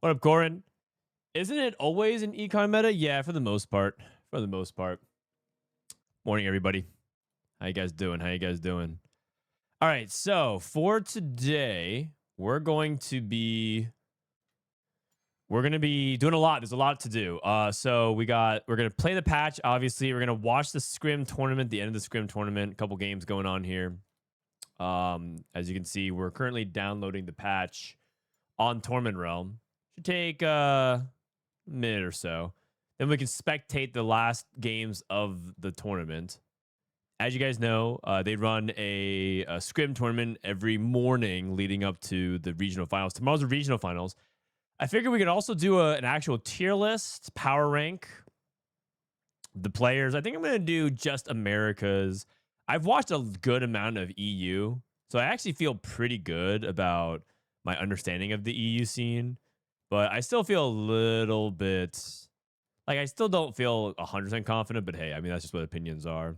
What up, Corin? Isn't it always an econ meta? Yeah, for the most part. For the most part. Morning, everybody. How you guys doing? How you guys doing? All right, so for today, we're going to be doing a lot. There's a lot to do. So we're gonna play the patch. Obviously, we're gonna watch the Scrim tournament. The end of the Scrim tournament. A couple games going on here. As you can see, we're currently downloading the patch on Tournament Realm. Should take a minute or so. Then we can spectate the last games of the tournament. As you guys know, they run a Scrim tournament every morning leading up to the regional finals. Tomorrow's the regional finals. I figured we could also do an actual tier list, power rank the players. I think I'm going to do just Americas. I've watched a good amount of EU, so I actually feel pretty good about my understanding of the EU scene. But I still feel a little bit like I still don't feel 100% confident. But hey, I mean, that's just what opinions are.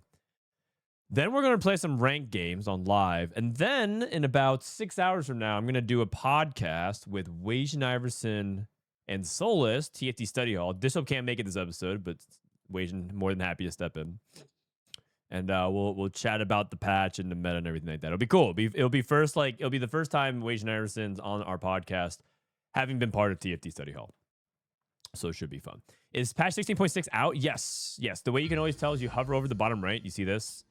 Then we're going to play some ranked games on live. And then in about 6 hours from now, I'm going to do a podcast with Wage Iverson and Solus, TFT Study Hall. Dishsoap can't make it this episode, but Wage more than happy to step in. And we'll chat about the patch and the meta and everything like that. It'll be cool. It'll be the first time Wage Iverson's on our podcast, having been part of TFT Study Hall. So it should be fun. Is patch 16.6 out? Yes. Yes. The way you can always tell is you hover over the bottom right. You see this?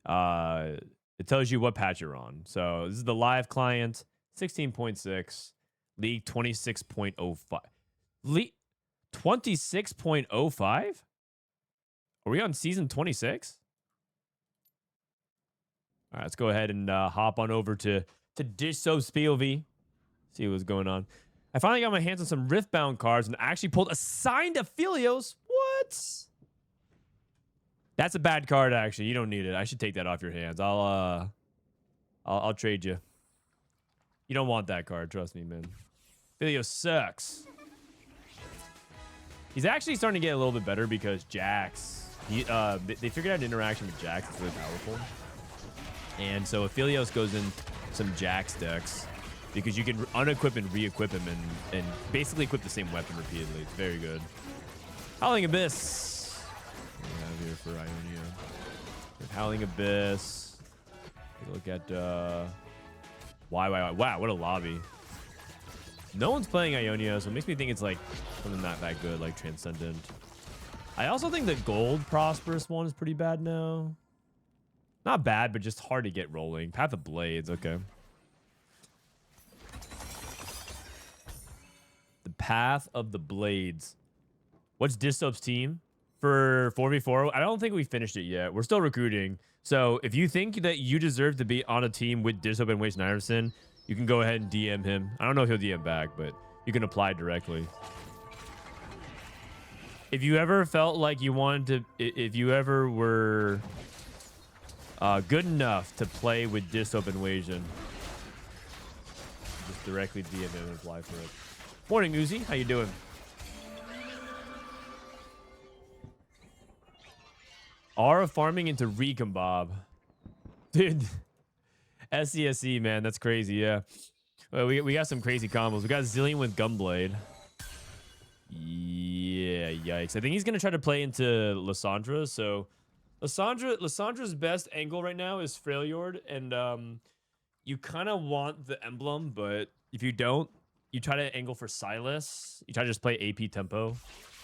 It tells you what patch you're on. So this is the live client, 16.6, League 26.05. League 26.05? Are we on season 26? All right, let's go ahead and hop on over to Dishsoap's POV. See what's going on. I finally got my hands on some Riftbound cards and actually pulled a signed Aphelios. What? That's a bad card, actually. You don't need it. I should take that off your hands. I'll trade you. You don't want that card, trust me, man. Aphelios sucks. He's actually starting to get a little bit better because Jax. They figured out an interaction with Jax that's really powerful. And so Aphelios goes in some Jax decks because you can unequip and re-equip him and basically equip the same weapon repeatedly. It's very good. Howling Abyss. What do we have here for Ionia? We have Howling Abyss. Look at YBY. Wow, what a lobby. No one's playing Ionia, so it makes me think it's like something not that good, like Transcendent. I also think the gold Prosperous one is pretty bad now. Not bad, but just hard to get rolling. Path of Blades, okay. The Path of the Blades. What's Dishsoap's team for 4v4? I don't think we finished it yet. We're still recruiting. So if you think that you deserve to be on a team with Dishsoap and Wage Iverson, you can go ahead and DM him. I don't know if he'll DM back, but you can apply directly. If you ever felt like you wanted to, if you ever were good enough to play with Dishsoap and Wajan, just directly DM him and apply for it. Morning, Uzi. How you doing? Aura farming into Recombab. Dude. sCsC, man. That's crazy, yeah. Well, we got some crazy combos. We got Zillion with Gunblade. Yeah, yikes. I think he's going to try to play into Lissandra. So Lissandra's best angle right now is Freljord. And you kind of want the emblem, but if you don't, you try to angle for Silas. You try to just play AP tempo.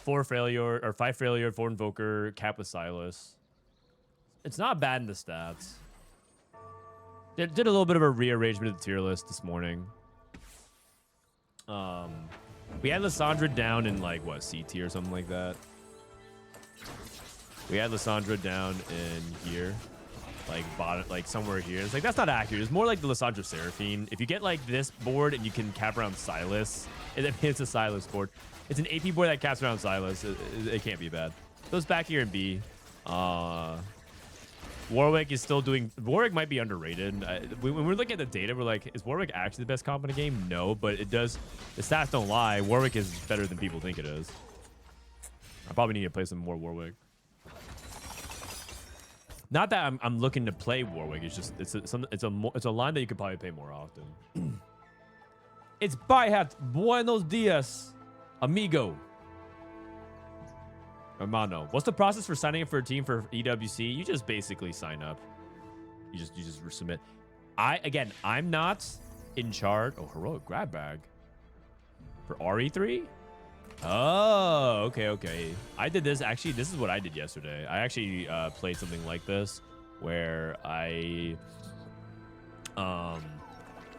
4 Freljord, or 5 Freljord, 4 Invoker, cap with Silas. It's not bad in the stats. Did a little bit of a rearrangement of the tier list this morning. We had Lissandra down in like what, C tier or something like that. We had Lissandra down in here, like bottom, like somewhere here. It's like that's not accurate. It's more like the Lissandra Seraphine. If you get like this board and you can cap around Silas, it's a Silas board. It's an AP board that caps around Silas. It can't be bad. So it's back here in B. Warwick is still doing... Warwick might be underrated. When we're looking at the data, we're like, is Warwick actually the best comp in the game? No, but it does... The stats don't lie. Warwick is better than people think it is. I probably need to play some more Warwick. Not that I'm looking to play Warwick. It's just... It's a line that you could probably play more often. It's by hat. Buenos dias, amigo. Hermano. What's the process for signing up for a team for EWC? You just basically sign up. You just submit. I'm not in charge. Oh, heroic grab bag for RE3. Oh, okay. I did this. Actually, this is what I did yesterday. I actually played something like this where I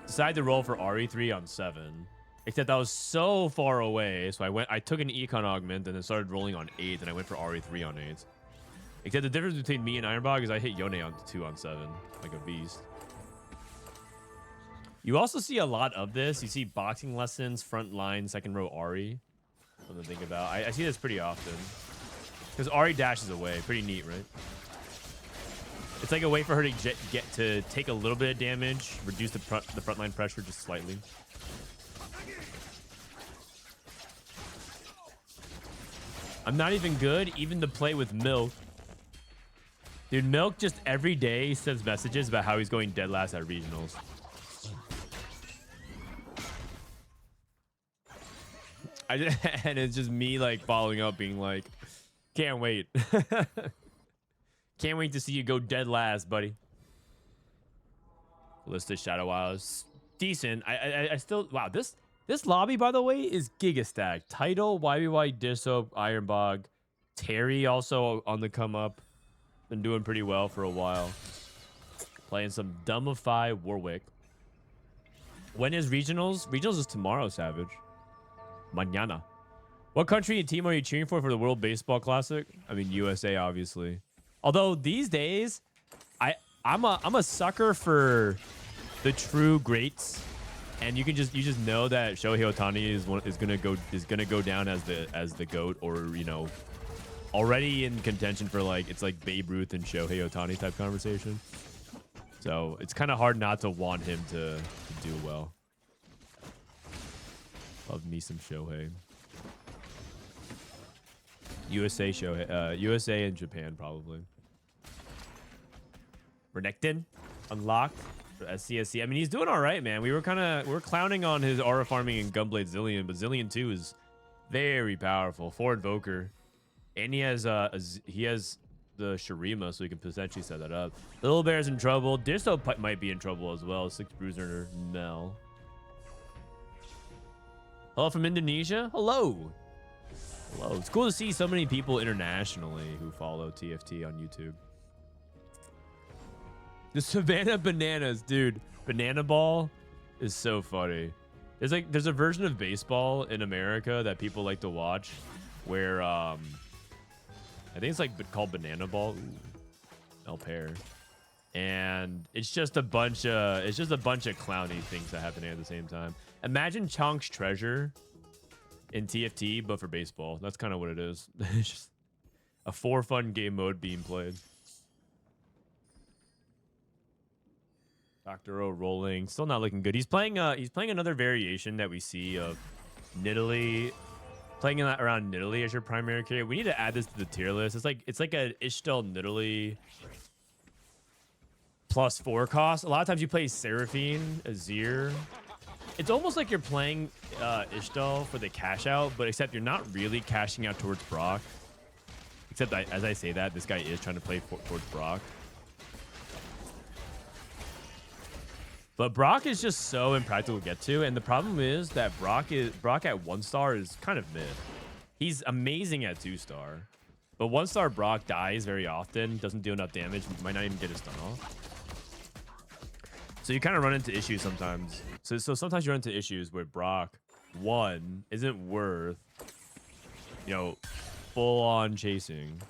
decided to roll for RE3 on 7. Except I was so far away, so I took an econ augment and then started rolling on 8, and I went for RE3 on 8. Except the difference between me and Ironbog is I hit Yone on 2 on 7, like a beast. You also see a lot of this. You see boxing lessons, front line, second row Ari. Something to think about. I see this pretty often. Because Ari dashes away. Pretty neat, right? It's like a way for her to get to take a little bit of damage, reduce the front line pressure just slightly. I'm not even good, even to play with Milk. Dude, Milk just every day sends messages about how he's going dead last at regionals. And it's just me like following up being like, can't wait. Can't wait to see you go dead last, buddy. List Shadow Wiles. Decent. I still, wow, this lobby, by the way, is giga stacked. Title, YBY, Dishsoap, Ironbog. Terry also on the come up. Been doing pretty well for a while. Playing some Dumbify Warwick. When is regionals? Regionals is tomorrow, Savage. Mañana. What country and team are you cheering for the World Baseball Classic? I mean, USA, obviously. Although these days, I'm a sucker for the true greats, and you just know that Shohei Ohtani is gonna go down as the GOAT, or you know, already in contention for like it's like Babe Ruth and Shohei Ohtani type conversation. So it's kind of hard not to want him to do well. Love me some Shohei. USA and Japan probably. Renekton unlocked for sCsC. I mean, he's doing all right, man. We're clowning on his aura farming and Gunblade Zillion, but Zillion 2 is very powerful. 4 Invoker, and he has the Shurima, so he can potentially set that up. Lilbear's in trouble. Dishsoap might be in trouble as well. 6 Bruiser Mel. Hello from Indonesia. Hello. Hello. It's cool to see so many people internationally who follow TFT on YouTube. The Savannah Bananas, dude. Banana Ball is so funny. There's a version of baseball in America that people like to watch where I think it's like called Banana Ball. Ooh, El Pair. And it's just a bunch of clowny things that happen at the same time. Imagine Chonk's Treasure in TFT, but for baseball. That's kind of what it is. It's just a fun game mode being played. Dr. O rolling, still not looking good. He's playing another variation that we see of Nidalee, playing around Nidalee as your primary carry. We need to add this to the tier list. It's like a Ishtel Nidalee +4 cost. A lot of times you play Seraphine, Azir. It's almost like you're playing Ishtel for the cash out, but except you're not really cashing out towards Brock. Except as I say that, this guy is trying to play towards Brock. But Brock is just so impractical to get to, and the problem is that Brock at 1-star is kind of mid. He's amazing at 2-star, but 1-star Brock dies very often, doesn't do enough damage, might not even get his stun off. So you kind of run into issues sometimes. So sometimes you run into issues where Brock 1 isn't worth, you know, full on chasing.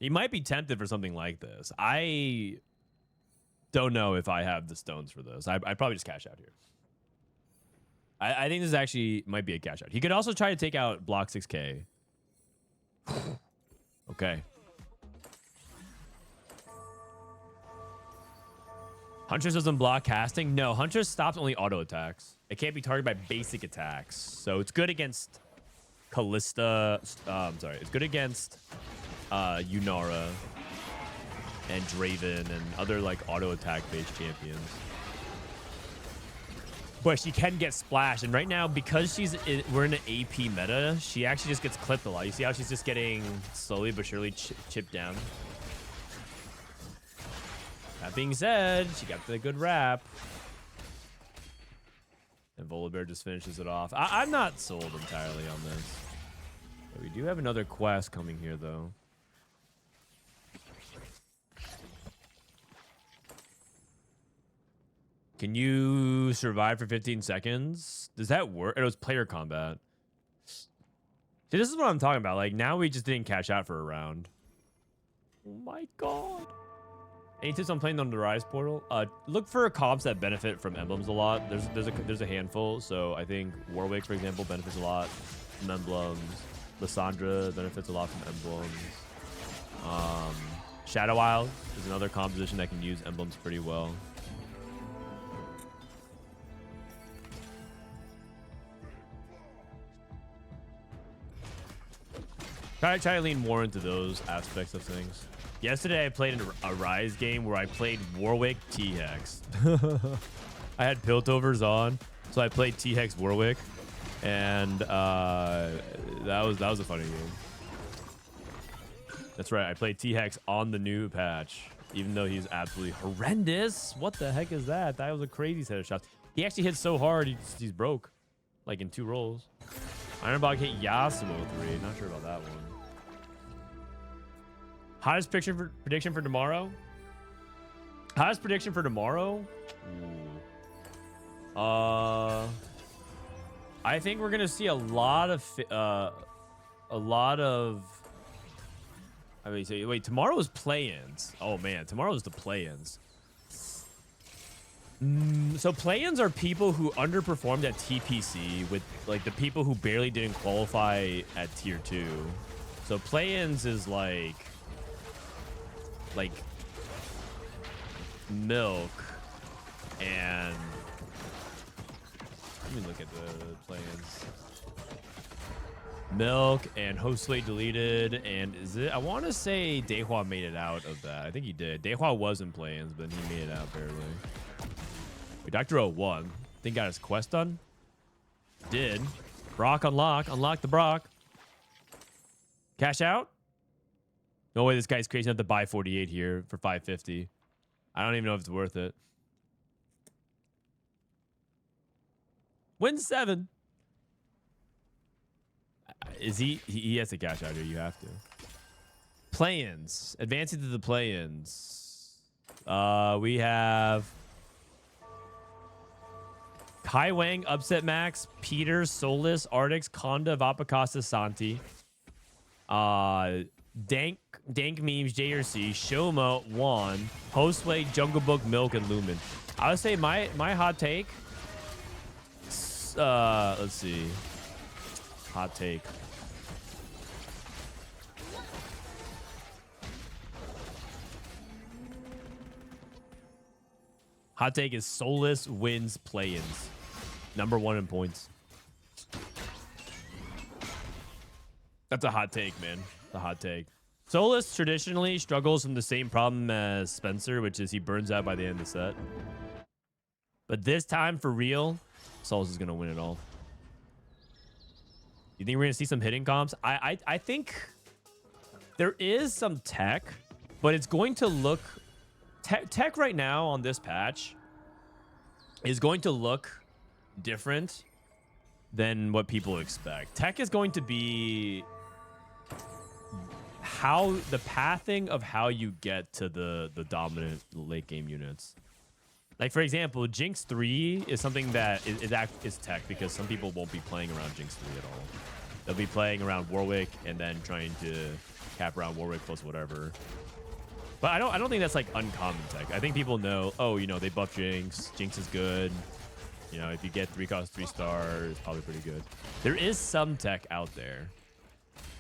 He might be tempted for something like this. I don't know if I have the stones for this. I'd probably just cash out here. I think this actually might be a cash out. He could also try to take out block 6k. Okay. Huntress doesn't block casting. No, Huntress stops only auto attacks. It can't be targeted by basic attacks. So it's good against Callista. It's good against Yunara. and Draven and other like auto attack based champions. But she can get splashed, and right now because we're in an AP meta, she actually just gets clipped a lot. You see how she's just getting slowly but surely chipped down. That being said, she got the good wrap. And Lilbear just finishes it off. I'm not sold entirely on this. But we do have another quest coming here, though. Can you survive for 15 seconds? Does that work? It was player combat. See, this is what I'm talking about. Like, now we just didn't cash out for a round. Oh my god. Any tips on playing on the Rise portal? Look for comps that benefit from emblems a lot. There's a handful. So I think Warwick, for example, benefits a lot from emblems. Lissandra benefits a lot from emblems. Shadow Isle is another composition that can use emblems pretty well. Try to lean more into those aspects of things. Yesterday, I played a Rise game where I played Warwick T-Hex. I had Piltovers on, so I played T-Hex Warwick, and that was a funny game. That's right, I played T-Hex on the new patch, even though he's absolutely horrendous. What the heck is that? That was a crazy set of shots. He actually hit so hard, he's broke, like in 2 rolls. Ironbog hit Yasuo 3. Not sure about that one. Hottest prediction for tomorrow? Hottest prediction for tomorrow? Ooh. I think we're gonna see a lot of. I mean, wait. Tomorrow is play-ins. Oh man, tomorrow is the play-ins. So play-ins are people who underperformed at TPC with like the people who barely didn't qualify at tier 2. So play-ins is like Milk and let me look at the play-ins. Milk and Host Slate deleted, and is it? I want to say Dehua made it out of that. I think he did. Dehua was in play-ins, but he made it out barely. Wait, Dr. O won. Think got his quest done? Did. Brock unlock. Unlock the Brock. Cash out? No way this guy's crazy enough to buy 48 here for 550. I don't even know if it's worth it. Win 7. Is he has to cash out here. You have to. Play-ins. Advancing to the play-ins. We have Kai Wang, Upset Max, Peter, Solus, Artix, Conda, Vapakasa, Santi. Dank Memes, JRC, Shoma, Juan, Hostway, Jungle Book, Milk, and Lumen. I would say my hot take. Let's see. Hot take. Hot take is Solus wins play-ins. #1 in points. That's a hot take, man. A hot take. Solus traditionally struggles from the same problem as Spencer, which is he burns out by the end of the set. But this time, for real, Solus is going to win it all. You think we're going to see some hitting comps? I think there is some tech, but it's going to look... Tech right now on this patch is going to look different than what people expect. Tech is going to be how the pathing of how you get to the dominant late game units. Like, for example, Jinx 3 is something that is tech because some people won't be playing around Jinx 3 at all. They'll be playing around Warwick and then trying to cap around Warwick plus whatever. But I don't think that's like uncommon tech. I think people know, oh, you know, they buff Jinx. Jinx is good. You know, if you get 3-cost 3-star, it's probably pretty good. There is some tech out there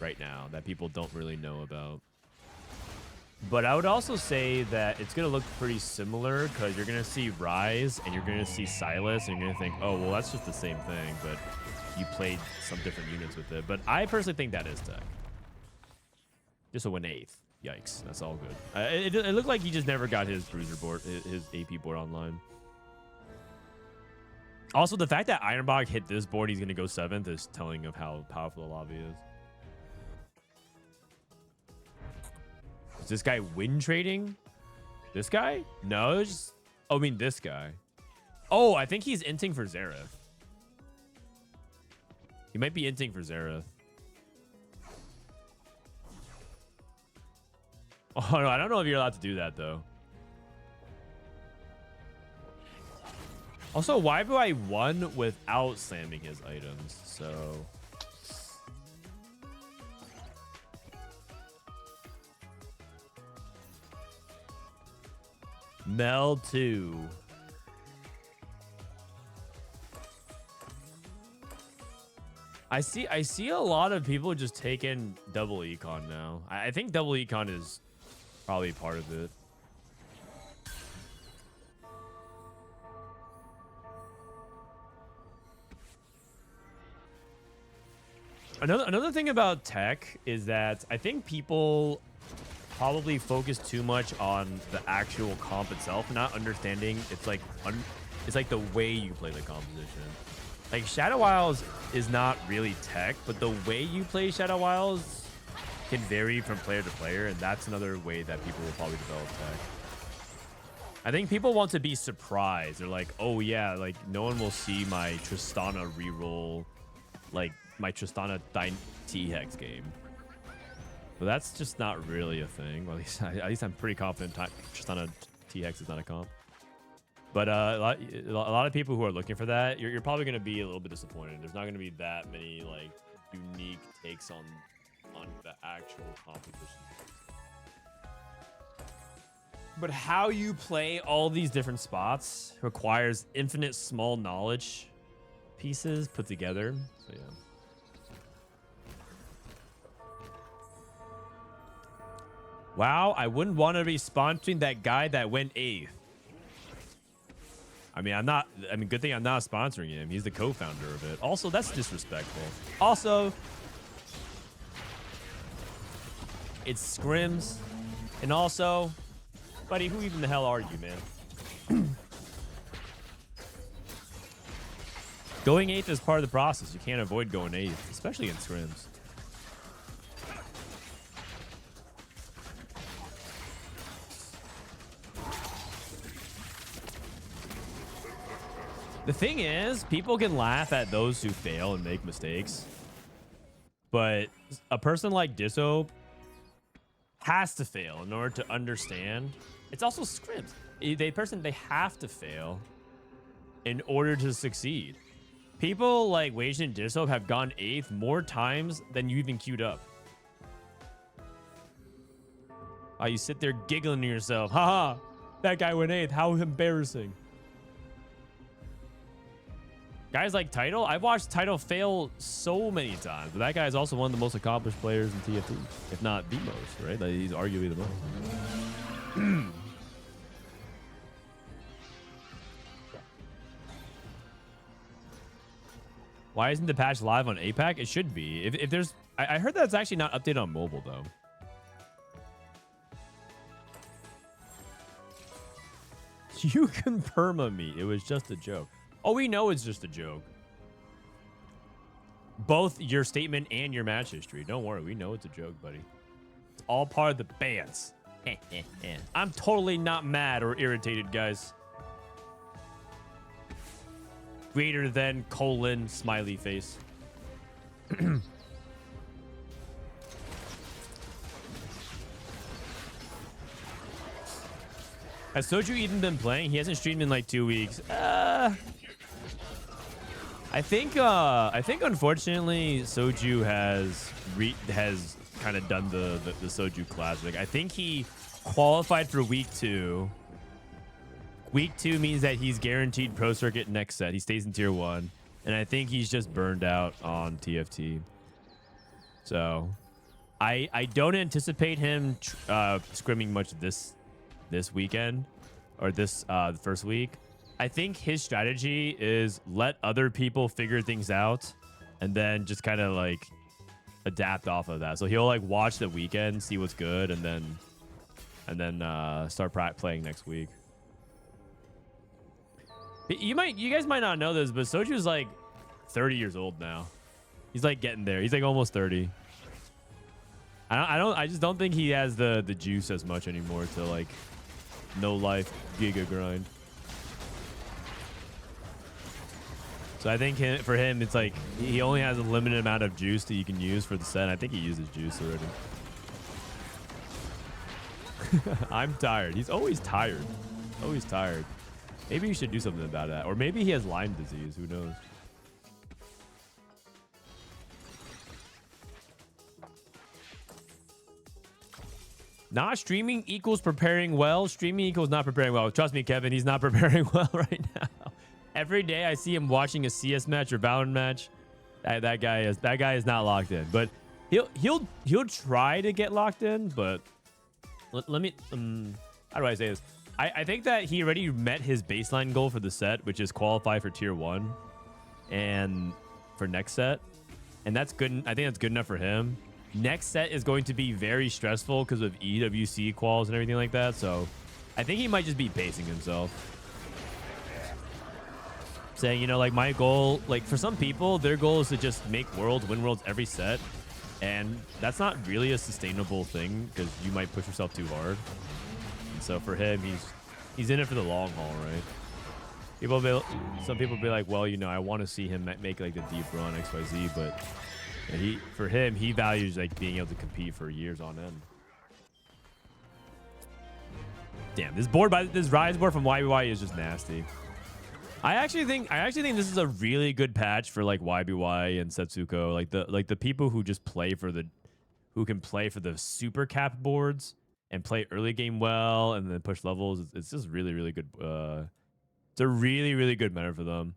right now that people don't really know about. But I would also say that it's going to look pretty similar because you're going to see Rise and you're going to see Silas and you're going to think, oh, well, that's just the same thing, but you played some different units with it. But I personally think that is tech. Just a win 8th. Yikes, that's all good. It looked like he just never got his bruiser board, his AP board online. Also, the fact that Ironbog hit this board, he's going to go 7th is telling of how powerful the lobby is. Is this guy win trading? This guy? No, it's just... Oh, I mean this guy. Oh, I think he's inting for Xerath. He might be inting for Xerath. Oh, no, I don't know if you're allowed to do that, though. Also, YBY won without slamming his items, so... Mel 2. I see a lot of people just taking double econ now. I think double econ is probably part of it. Another thing about tech is that I think people probably focus too much on the actual comp itself, not understanding it's like the way you play the composition. Like Shadow Wilds is not really tech, but the way you play Shadow Wilds can vary from player to player, and that's another way that people will probably develop tech. I think people want to be surprised. They're like, oh yeah, like no one will see my Tristana reroll, like my Tristana T-Hex game. But that's just not really a thing. Well, at least I'm pretty confident Tristana T-Hex is not a comp. But a lot of people who are looking for that, you're probably going to be a little bit disappointed. There's not going to be that many like unique takes on the actual composition. But how you play all these different spots requires infinite small knowledge pieces put together. So yeah. Wow, I wouldn't want to be sponsoring that guy that went 8th. I mean, good thing I'm not sponsoring him. He's the co-founder of it. Also, that's disrespectful. Also, it's Scrims. And also, buddy, who even the hell are you, man? Going 8th is part of the process. You can't avoid going 8th, especially in Scrims. The thing is, people can laugh at those who fail and make mistakes. But a person like Dishsoap has to fail in order to understand. It's also Scrims. They have to fail in order to succeed. People like Wage and Dishsoap have gone 8th more times than you even queued up. Oh, you sit there giggling to yourself. Haha, that guy went 8th. How embarrassing. Guys like Title, I've watched Title fail so many times, but that guy is also one of the most accomplished players in TFT, if not the most, right? Like, he's arguably the most. Why isn't the patch live on APAC? It should be. If there's, I heard that it's actually not updated on mobile though. You can perma me. It was just a joke. Oh, we know it's just a joke. Both your statement and your match history. Don't worry, we know it's a joke, buddy. It's all part of the bans. I'm totally not mad or irritated, guys. Greater than colon smiley face. Has Soju even been playing? He hasn't streamed in like 2 weeks. I think unfortunately Soju has kind of done the Soju Classic. I think he qualified for week 2. Week 2 means that he's guaranteed pro circuit next set. He stays in tier 1, and I think he's just burned out on TFT. So I don't anticipate him scrimming much this weekend or this first week. I think his strategy is let other people figure things out and then just kind of like adapt off of that. So he'll like watch the weekend, see what's good, and then start playing next week. You guys might not know this, but Soju's like 30 years old now. He's like getting there. He's like almost 30. I just don't think he has the juice as much anymore to like no life giga grind. So I think for him, it's like he only has a limited amount of juice that you can use for the set. I think he uses juice already. I'm tired. He's always tired. Always tired. Maybe you should do something about that. Or maybe he has Lyme disease. Who knows? Not streaming equals preparing well. Streaming equals not preparing well. Trust me, Kevin, he's not preparing well right now. Every day I see him watching a CS match or Valorant match. That guy is not locked in. But he'll try to get locked in. But let me how do I say this? I think that he already met his baseline goal for the set, which is qualify for tier 1 and for next set. And that's good. I think that's good enough for him. Next set is going to be very stressful because of EWC quals and everything like that. So I think he might just be pacing himself. Saying, you know, like my goal, like for some people, their goal is to just make worlds, win worlds every set. And that's not really a sustainable thing because you might push yourself too hard. And so for him, he's in it for the long haul, right? Some people be like, well, you know, I want to see him make like the deep run XYZ, but for him, he values like being able to compete for years on end. Damn, this Rise board from YBY is just nasty. I actually think this is a really good patch for like YBY and Setsuko, like the people who just who can play for the super cap boards and play early game well and then push levels. It's just really, really good. It's a really, really good meta for them.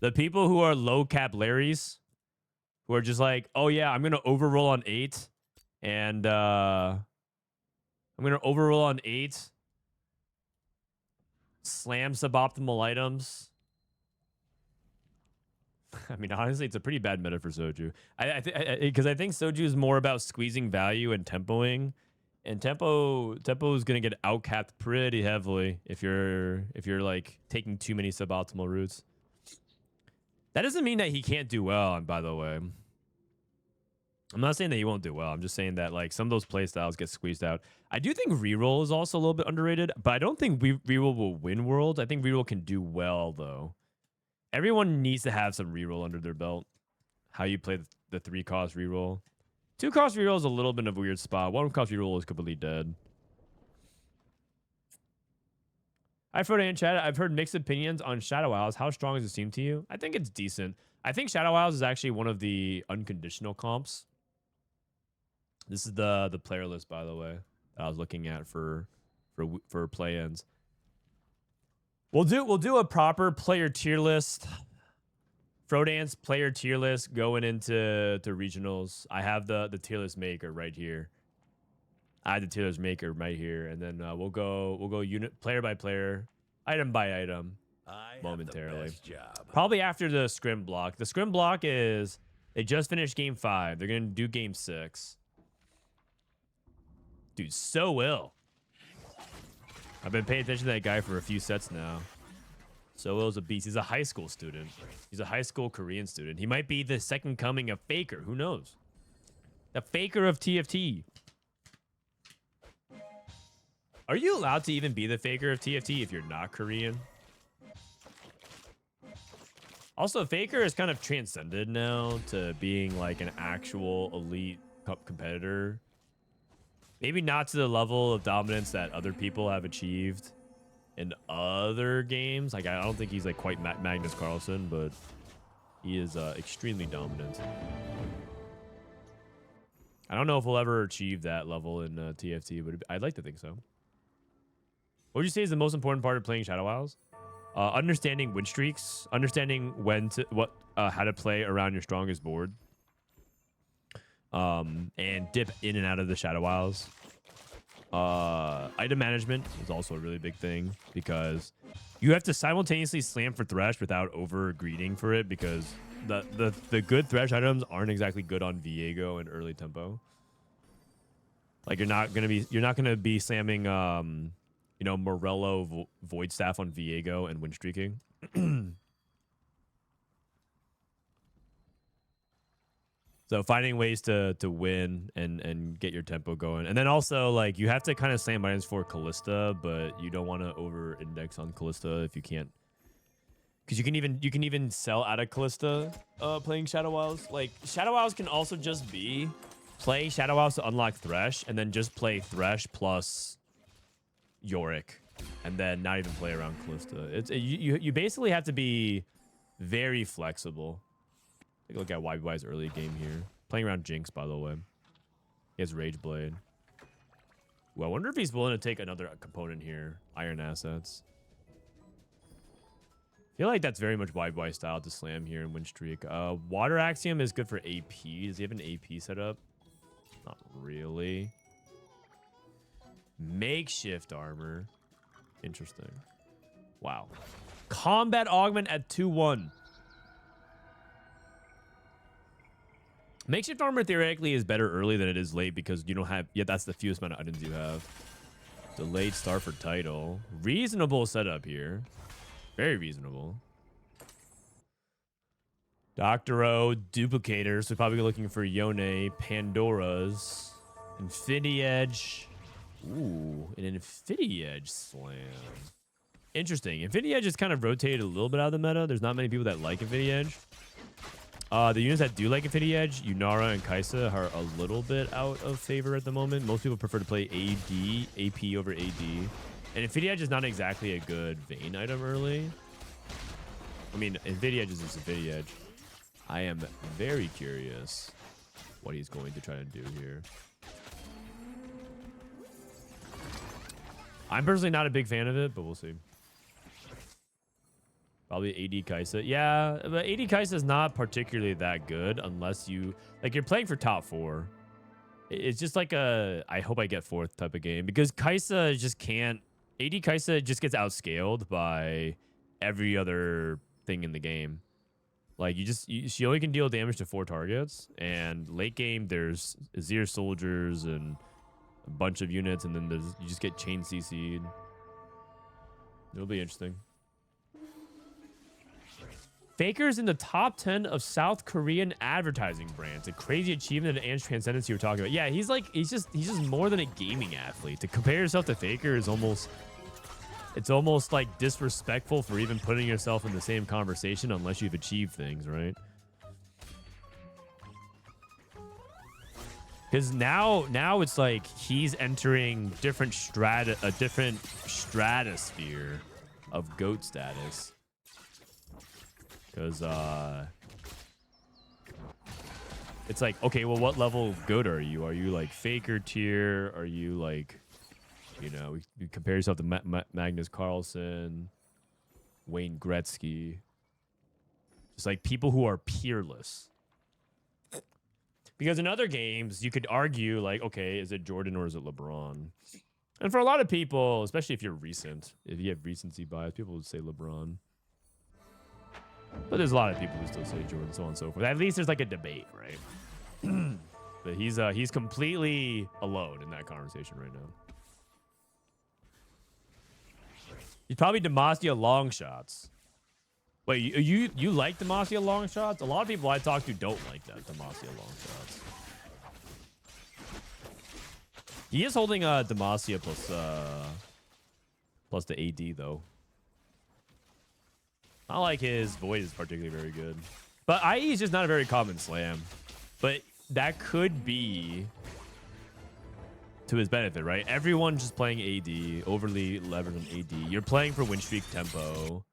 The people who are low cap Larrys, who are just like, oh yeah, I'm gonna overroll on 8, and I'm gonna overroll on 8, slam suboptimal items. I mean, honestly, it's a pretty bad meta for Soju. Because I think Soju is more about squeezing value and tempoing, and tempo is gonna get outcapped pretty heavily if you're like taking too many suboptimal routes. That doesn't mean that he can't do well. And by the way, I'm not saying that he won't do well. I'm just saying that like some of those play styles get squeezed out. I do think reroll is also a little bit underrated, but I don't think reroll will win worlds. I think reroll can do well though. Everyone needs to have some reroll under their belt. How you play the 3-cost reroll. 2-cost reroll is a little bit of a weird spot. 1-cost reroll is completely dead. I've heard in chat, I've heard mixed opinions on Shadow Owls. How strong does it seem to you? I think it's decent. I think Shadow Owls is actually one of the unconditional comps. This is the player list, by the way, that I was looking at for play-ins. We'll do a proper player tier list. Frodan's player tier list going into regionals. I have the tier list maker right here. I have the tier list maker right here, and then we'll go unit player by player, item by item, momentarily. Probably after the scrim block. The scrim block is they just finished game 5. They're gonna do game 6. Dude, so ill. I've been paying attention to that guy for a few sets now. So ill's a beast. He's a high school student. He's a high school Korean student. He might be the second coming of Faker. Who knows? The Faker of TFT. Are you allowed to even be the Faker of TFT if you're not Korean? Also, Faker is kind of transcended now to being like an actual elite cup competitor. Maybe not to the level of dominance that other people have achieved in other games. Like, I don't think he's like quite Magnus Carlsen, but he is extremely dominant. I don't know if we'll ever achieve that level in TFT, but I'd like to think so. What would you say is the most important part of playing Shadow Owls? Understanding win streaks, understanding how to play around your strongest board. And dip in and out of the Shadow Owls. Item management is also a really big thing because you have to simultaneously slam for Thresh without over greeting for it because the good thresh items aren't exactly good on Viego and early tempo. Like you're not gonna be slamming you know, Morello Void Staff on Viego and win streaking. So finding ways to win and get your tempo going. And then also like you have to kind of slam items for Callista, but you don't want to over index on Callista if you can't. Because you can even sell out of Callista playing Shadow Wilds. Like Shadow Wilds can also just be play Shadow Wilds to unlock Thresh and then just play Thresh plus Yorick and then not even play around Callista. It's you basically have to be very flexible. Take a look at YBY's early game here. Playing around Jinx, by the way. He has Rage Blade. Well, I wonder if he's willing to take another component here. Iron Assets. I feel like that's very much YBY style to slam here and win streak. Water Axiom is good for AP. Does he have an AP setup? Not really. Makeshift armor. Interesting. Wow. Combat augment at 2-1. Makeshift armor theoretically is better early than it is late because you don't have... Yeah, that's the fewest amount of items you have. Delayed start for title. Reasonable setup here. Very reasonable. Dr. O, Duplicators. So probably looking for Yone, Pandoras, Infinity Edge. Ooh, an Infinity Edge slam. Interesting. Infinity Edge is kind of rotated a little bit out of the meta. There's not many people that like Infinity Edge. The units that do like Infinity Edge, Yunara and Kaisa, are a little bit out of favor at the moment. Most people prefer to play AP over AD. And Infinity Edge is not exactly a good Vayne item early. I mean, Infinity Edge is just Infinity Edge. I am very curious what he's going to try to do here. I'm personally not a big fan of it, but we'll see. Probably AD Kaisa. Yeah, but AD Kaisa is not particularly that good unless you... Like, you're playing for top 4. It's just like a I hope I get 4th type of game. Because Kaisa just can't... AD Kaisa just gets outscaled by every other thing in the game. Like, she only can deal damage to 4 targets. And late game, there's Azir soldiers and a bunch of units. And then you just get chain CC'd. It'll be interesting. Faker's in the top 10 of South Korean advertising brands. A crazy achievement and transcendence you were talking about. Yeah, he's just more than a gaming athlete. To compare yourself to Faker is almost... It's almost like disrespectful for even putting yourself in the same conversation unless you've achieved things, right? Because now it's like he's entering a different stratosphere of GOAT status. Because it's like, okay, well, what level of GOAT are you? Are you like Faker tier? Are you like, you know, you compare yourself to Magnus Carlsen, Wayne Gretzky. Just like people who are peerless. Because in other games, you could argue like, okay, is it Jordan or is it LeBron? And for a lot of people, especially if you're recent, if you have recency bias, people would say LeBron. But there's a lot of people who still say Jordan, so on and so forth. At least there's like a debate, right? But he's completely alone in that conversation right now. He's probably Demacia long shots. Wait, you like Demacia long shots? A lot of people I talk to don't like that Demacia long shots. He is holding Demacia plus the AD though. Not like his Void is particularly very good. But IE is just not a very common slam. But that could be to his benefit, right? Everyone just playing AD, overly levered on AD. You're playing for win streak tempo.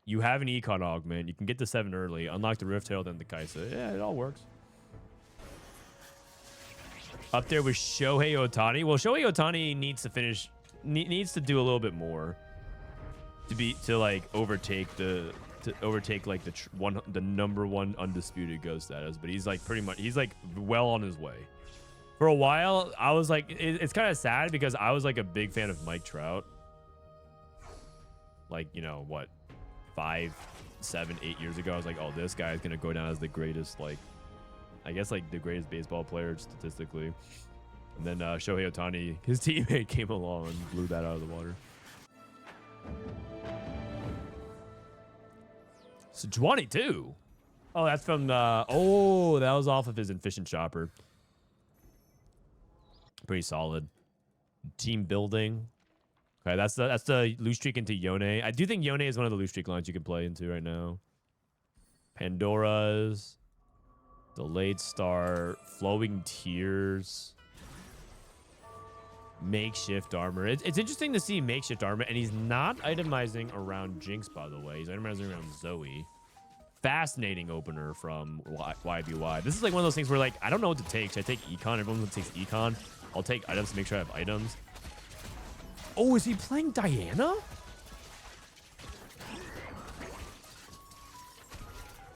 You have an econ augment. You can get to 7 early, unlock the Rift Herald and the Kaisa. Yeah, it all works. Up there with Shohei Ohtani. Well, Shohei Ohtani needs to finish, needs to do a little bit more to like overtake the number 1 undisputed GOAT status. But he's like he's like well on his way. For a while, I was like, it's kind of sad because I was like a big fan of Mike Trout. Like, you know what, 5, 7, 8 years ago, I was like, oh, this guy is gonna go down as the greatest, like, I guess like the greatest baseball player statistically. And then Shohei Ohtani, his teammate, came along and blew that out of the water. So 22. Oh, that's from oh, that was off of his efficient shopper. Pretty solid. Team building. Okay, that's the loose streak into Yone. I do think Yone is one of the loose streak lines you can play into right now. Pandora's. Delayed Star. Flowing Tears. Makeshift Armor. It's interesting to see Makeshift Armor, and he's not itemizing around Jinx, by the way. He's itemizing around Zoe. Fascinating opener from YBY. This is like one of those things where, like, I don't know what to take. Should I take Econ? Everyone takes Econ. I'll take items to make sure I have items. Oh, is he playing Diana?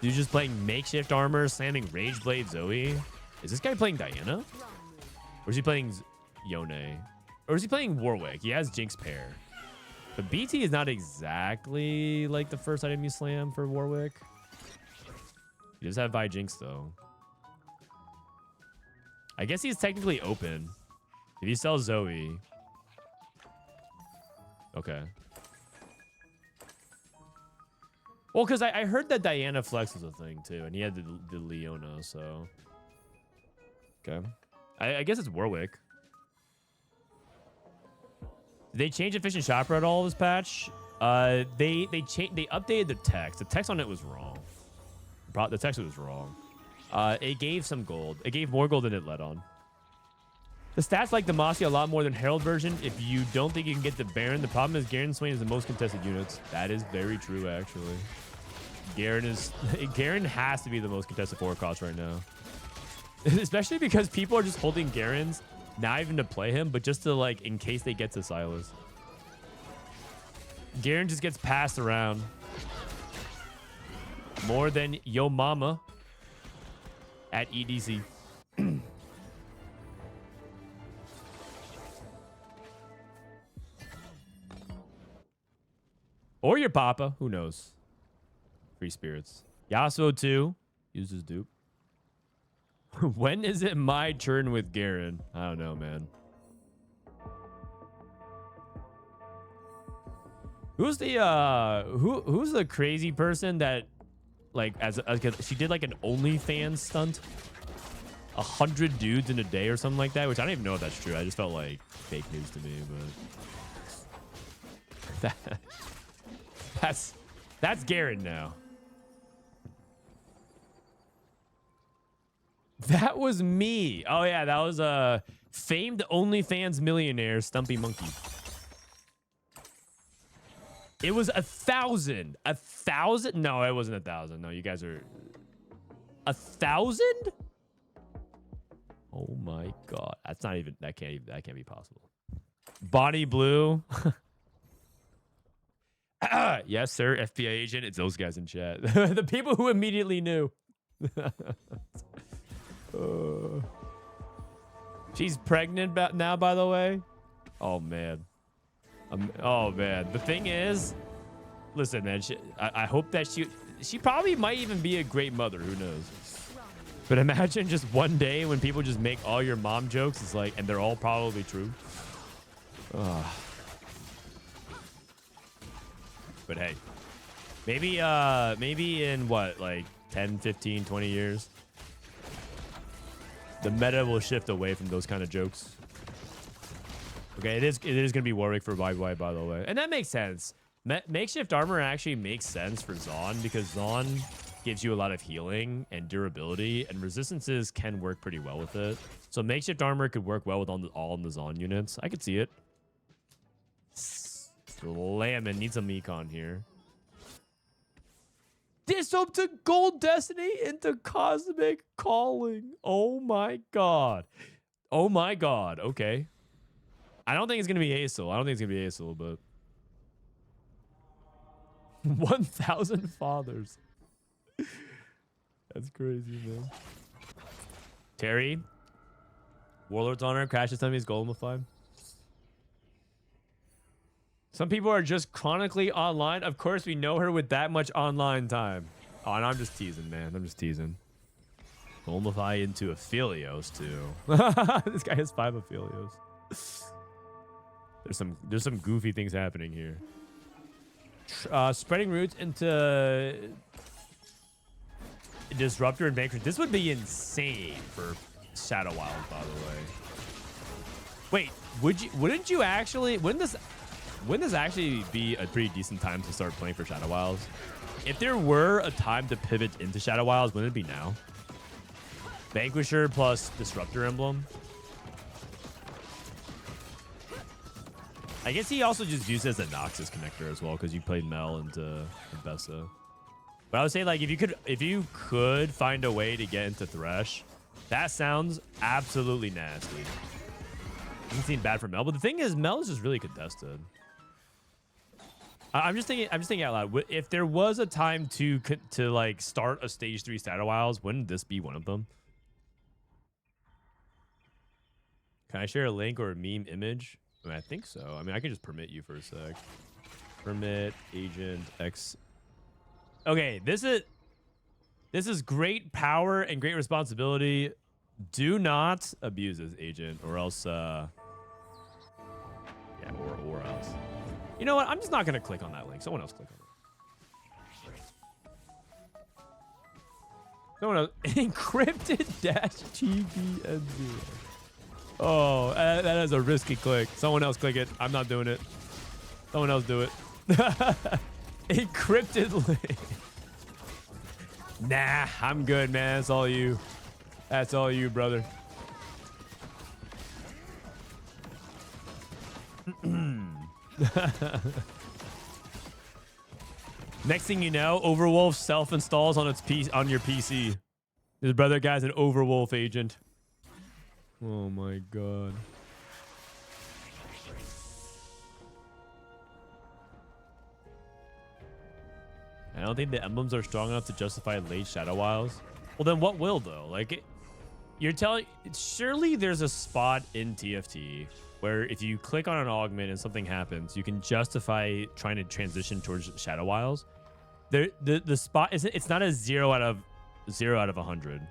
Dude's just playing Makeshift Armor, slamming Rage Blade Zoe. Is this guy playing Diana? Or is he playing Yone? Or is he playing Warwick? He has Jinx pair. But BT is not exactly like the first item you slam for Warwick. He does have Vi Jinx though. I guess he's technically open. If he sells Zoe. Okay. Well, because I heard that Diana Flex was a thing too, and he had the Leona, so. Okay. I guess it's Warwick. Did they change efficient shopper at all this patch? They updated the text. The text on it was wrong. The text was wrong. It gave some gold. It gave more gold than it let on. The stats like the Demacia a lot more than Herald version. If you don't think you can get the Baron, the problem is Garen Swain is the most contested units. That is very true, actually. Garen has to be the most contested forward cost right now. Especially because people are just holding Garens, not even to play him, but just to, like, in case they get to Silas. Garen just gets passed around. More than Yo Mama at EDC. Or your papa. Who knows? Free spirits. Yasuo 2 uses dupe. When is it my turn with Garen? I don't know, man. Who's the who's the crazy person that, like, she did like an OnlyFans stunt? 100 dudes in a day or something like that, which I don't even know if that's true. I just felt like fake news to me, but that's Garen now. That was me. Oh yeah, that was a famed OnlyFans millionaire, Stumpy Monkey. It was 1,000. 1,000? No, it wasn't 1,000. No, you guys are 1,000? Oh my god, that's not even. That can't be possible. Bonnie Blue. Yes, sir. FBI agent. It's those guys in chat. The people who immediately knew. She's pregnant now, by the way. Oh man. Oh man. The thing is, listen, man. I hope that she probably might even be a great mother. Who knows? But imagine just one day when people just make all your mom jokes. It's like, and they're all probably true. But hey, maybe in what, like 10, 15, 20 years, the meta will shift away from those kind of jokes. Okay, it is going to be Warwick for YBY, by the way. And that makes sense. Makeshift Armor actually makes sense for Zon, because Zon gives you a lot of healing and durability, and resistances can work pretty well with it. So Makeshift Armor could work well with all the Zon units. I could see it. Slamming. Need some Econ here. Dishsoap to Gold Destiny into Cosmic Calling. Oh my god. Oh my god. Okay. I don't think it's going to be Aesol. But 1,000 fathers. That's crazy, man. Terry. Warlord's Honor. Crashes enemies Golemified. Some people are just chronically online. Of course, we know her with that much online time. Oh, and I'm just teasing, man. I'm just teasing. Golmify into Aphelios too. This guy has 5 Aphelios. There's some goofy things happening here. Spreading roots into Disruptor and Vanquish. This would be insane for Shadow Wilds, by the way. Wait, wouldn't this actually be a pretty decent time to start playing for Shadow Wilds? If there were a time to pivot into Shadow Wilds, wouldn't it be now? Vanquisher plus Disruptor Emblem. I guess he also just used it as a Noxus connector as well, because you played Mel into Bessa. But I would say, like, if you could find a way to get into Thresh, that sounds absolutely nasty. Doesn't seem bad for Mel, but the thing is, Mel is just really contested. I'm just thinking out loud. If there was a time to like start a stage 3 Shadow Wilds, wouldn't this be one of them? Can I share a link or a meme image? I mean, I think so. I mean, I can just permit you for a sec. Permit agent X. Okay, this is great power and great responsibility. Do not abuse this agent, or else yeah, or else. You know what? I'm just not gonna click on that link. Someone else click on it. Someone else. Encrypted -TBN0. Oh, that is a risky click. Someone else click it. I'm not doing it. Someone else do it. Encrypted link. Nah, I'm good, man. That's all you. That's all you, brother. Next thing you know, Overwolf self-installs on your PC. His brother guy's an Overwolf agent. Oh my god. I don't think the emblems are strong enough to justify late Shadow Wilds. Well, then what will, though? Like, you're telling... Surely there's a spot in TFT where if you click on an augment and something happens, you can justify trying to transition towards Shadow Wilds. The spot isn't... It's not a 0 out of 100.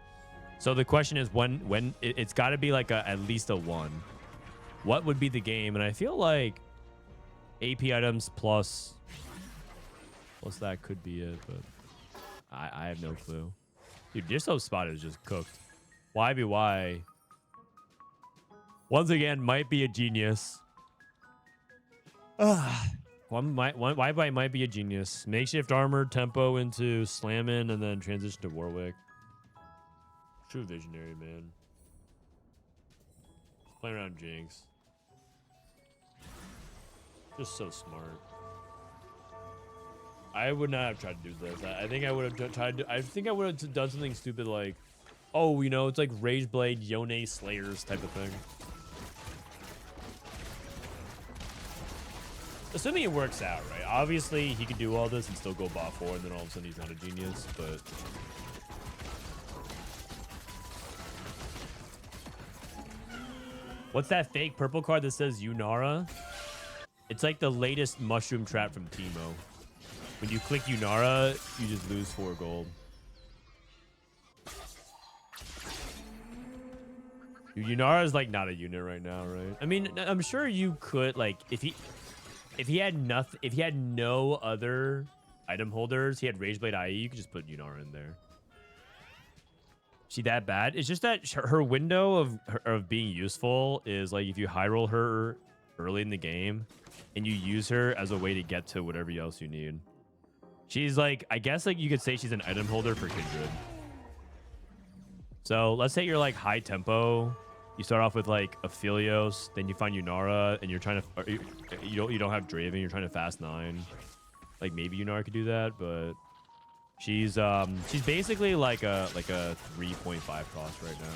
So the question is when it's got to be like at least a 1. What would be the game? And I feel like AP items plus that could be it, but I have no clue. Dude, Dishsoap spot is just cooked. YBY once again might be a genius. YBY might be a genius. Makeshift armor, tempo into slamming, and then transition to Warwick. True visionary, man. Playing around Jinx. Just so smart. I would not have tried to do this. I think I would have tried to... I think I would have done something stupid like... Oh, you know, it's like Rage Blade, Yone Slayers type of thing. Assuming it works out, right? Obviously, he could do all this and still go bot 4, and then all of a sudden he's not a genius, but... What's that fake purple card that says Yunara? It's like the latest mushroom trap from Teemo. When you click Yunara, you just lose 4 gold. Yunara is like not a unit right now, right? I mean, I'm sure you could like if he had nothing, if he had no other item holders, he had Rageblade IE, you could just put Yunara in there. She that bad? It's just that her window of being useful is like if you high roll her early in the game and you use her as a way to get to whatever else you need. She's like, I guess like you could say she's an item holder for Kindred. So let's say you're like high tempo. You start off with like Aphelios, then you find Yunara, and you're trying to you don't have Draven. You're trying to fast 9. Like maybe Yunara could do that, but she's basically like a 3.5 cost right now.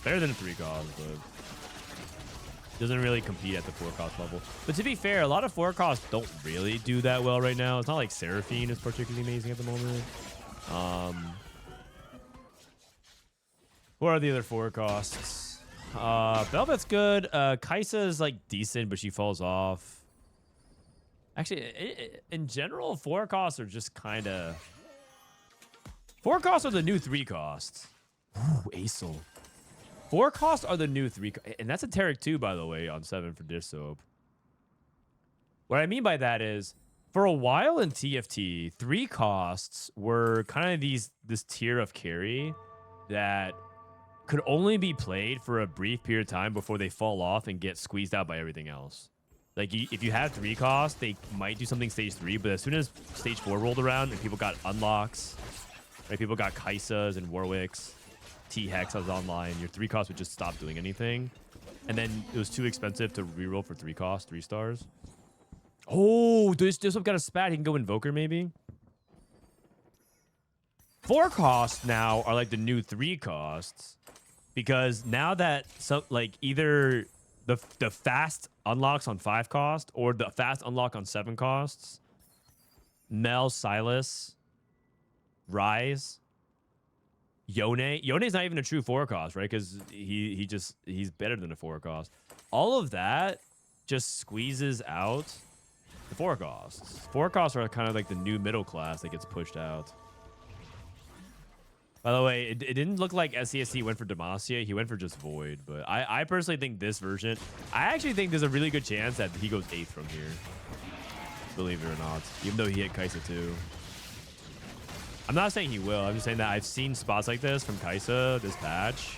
Better than a 3 cost, but doesn't really compete at the 4 cost level. But to be fair, a lot of 4 costs don't really do that well right now. It's not like Seraphine is particularly amazing at the moment. What are the other 4 costs? Velvet's good. Kaisa is like decent, but she falls off. Actually, in general, 4 costs are just kind of... 4 costs are the new 3 costs. Ooh, Acel. 4 costs are the new 3 and that's a Tarek 2, by the way, on 7 for Dishsoap. What I mean by that is, for a while in TFT, 3 costs were kind of this tier of carry that could only be played for a brief period of time before they fall off and get squeezed out by everything else. Like, if you have 3 costs, they might do something stage 3, but as soon as stage 4 rolled around and people got unlocks, right, people got Kaisas and Warwicks, T-Hex was online, your 3 costs would just stop doing anything. And then it was too expensive to reroll for 3 costs, 3 stars. Oh, this one got a spat. He can go Invoker, maybe. 4 costs now are like the new 3 costs. Because now that, either the fast unlocks on 5 cost or the fast unlock on 7 costs, Mel, Silas, Rise, Yone. Yone's not even a true 4 cost, right? Because he's better than a 4 cost. All of that just squeezes out the 4 costs. 4 costs are kind of like the new middle class that gets pushed out. By the way, it didn't look like sCsC went for Demacia. He went for just Void. But I personally think this version, I actually think there's a really good chance that he goes 8th from here. Believe it or not. Even though he hit Kaisa too. I'm not saying he will. I'm just saying that I've seen spots like this from Kaisa this patch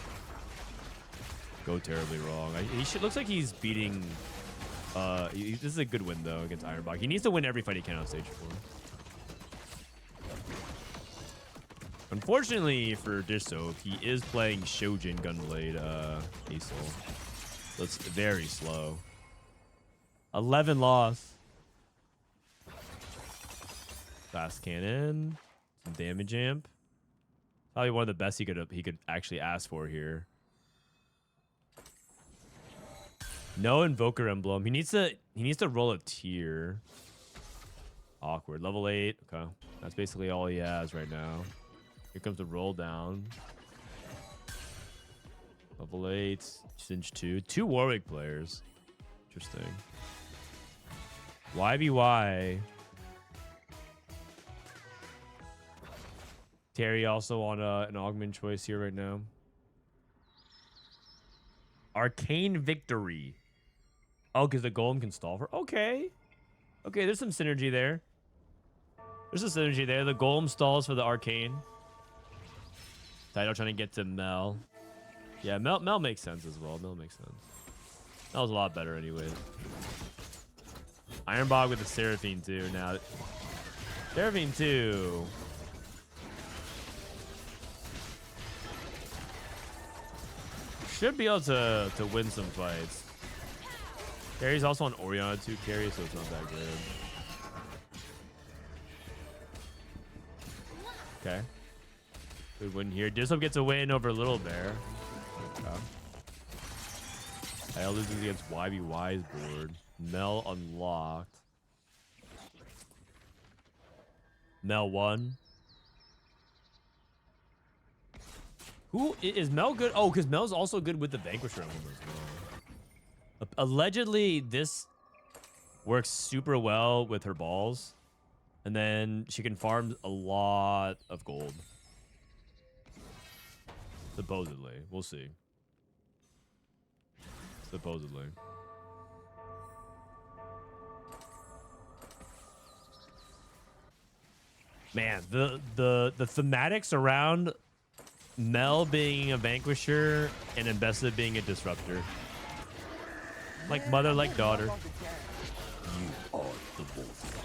go terribly wrong. Looks like he's beating... this is a good win, though, against Ironbog. He needs to win every fight he can on stage 4. Unfortunately for Dishsoap, he is playing Shojin Gunblade Acel. So it's very slow. 11 loss. Fast cannon. Some damage amp. Probably one of the best he could actually ask for here. No Invoker Emblem. He needs to roll a tier. Awkward. Level 8. Okay. That's basically all he has right now. Here comes the roll down. Level 8. Cinch 2. 2 Warwick players. Interesting. YBY. Terry also on an augment choice here right now. Arcane Victory. Oh, because the golem can stall for... Okay. Okay, there's some synergy there. There's a synergy there. The golem stalls for the arcane. Kaito trying to get to Mel. Yeah, Mel makes sense as well. Mel makes sense. Mel's a lot better anyway. Ironbog with the Seraphine too. Now, Seraphine 2. Should be able to win some fights. Carry's also on Oriana 2 carry, so it's not that good. Okay. Good win here. Dishsoap gets a win over Lilbear. Okay. I loses against YBY's board. Mel unlocked. Mel 1. Who is Mel good? Oh, because Mel's also good with the Vanquisher emblem as well. Allegedly, this works super well with her balls. And then she can farm a lot of gold. Supposedly. We'll see. Supposedly. Man, the thematics around Mel being a Vanquisher and Embessa being a Disruptor. Like mother, like daughter. You are the wolf.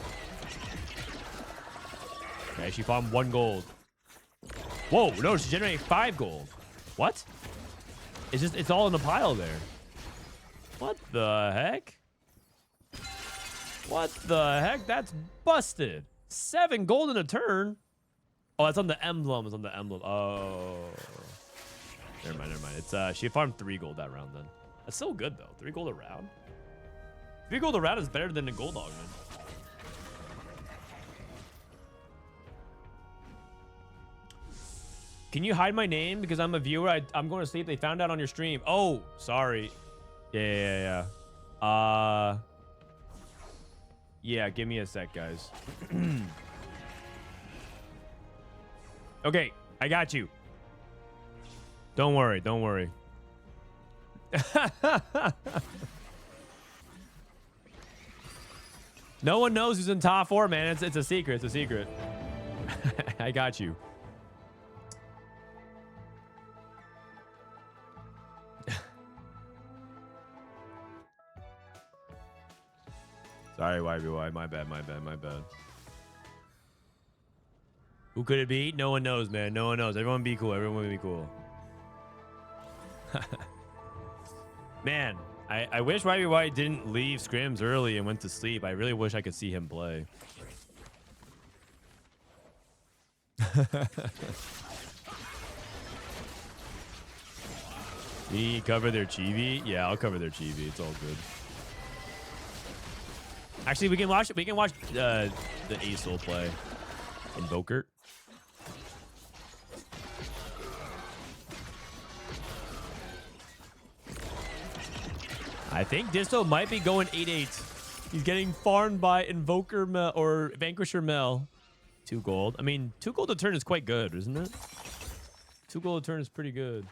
Okay, she farmed 1 gold. Whoa, no, she generated 5 gold. What? It's all in the pile there. What the heck? What the heck? That's busted. 7 gold in a turn. Oh, that's on the emblem. It's on the emblem. Oh. Never mind, never mind. It's she farmed 3 gold that round then. That's so good though. 3 gold a round. 3 gold a round is better than a gold augment. Can you hide my name because I'm a viewer? I'm going to sleep. They found out on your stream. Oh, sorry. Yeah. Yeah, give me a sec, guys. Okay, I got you. Don't worry. No one knows who's in top 4, man. It's a secret. It's a secret. I got you. Sorry, YBY. My bad. Who could it be? No one knows, man. No one knows. Everyone be cool. Everyone be cool. Man, I wish YBY didn't leave Scrims early and went to sleep. I really wish I could see him play. Me cover their chibi? Yeah, I'll cover their chibi. It's all good. Actually, we can watch the Aesol play. Invoker. I think Dishsoap might be going 8-8. He's getting farmed by Invoker Mel or Vanquisher Mel. 2 gold. I mean, 2 gold a turn is quite good, isn't it? 2 gold a turn is pretty good.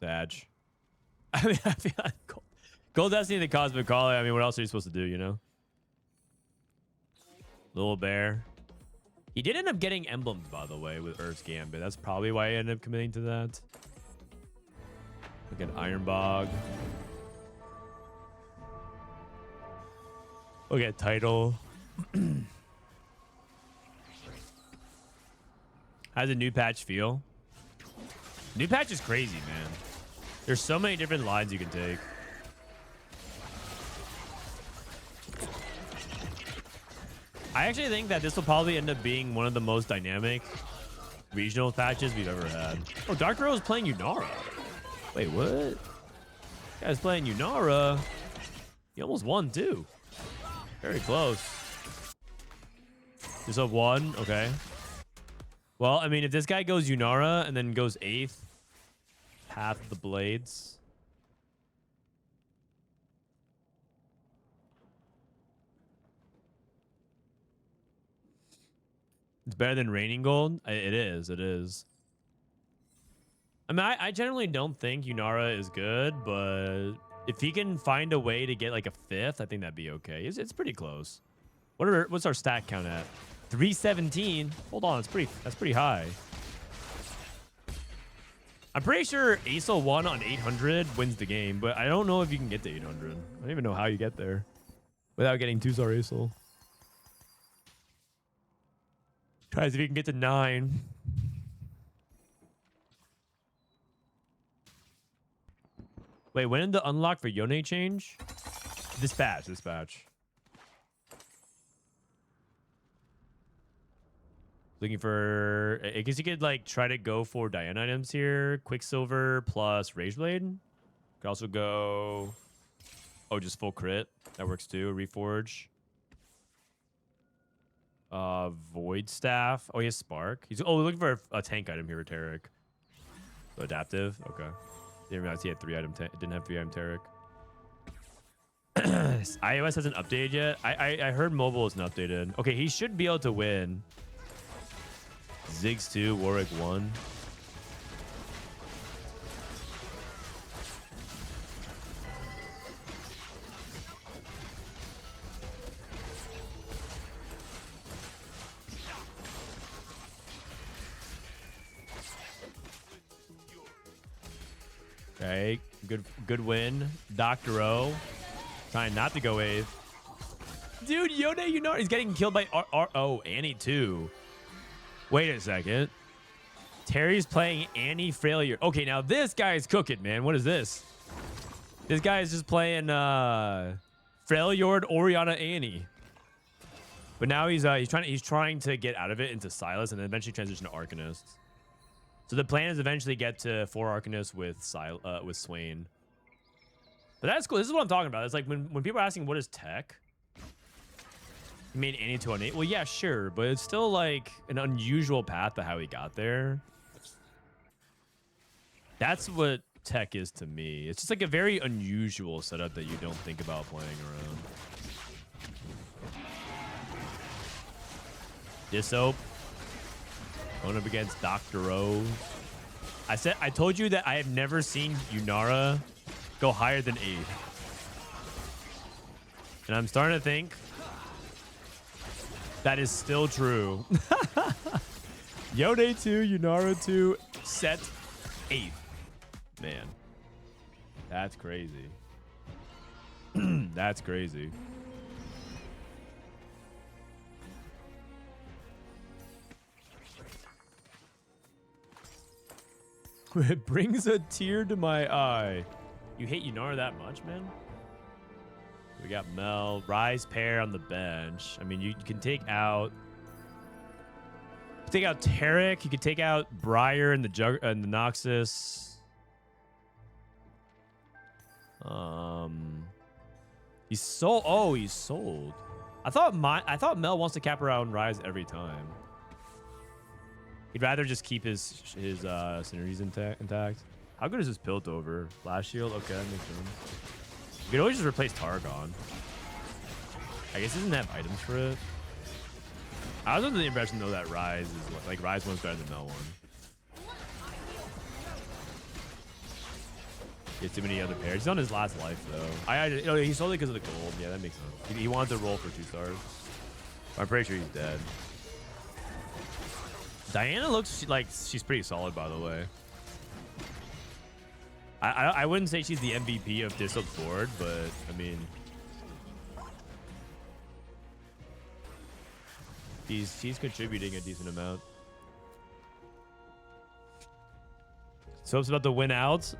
Sag. I mean, I feel like Gold Destiny, the Cosmic Caller. I mean, what else are you supposed to do, you know? Lilbear. He did end up getting emblems, by the way, with Earth's Gambit. That's probably why he ended up committing to that. Look at Ironbog. Look at Title. How's the new patch feel? New patch is crazy, man. There's so many different lines you can take. I actually think that this will probably end up being one of the most dynamic regional patches we've ever had. Oh, Dark Girl is playing Yunara. Wait, what? This guy's playing Yunara. He almost won, too. Very close. Just up 1. Okay. Well, I mean, if this guy goes Yunara and then goes 8th, Path of the Blades. It's better than Raining Gold? It is. It is. I mean, I generally don't think Yunara is good, but if he can find a way to get like a 5th, I think that'd be okay. It's pretty close. What's our stat count at? 317. Hold on, that's pretty high. I'm pretty sure Aesol 1 on 800 wins the game, but I don't know if you can get to 800. I don't even know how you get there without getting 2-star Aesol. Tries if you can get to 9. Wait, when did the unlock for Yone change? Dispatch. Looking for... I guess you could, like, try to go for Diana items here. Quicksilver plus Rageblade. Could also go... Oh, just full crit. That works, too. Reforge. Void Staff. Oh, he has Spark. We're looking for a tank item here with Tarek. So adaptive. Okay. Didn't realize he had 3-item. Didn't have 3-item Tarek. iOS hasn't updated yet. I heard mobile isn't updated. Okay, he should be able to win. Ziggs 2, Warwick 1. Okay, good win. Dr. O trying not to go wave. Dude, Yone, you know he's getting killed by Oh, Annie too. Wait a second. Terry's playing Annie Failure. Okay, now this guy is cooking, man. What is this? This guy is just playing Failure Oriana Annie. But now he's trying to get out of it into Silas and then eventually transition to Arcanist. So the plan is eventually get to 4 Arcanists with Swain. But that's cool. This is what I'm talking about. It's like when people are asking what is tech, He made Annie 2 on 8. Well, yeah, sure, but it's still like an unusual path to how he got there. That's what tech is to me. It's just like a very unusual setup that you don't think about playing around. Dishsoap going up against Dr. O. I told you that I have never seen Yunara go higher than 8. And I'm starting to think that is still true. Yone 2, Yunara 2, set 8. Man, that's crazy. That's crazy. It brings a tear to my eye. You hate Yunara that much, man? We got Mel, Rise pair on the bench. I mean, you can take out Tarek. You can take out Briar and the Noxus. He's sold. Oh, he's sold. I thought Mel wants to cap around Rise every time. He'd rather just keep his synergies intact. How good is this Piltover? Blast Shield? Okay, that makes sense. You could always just replace Targon. I guess he doesn't have items for it. I was under the impression though that Rise is like Rise 1's better than Mel 1. He has too many other pairs. He's on his last life though. He sold it because of the gold. Yeah, that makes sense. He wanted to roll for 2 stars. I'm pretty sure he's dead. Diana looks like she's pretty solid, by the way. I wouldn't say she's the MVP of Dishsoap's board, but I mean, she's contributing a decent amount. Soap's about to win out.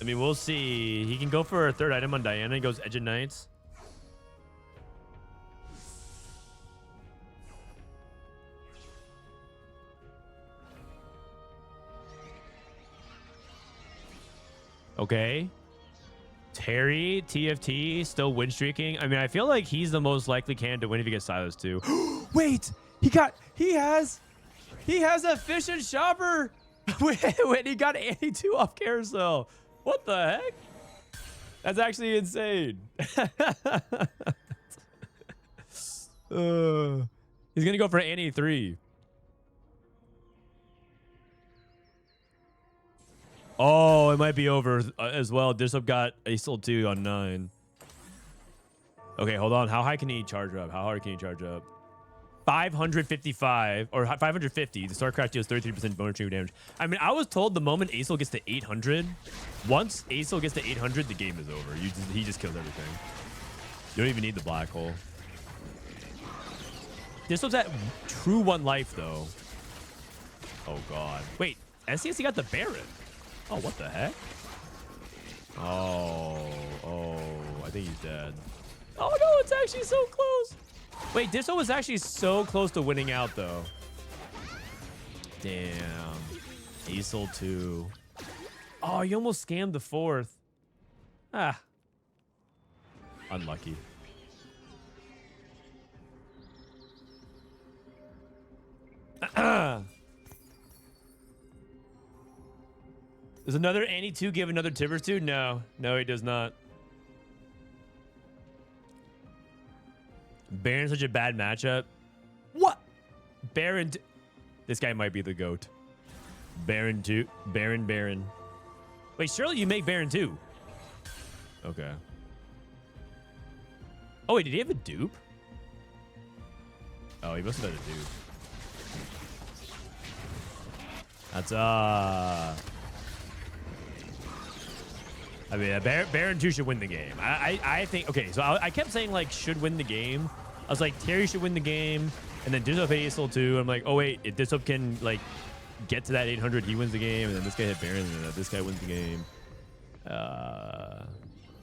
I mean, we'll see. He can go for a 3rd item on Diana. He goes Edge of Knights. Okay. Terry, TFT, still win streaking. I mean, I feel like he's the most likely candidate to win if he gets Silas too. Wait, he has a fish and shopper when he got Annie 2 off carousel. What the heck? That's actually insane. He's gonna go for Annie 3. Oh, it might be over as well. Dishsoap got Acel 2 on 9. Okay, hold on. How high can he charge up? How hard can he charge up? 555 or 550. The StarCraft deals 33% bonus trigger damage. I mean, I was told the moment Acel gets to 800, once Acel gets to 800, the game is over. He just kills everything. You don't even need the black hole. Dishsoap's at true 1 life though. Oh god. Wait, sCsC got the Baron. Oh, what the heck? Oh, I think he's dead. Oh no, it's actually so close. Wait, Dishsoap was actually so close to winning out though. Damn. Acel 2. Oh, you almost scammed the 4th. Ah. Unlucky. Does another Annie 2 give another Tibbers 2? No, he does not. Baron's such a bad matchup. What? Baron. This guy might be the GOAT. Baron 2. Baron. Wait, surely you make Baron 2. Okay. Oh, wait, did he have a dupe? Oh, he must have had a dupe. That's, I mean, Baron 2 should win the game. I think, okay, so I kept saying, like, should win the game. I was like, Terry should win the game. And then Dishsoap hit Acel 2. I'm like, oh, wait, if Dishsoap can, like, get to that 800, he wins the game. And then this guy hit Baron, and then this guy wins the game. I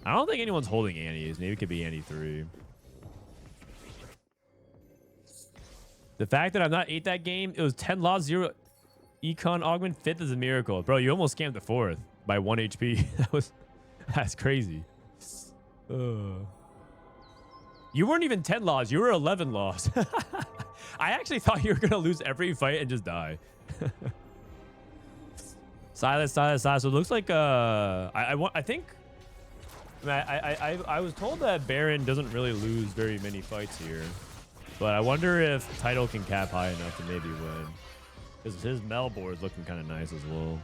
don't think anyone's holding Annie's. Maybe it could be Annie 3. The fact that I'm not 8 that game, it was 10 loss, 0 econ augment. 5th is a miracle. Bro, you almost scammed the 4th by 1 HP. That's crazy. You weren't even 10 laws. You were 11 laws. I actually thought you were going to lose every fight and just die. Silas. So it looks like I think I was told that Baron doesn't really lose very many fights here, but I wonder if Title can cap high enough to maybe win, because his Mel board is looking kind of nice as well.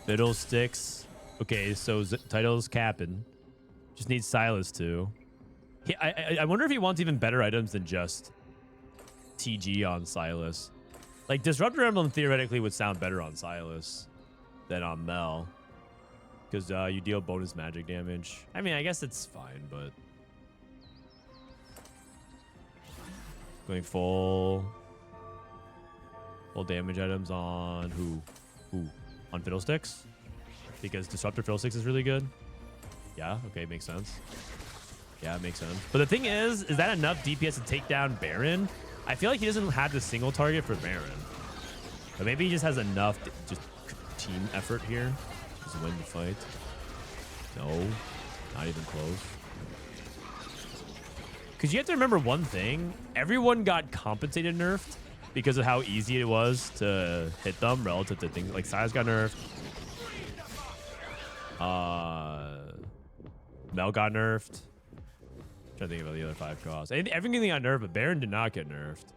Fiddlesticks. Okay, so Title's capping. Just needs Silas too. I wonder if he wants even better items than just TG on Silas. Like, Disruptor Emblem theoretically would sound better on Silas than on Mel, because you deal bonus magic damage. I mean, I guess it's fine, but going full damage items on who? On Fiddlesticks, because Disruptor Fiddlesticks is really good. Yeah, okay, makes sense. Yeah, it makes sense. But the thing is that enough DPS to take down Baron? I feel like he doesn't have the single target for Baron. But maybe he just has enough to just team effort here. Just win the fight. No, not even close. Because you have to remember one thing. Everyone got compensated nerfed because of how easy it was to hit them relative to things like Size got nerfed. Mel got nerfed. I'm trying to think about the other 5 costs. Everything got nerfed, but Baron did not get nerfed.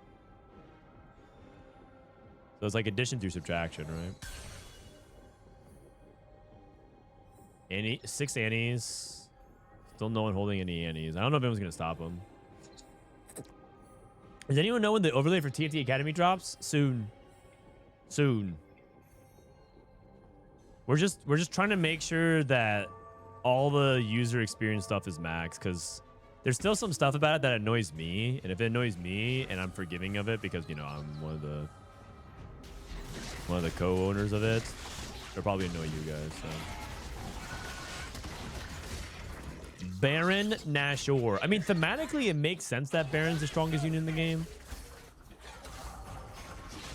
So it's like addition through subtraction, right? 6 Annies. Still no one holding any Annies. I don't know if anyone's going to stop them. Does anyone know when the overlay for TNT Academy drops? Soon. We're just trying to make sure that all the user experience stuff is max, because there's still some stuff about it that annoys me, and if it annoys me, and I'm forgiving of it because, you know, I'm one of the co-owners of it, it'll probably annoy you guys. So. Baron Nashor. I mean, thematically, it makes sense that Baron's the strongest unit in the game.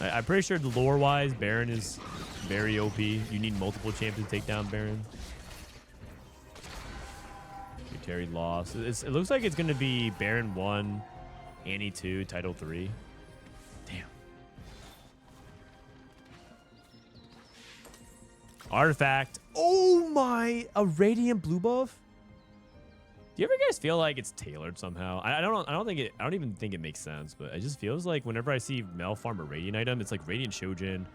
I'm pretty sure lore-wise, Baron is very OP. You need multiple champions to take down Baron. Terry lost. It looks like it's going to be Baron 1, Annie 2, Title 3. Damn. Artifact. Oh my! A Radiant blue buff? Do you ever guys feel like it's tailored somehow? I don't even think it makes sense, but it just feels like whenever I see Mel farm a Radiant item, it's like Radiant Shojin,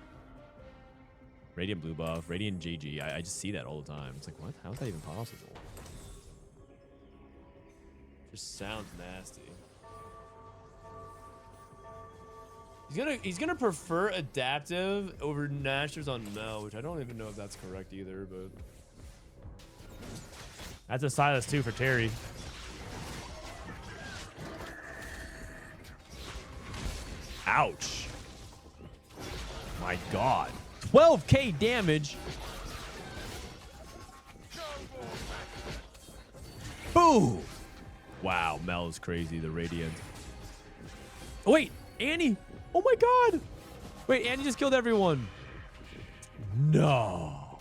Radiant blue buff, Radiant JG. I just see that all the time. It's like, what? How is that even possible? Just sounds nasty. He's gonna prefer adaptive over Nashers on Mel, which I don't even know if that's correct either, but that's a Silas too for Terry. Ouch. My God. 12k damage. Boom. Wow, Mel is crazy, the Radiant. Oh, wait, Annie. Oh my God. Wait, Annie just killed everyone. No.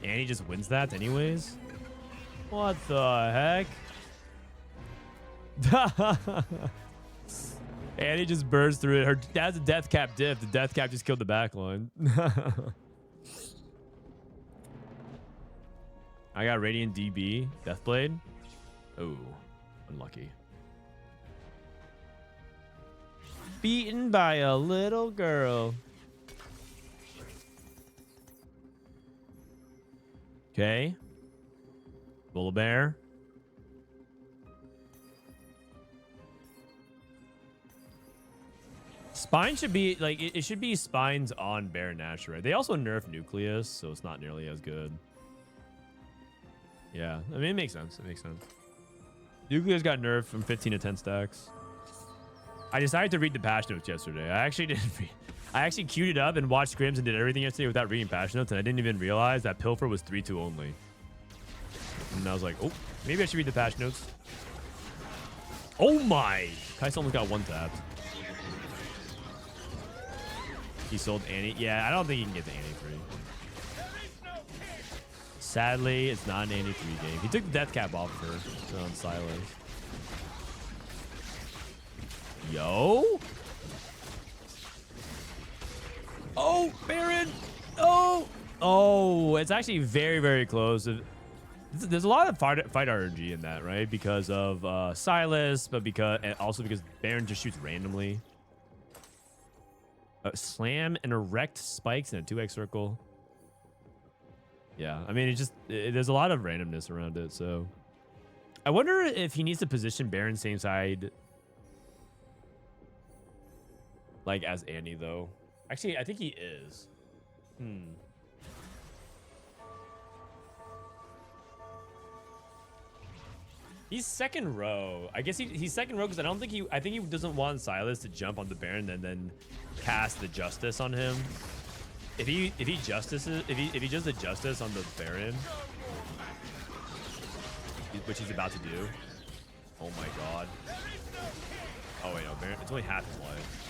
Annie just wins that anyways? What the heck? Annie just burst through it. That's a death cap diff. The death cap just killed the backline. I got Radiant DB. Deathblade. Oh, unlucky. Beaten by a little girl. Okay. Lilbear. Spine should be like it should be spines on Baron Nashor. They also nerfed Nucleus, so it's not nearly as good. Yeah, I mean it makes sense. It makes sense. Nucleus got nerfed from 15 to 10 stacks. I decided to read the patch notes yesterday. I actually didn't read. I actually queued it up and watched scrims and did everything yesterday without reading patch notes, and I didn't even realize that Pilfer was 3-2 only. And I was like, oh, maybe I should read the patch notes. Oh my! Kaito almost got one tapped. He sold Annie. Yeah, I don't think he can get the Annie free. Sadly, it's not an 83 game. He took the death cap off her on Silas. Yo. Oh, Baron. Oh. Oh, it's actually very, very close. There's a lot of fight RNG in that, right? Because of Silas, but and also because Baron just shoots randomly. Slam and erect spikes in a 2x circle. Yeah, I mean, there's a lot of randomness around it, so. I wonder if he needs to position Baron same side, like, as Annie, though. Actually, I think he is. He's second row. I guess he's second row because I think he doesn't want Silas to jump on the Baron and then cast the Justice on him. If he does the Justice on the Baron, which he's about to do. Oh my god. Oh wait, no, Baron. It's only half his life.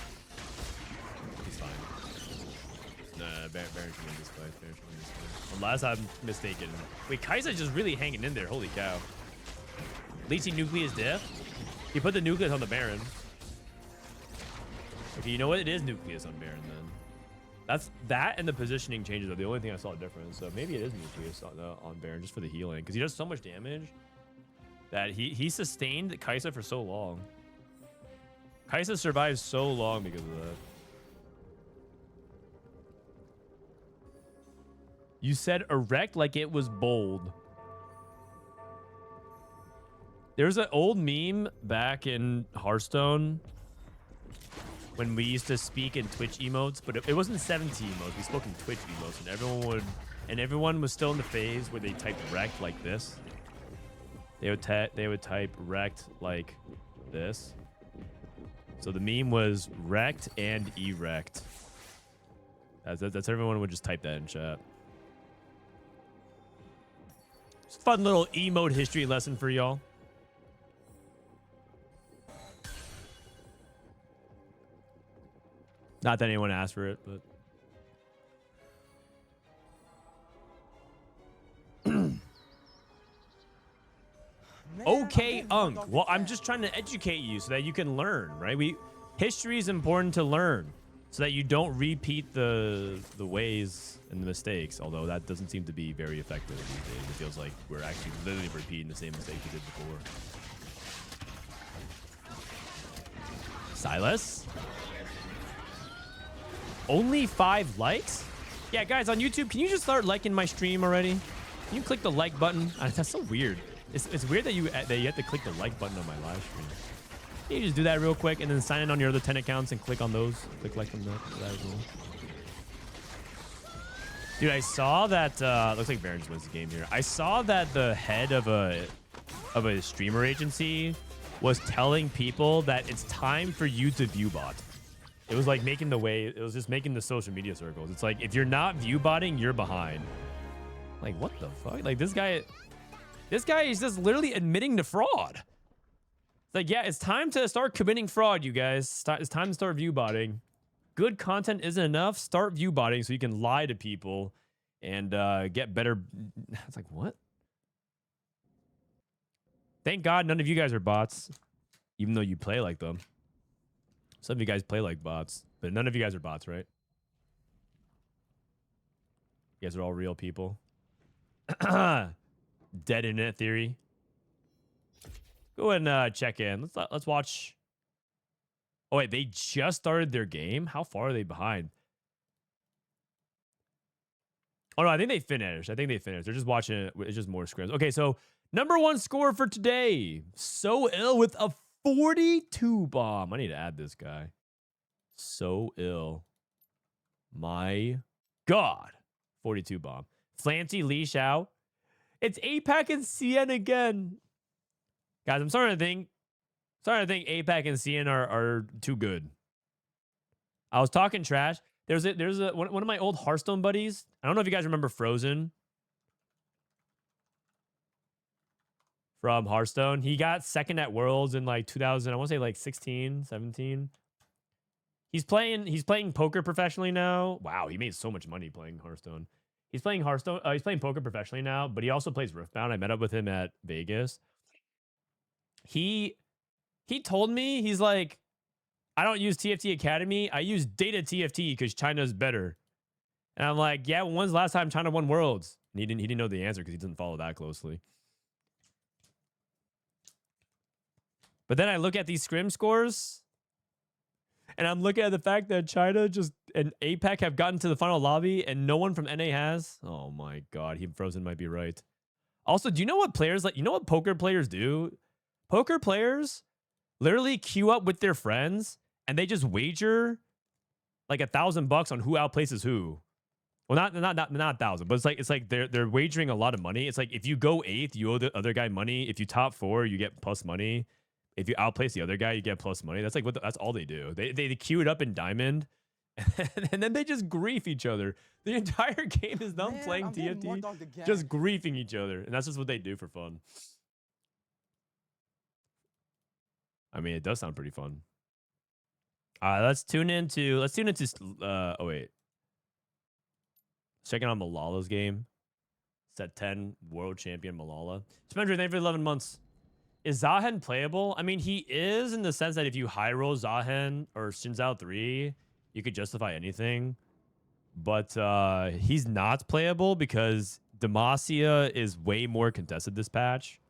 He's fine. No, Baron can win this fight. Baron can win this fight. Unless I'm mistaken. Wait, Kaisa's just really hanging in there. Holy cow. At least he Nucleus diff. He put the Nucleus on the Baron. Okay, you know what? It is Nucleus on Baron then. That and the positioning changes are the only thing I saw different. So maybe it is Nucleus on Baron just for the healing. Because he does so much damage that he sustained Kaisa for so long. Kaisa survived so long because of that. You said erect like it was bold. There's an old meme back in Hearthstone when we used to speak in Twitch emotes, but it wasn't 17 emotes. We spoke in Twitch emotes, and everyone was still in the phase where they typed wrecked like this. They would type wrecked like this. So the meme was wrecked and erect. That's everyone would just type that in chat. It's a fun little emote history lesson for y'all. Not that anyone asked for it, but... Okay, Unk. Well, I'm just trying to educate you so that you can learn, right? History is important to learn so that you don't repeat the ways and the mistakes, although that doesn't seem to be very effective these days. It feels like we're actually literally repeating the same mistakes we did before. Silas? Only 5 likes? Yeah, guys, on YouTube, can you just start liking my stream already? Can you click the like button? That's so weird. It's weird that you have to click the like button on my live stream. Can you just do that real quick and then sign in on your other 10 accounts and click on those? Click like on that as well. Dude, I saw that looks like Baron just wins the game here. I saw that the head of a streamer agency was telling people that it's time for you to view bot. It was like making the way, it was just making the social media circles. It's like, if you're not view botting, you're behind. Like, what the fuck? Like, this guy is just literally admitting to fraud. It's like, yeah, it's time to start committing fraud, you guys. It's time to start view botting. Good content isn't enough. Start view botting so you can lie to people and get better. It's like, what? Thank God none of you guys are bots, even though you play like them. Some of you guys play like bots, but none of you guys are bots, right? You guys are all real people. Dead internet theory. Go and check in. Let's watch. Oh wait, they just started their game. How far are they behind? Oh no, I think they finished. They're just watching it. It's just more scrims. Okay, so #1 score for today. So ill with a 42 bomb. I need to add this guy. So ill. My God. 42 bomb. Flanty LiShao. It's APAC and CN again. Guys, I'm starting to think APAC and CN are too good. I was talking trash. There's one of my old Hearthstone buddies. I don't know if you guys remember Frozen from Hearthstone. He got second at Worlds in like 2000, I want to say like 16, 17. He's playing poker professionally now. Wow, he made so much money playing Hearthstone. He's playing Hearthstone. He's playing poker professionally now, but he also plays Riftbound. I met up with him at Vegas. He told me, he's like, I don't use TFT Academy. I use Data TFT because China's better. And I'm like, yeah, when's the last time China won Worlds? And he didn't know the answer because he doesn't follow that closely. But then I look at these Scrim scores, and I'm looking at the fact that China and APAC have gotten to the final lobby, and no one from NA has. Oh my god, Frozen might be right. Also, do you know what players like? You know what poker players do? Poker players literally queue up with their friends, and they just wager like $1,000 on who outplaces who. Well, not 1,000, but it's like they're wagering a lot of money. It's like if you go 8th, you owe the other guy money. If you top 4, you get plus money. If you outplace the other guy, you get plus money. That's like that's all they do. They queue it up in Diamond, and then they just grief each other. The entire game is them playing TFT, just griefing each other, and that's just what they do for fun. I mean, it does sound pretty fun. Let's tune into oh wait. Checking out Milala's game. Set 10, world champion Milala. Spencer, thank you for 11 months. Is Zahen playable? I mean, he is in the sense that if you high roll Zahen or Shinzao 3, you could justify anything. But he's not playable because Demacia is way more contested this patch.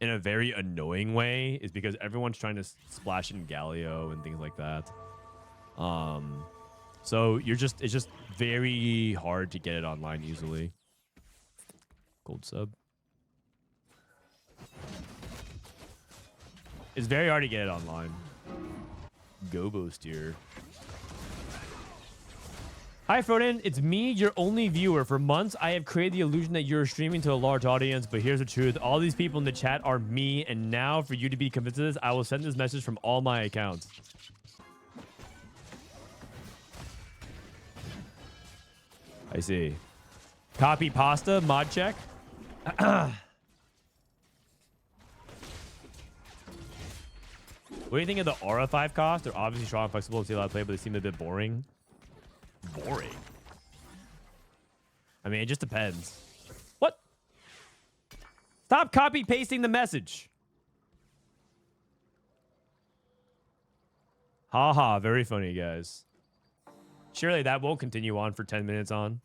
In a very annoying way, is because everyone's trying to splash in Galio and things like that. So it's just very hard to get it online easily. Gold sub. It's very hard to get it online. Gobosteur. Hi, Frodan. It's me, your only viewer. For months, I have created the illusion that you're streaming to a large audience, but here's the truth. All these people in the chat are me, and now for you to be convinced of this, I will send this message from all my accounts. I see. Copy pasta, mod check. What do you think of the Aura 5 cost? They're obviously strong and flexible to see a lot of play, but they seem a bit boring. Boring? I mean, it just depends. What? Stop copy pasting the message. Haha, very funny, guys. Surely that won't continue on for 10 minutes on.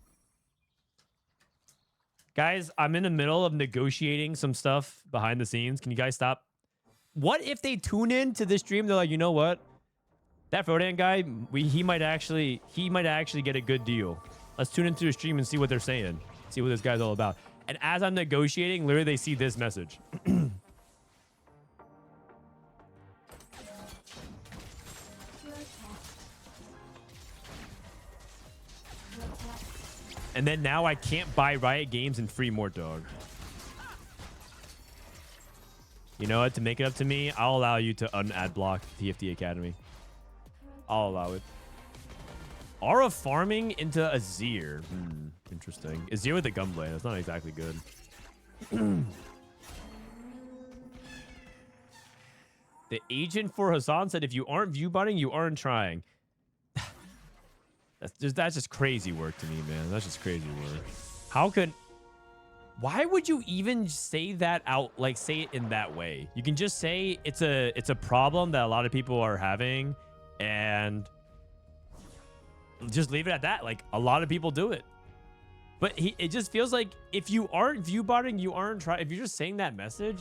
Guys, I'm in the middle of negotiating some stuff behind the scenes. Can you guys stop? What if they tune in to this stream? They're like, you know what? That Frodan guy, he might actually get a good deal. Let's tune into the stream and see what they're saying. See what this guy's all about. And as I'm negotiating, literally they see this message. And then now I can't buy Riot Games and free Mort Dog. You know what? To make it up to me, I'll allow you to un-ad block TFT Academy. I'll allow it. Aura farming into Azir. Interesting. Azir with a Gunblade. That's not exactly good. The agent for Hassan said, if you aren't view botting, you aren't trying. That's just crazy work to me, man. That's just crazy work. How could... Why would you even say that out? Like, say it in that way. You can just say it's a problem that a lot of people are having, and just leave it at that. Like, a lot of people do it. But it just feels like if you aren't view botting, you aren't trying. If you're just saying that message,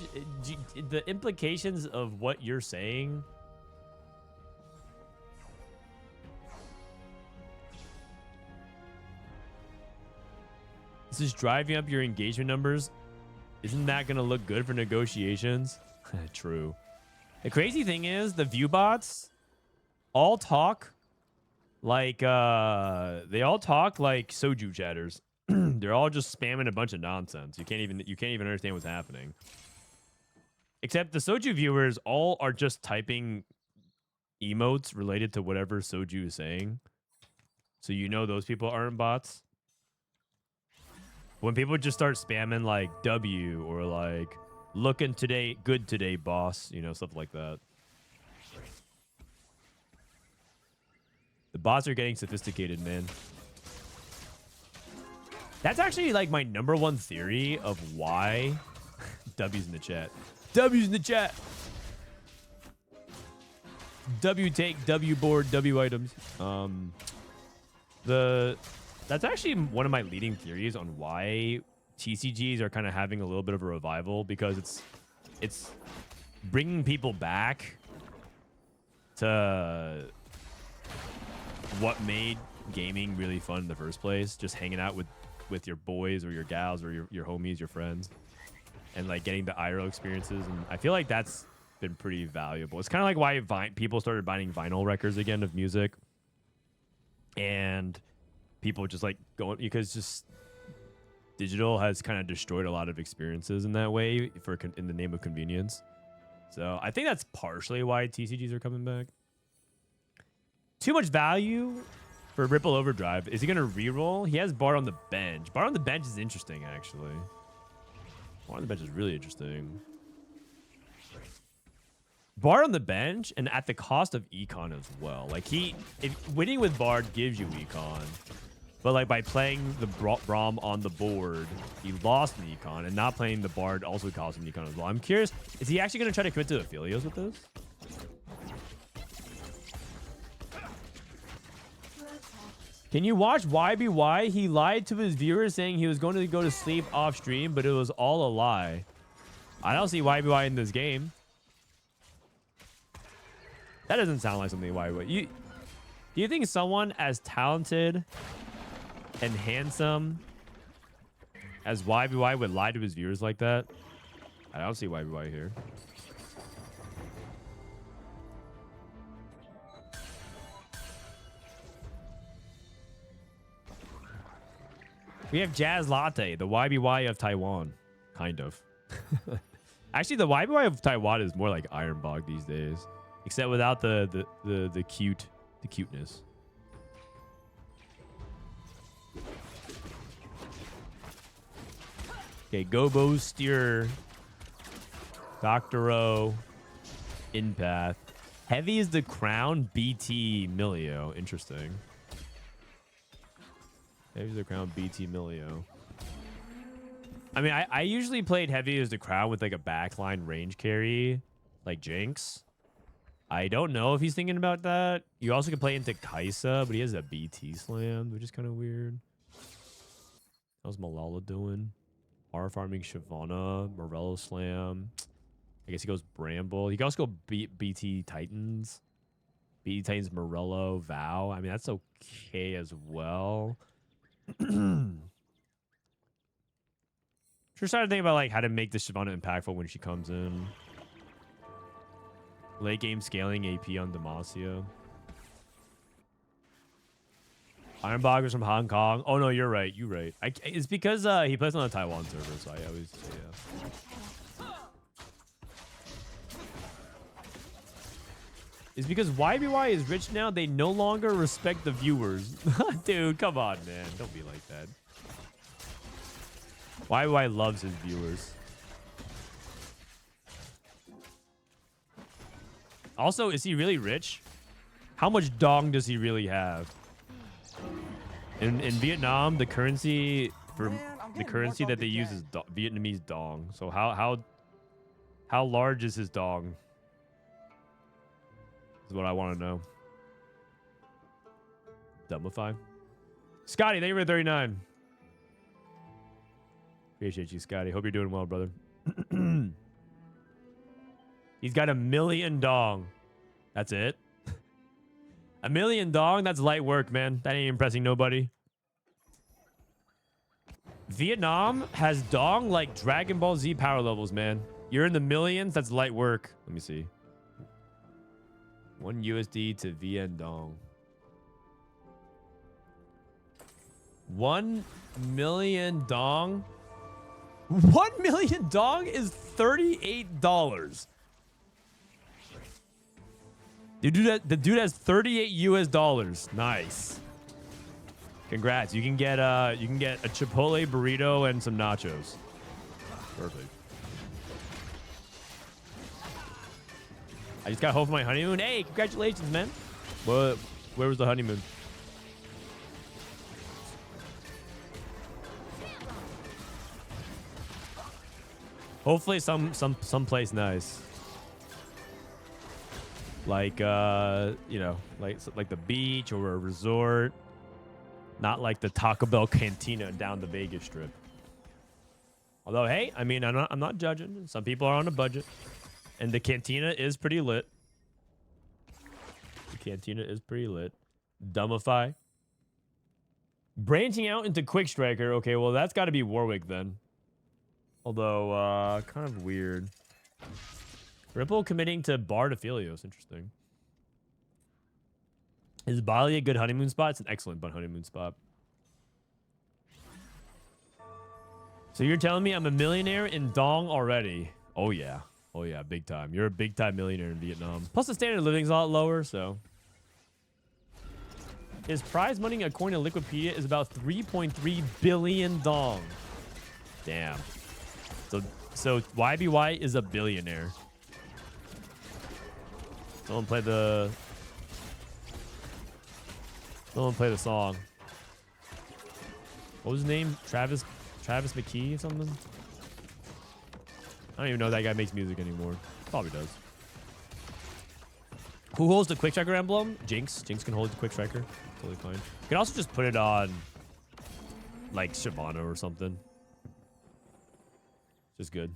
the implications of what you're saying. This is driving up your engagement numbers. Isn't that going to look good for negotiations? True. The crazy thing is the view bots all talk like they all talk like soju chatters. They're all just spamming a bunch of nonsense. You can't even understand what's happening. Except the soju viewers all are just typing emotes related to whatever soju is saying. So you know those people aren't bots. When people just start spamming like W or like looking today, good today, boss, you know, stuff like that. The bots are getting sophisticated, man. That's actually like my #1 theory of why W's in the chat. W's in the chat. W take, W board, W items. That's actually one of my leading theories on why TCGs are kind of having a little bit of a revival, because it's bringing people back to what made gaming really fun in the first place. Just hanging out with your boys or your gals or your homies, your friends, and like getting the IRL experiences. And I feel like that's been pretty valuable. It's kind of like why people started buying vinyl records again of music, and people just like going, because just digital has kind of destroyed a lot of experiences in that way in the name of convenience. So I think that's partially why TCGs are coming back. Too much value for Ripple Overdrive. Is he going to reroll? He has Bard on the bench. Bard on the bench is interesting, actually. Bard on the bench is really interesting. Bard on the bench and at the cost of econ as well. Like winning with Bard gives you econ, but like by playing the Braum on the board, he lost an econ, and not playing the Bard also cost him econ as well. I'm curious, is he actually going to try to commit to Aphelios with this? Can you watch YBY? He lied to his viewers saying he was going to go to sleep off stream, but it was all a lie. I don't see YBY in this game. That doesn't sound like something YBY. Do you think someone as talented and handsome as YBY would lie to his viewers like that? I don't see YBY here. We have Jazlatte, the YBY of Taiwan, kind of. Actually, the YBY of Taiwan is more like Ironbog these days, except without the cuteness. Okay, Gobosteur, Dr. O, Inpath. Heavy is the crown, BT Milio. Interesting. Heavy is the crown, BT Milio. I mean, I usually played Heavy as the crown with like a backline range carry, like Jinx. I don't know if he's thinking about that. You also can play into Kaisa, but he has a BT slam, which is kind of weird. How's Milala doing? R farming Shyvana, Morello slam. I guess he goes Bramble. He can also go BT Titans. BT Titans, Morello, Vow. I mean, that's okay as well. Sure, started thinking about like how to make the Shyvana impactful when she comes in. Late game scaling AP on Demacia. Ironboggers from Hong Kong. Oh no, you're right. You're right. It's because he plays on the Taiwan server, so I always say yeah. It's because YBY is rich now. They no longer respect the viewers. Dude, come on, man. Don't be like that. YBY loves his viewers. Also, is he really rich? How much dong does he really have? In Vietnam, the currency that they use is Vietnamese dong. So how large is his dong? Is what I want to know. Dumbify. Scotty, thank you for 39. Appreciate you, Scotty. Hope you're doing well, brother. He's got 1 million dong. That's it. 1 million dong? That's light work, man. That ain't impressing nobody. Vietnam has dong like Dragon Ball Z power levels, man. You're in the millions. That's light work. Let me see. 1 USD to VN dong. 1 million dong? 1 million dong is $38. The dude has 38 US dollars. Nice. Congrats. You can get a Chipotle burrito and some nachos. Perfect. I just got home from my honeymoon. Hey, congratulations, man. Where was the honeymoon? Hopefully someplace nice. Like you know, like the beach or a resort. Not like the Taco Bell Cantina down the Vegas Strip. Although, hey, I mean, I'm not judging. Some people are on a budget. And the Cantina is pretty lit. The Cantina is pretty lit. Dumbify. Branching out into Quick Striker. Okay, well, that's got to be Warwick then. Although, kind of weird. Ripple committing to Bard Aphelios. Interesting. Is Bali a good honeymoon spot? It's an excellent honeymoon spot. So you're telling me I'm a millionaire in Dong already? Oh, yeah. Oh, yeah. Big time. You're a big time millionaire in Vietnam. Plus, the standard of living is a lot lower, so. His prize money, according to Liquipedia, is about 3.3 billion Dong. Damn. So YBY is a billionaire. Someone play the song. What was his name? Travis McKee or something? I don't even know if that guy makes music anymore. Probably does. Who holds the Quick Striker emblem? Jinx. Jinx can hold the Quick Striker. Totally fine. You can also just put it on, like, Shyvana or something. Just good.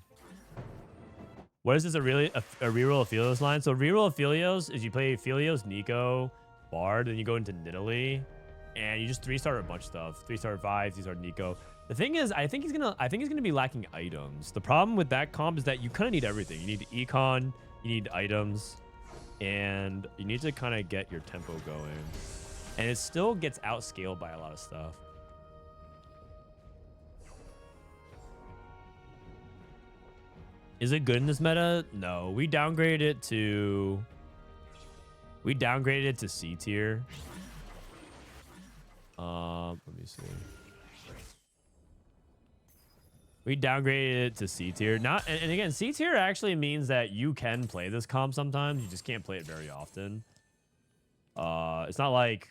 What is this, a reroll Aphelios line? So reroll Aphelios is you play Aphelios, Nico, Bard, then you go into Nidalee, and you just 3-star a bunch of stuff. 3-star 5, 3-star Nico. The thing is, I think he's gonna be lacking items. The problem with that comp is that you kind of need everything. You need econ, you need items, and you need to kind of get your tempo going. And it still gets outscaled by a lot of stuff. Is it good in this meta? No, we downgraded it to C tier. Let me see. We downgraded it to C tier. And again, C tier actually means that you can play this comp sometimes. You just can't play it very often. It's not like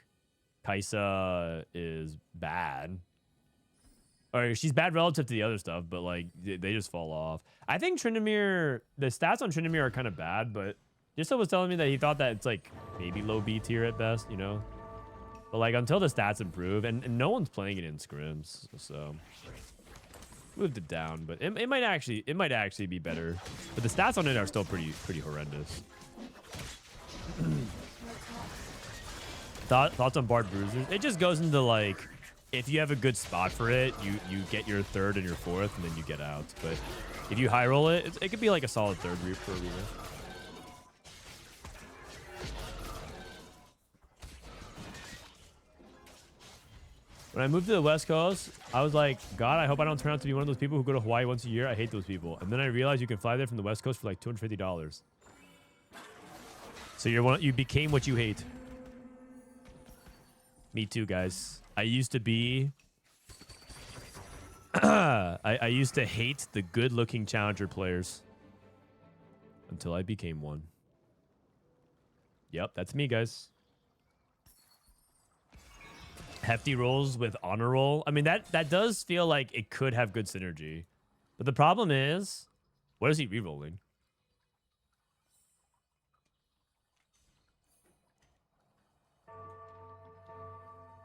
Kaisa is bad. Or she's bad relative to the other stuff, but like they just fall off. I think Tryndamere, the stats on Tryndamere are kind of bad, but Dishsoap was telling me that he thought that it's like maybe low B tier at best, you know? But like until the stats improve, and no one's playing it in scrims, so moved it down, but it might actually be better. But the stats on it are still pretty horrendous. Thoughts on Bard Bruisers? It just goes into like, if you have a good spot for it, you get your third and your fourth, and then you get out. But if you high roll it, it could be like a solid third for a reason. When I moved to the West Coast, I was like, God, I hope I don't turn out to be one of those people who go to Hawaii once a year. I hate those people. And then I realized you can fly there from the West Coast for like $250. So you became what you hate. Me too, guys. I used to be... I used to hate the good-looking challenger players. Until I became one. Yep, that's me, guys. Hefty rolls with honor roll. I mean, that does feel like it could have good synergy. But the problem is, what is he rerolling?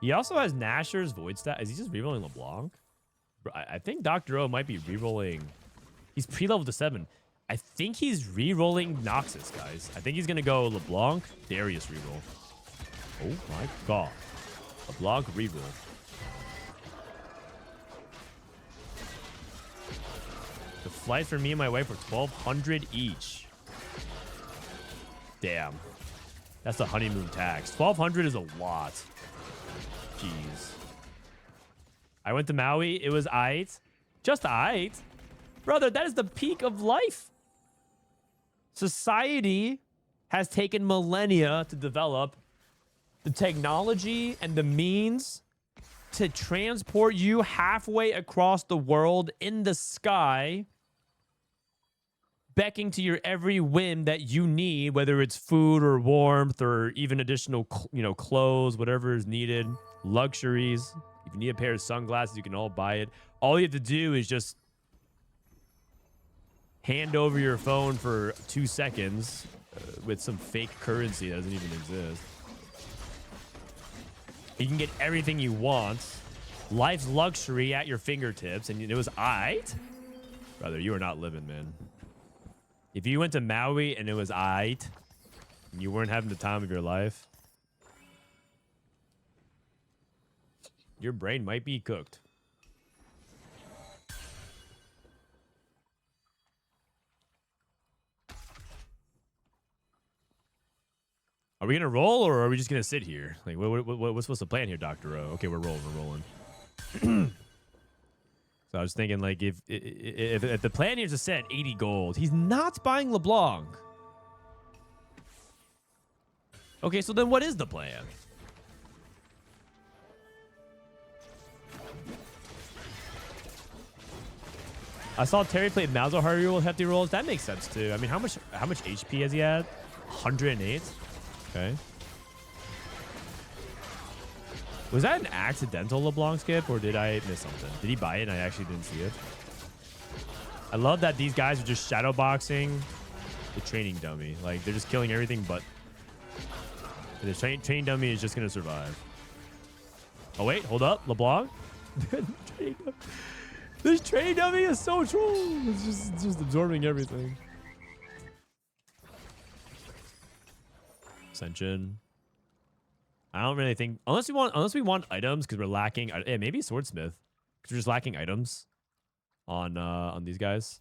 He also has Nasher's Void stat. Is he just rerolling LeBlanc? I think Dr. O might be rerolling. He's pre-level to 7. I think he's rerolling Noxus, guys. I think he's going to go LeBlanc, Darius reroll. Oh my god. LeBlanc reroll. The flight for me and my wife were 1,200 each. Damn. That's a honeymoon tax. 1,200 is a lot. Jeez. I went to Maui. It was aight. Just aight. Brother, that is the peak of life. Society has taken millennia to develop the technology and the means to transport you halfway across the world in the sky, becking to your every whim that you need, whether it's food or warmth or even additional, clothes, whatever is needed, luxuries. If you need a pair of sunglasses, you can all buy it. All you have to do is just hand over your phone for 2 seconds with some fake currency that doesn't even exist. You can get everything you want. Life's luxury at your fingertips. And it was aight? Brother, you are not living, man. If you went to Maui and it was aight, and you weren't having the time of your life, your brain might be cooked. Are we gonna roll or are we just gonna sit here? Like, what's the plan here, Dr. O? Okay, we're rolling. So I was thinking, like, if the plan here is to set 80 gold, he's not buying LeBlanc. Okay, so then what is the plan? I saw Terry play Malzahar with hefty rolls. That makes sense too. I mean, how much HP has he had? 108. Okay. Was that an accidental LeBlanc skip, or did I miss something? Did he buy it and I actually didn't see it? I love that these guys are just shadowboxing the training dummy. Like, they're just killing everything but... And the training dummy is just going to survive. Oh, wait. Hold up. LeBlanc? This training dummy is so troll. It's just absorbing everything. Ascension. I don't really think, unless we want items, because we're lacking. Yeah, maybe swordsmith, because we're just lacking items on these guys.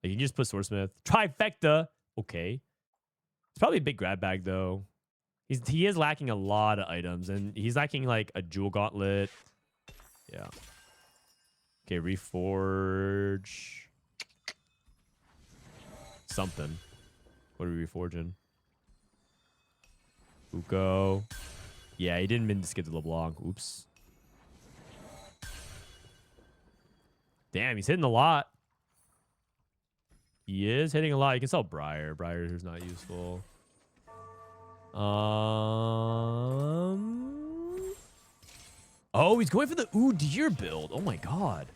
Like, you can just put swordsmith. Trifecta. Okay. It's probably a big grab bag though. He is lacking a lot of items, and he's lacking like a jewel gauntlet. Yeah. Okay, reforge something. What are we reforging? Uko. Yeah, he didn't mean to skip the LeBlanc. Oops. Damn, he's hitting a lot. He is hitting a lot. You can sell Briar. Briar is not useful. Oh, he's going for the Udyr build. Oh my god.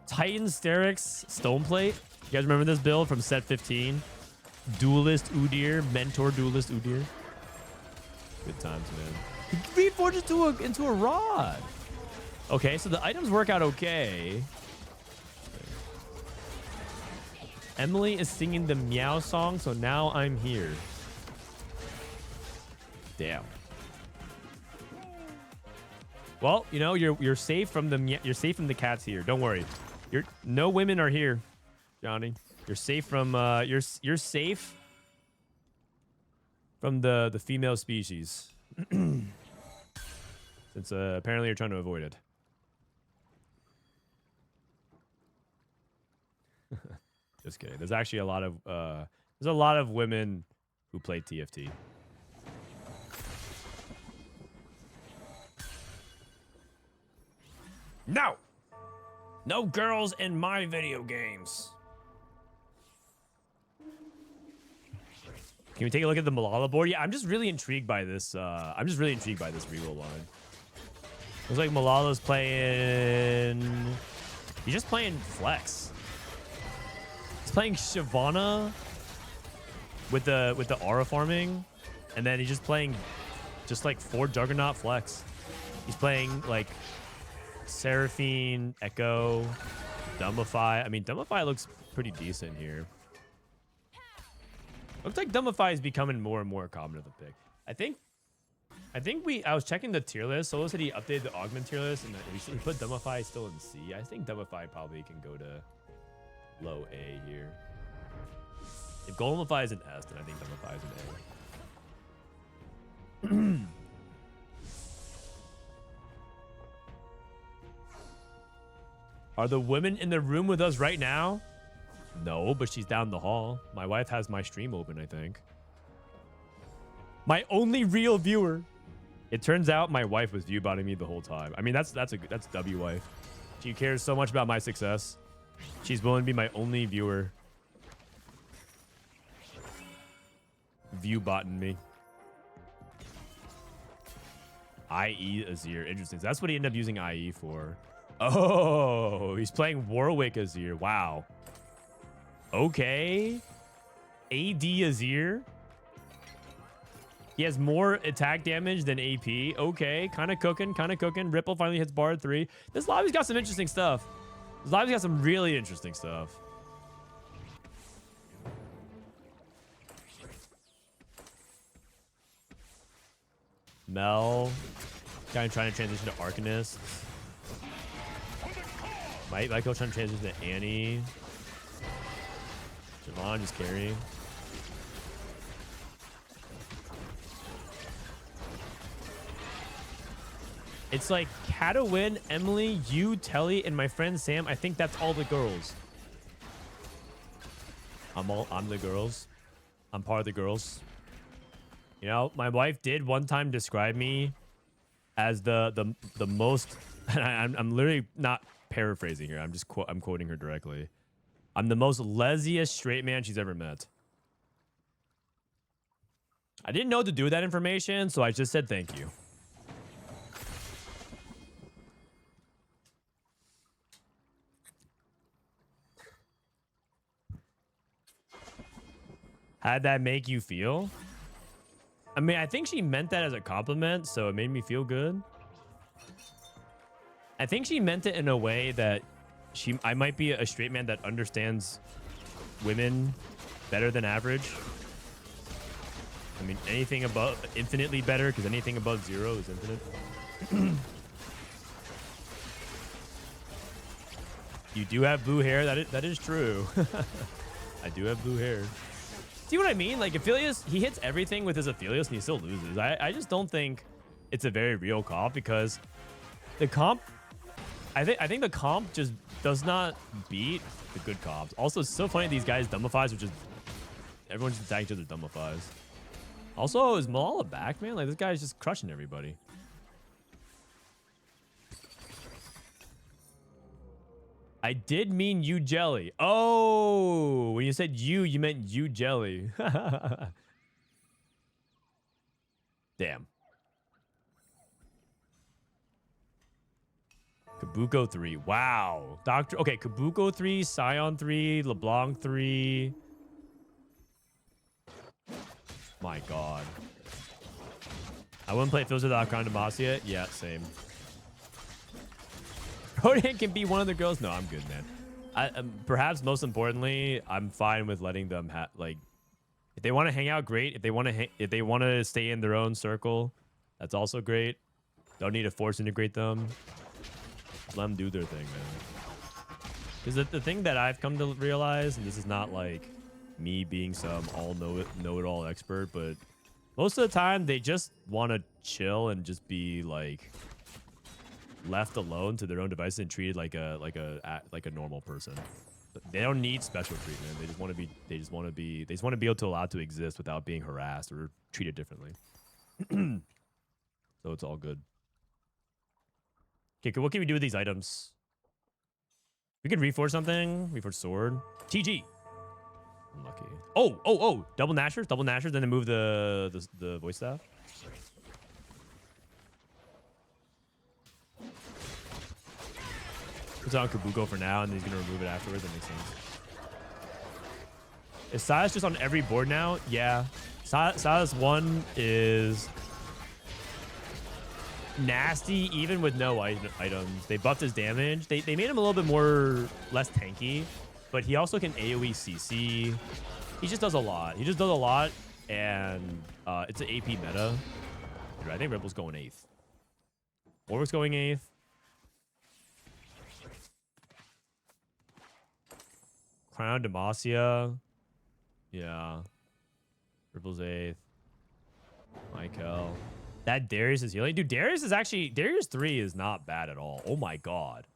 Titan Sterix Stoneplate. You guys remember this build from set 15? Duelist Udyr, Mentor Duelist Udyr. Good times, man. He reforged into a rod. Okay, so the items work out okay. Emily is singing the meow song, so now I'm here. Damn. Well, you know, you're safe from the cats here. Don't worry. No women are here, Johnny. You're safe from you're safe from the female species. Since apparently you're trying to avoid it. Just kidding. There's actually a lot of women who play TFT. No! No girls in my video games. Can we take a look at the Milala board? Yeah, I'm just really intrigued by this. I'm just really intrigued by this reroll line. Looks like Milala's playing... He's just playing flex. He's playing Shyvana with the aura farming, and then he's just playing like 4 Juggernaut flex. He's playing like Seraphine, Echo, Dumbify. I mean, Dumbify looks pretty decent here. Looks like Dumbify is becoming more and more common of a pick. I was checking the tier list. Solo said he updated the augment tier list, and he put Dumbify still in C. I think Dumbify probably can go to low A here. If Golemify is an S, then I think Dumbify is an A. Are the women in the room with us right now? No, but she's down the hall. My wife has my stream open, I think. My only real viewer. It turns out my wife was viewbotting me the whole time. I mean, that's W wife. She cares so much about my success. She's willing to be my only viewer. Viewbotting me. IE Azir. Interesting. So that's what he ended up using IE for. Oh, he's playing Warwick Azir. Wow. Okay. AD Azir. He has more attack damage than AP. Okay, kind of cooking, kind of cooking. Ripple finally hits Bard 3. This lobby's got some interesting stuff. This lobby's got some really interesting stuff. Mel, kind of trying to transition to Arcanist. Maikel trying to transition to Annie. Javon just carrying. It's like Kaito, Win, Emily, you, Telly, and my friend Sam. I think that's all the girls. I'm the girls. I'm part of the girls. You know, my wife did one time describe me as the most. And I'm literally not paraphrasing here. I'm quoting her directly. I'm the most laziest straight man she's ever met. I didn't know what to do with that information, so I just said thank you. How'd that make you feel? I mean, I think she meant that as a compliment, so it made me feel good. I think she meant it in a way that I might be a straight man that understands women better than average. I mean, anything above infinitely better, because anything above 0 is infinite. You do have blue hair. That is true. I do have blue hair. See what I mean? Like, Aphelios, he hits everything with his Aphelios and he still loses. I just don't think it's a very real comp, because the comp, I think the comp just does not beat the good comps. Also, it's so funny these guys dumbifies, which is everyone's just attacking each other dumbifies. Also, is Milala back, man? Like, this guy's just crushing everybody. I did mean you jelly. Oh, when you said you meant you jelly. Damn. Kabuko 3. Wow. Doctor. Okay, Kabuko 3, Scion 3, LeBlanc 3. My God. I wouldn't play if it was without Demacia. Yeah, same. Frodan can be one of the girls. No, I'm good, man. Perhaps most importantly, I'm fine with letting them have, like, if they want to hang out, great. If they want to stay in their own circle, that's also great. Don't need to force integrate them. Let them do their thing, man. Because the thing that I've come to realize, and this is not like me being some know-it-all expert, but most of the time they just want to chill and just be like left alone to their own devices and treated like a normal person. They don't need special treatment. They just want to be able to allow to exist without being harassed or treated differently. So it's all good. Okay, what can we do with these items? We could reforge something. Reforge sword. TG. Unlucky. Oh! Double Nashers, then they move the voice staff. Puts on Kabuko for now, and then he's gonna remove it afterwards. That makes sense. Is Silas just on every board now? Yeah. Silas 1 is nasty even with no items. They buffed his damage. They made him a little bit less tanky, but he also can AoE CC. He just does a lot. And it's an AP meta. Dude, I think Ripple's going 8th. Warwick's going 8th. Crown Demacia. Yeah. Ripple's 8th. Maikel. That Darius is healing. Dude, Darius 3 is not bad at all. Oh my God.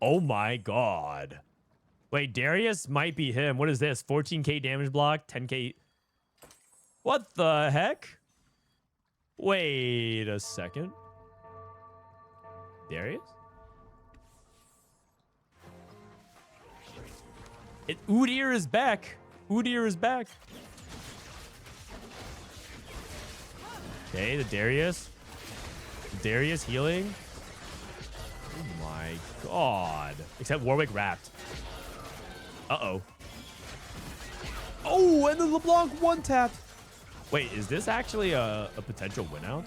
Oh my God. Wait, Darius might be him. What is this? 14k damage block, 10k. What the heck? Wait a second. Darius? Udyr is back. Udyr is back. Okay, the Darius. Darius healing. Oh my God. Except Warwick wrapped. Uh-oh. Oh, and the LeBlanc one tap. Wait, is this actually a potential win out?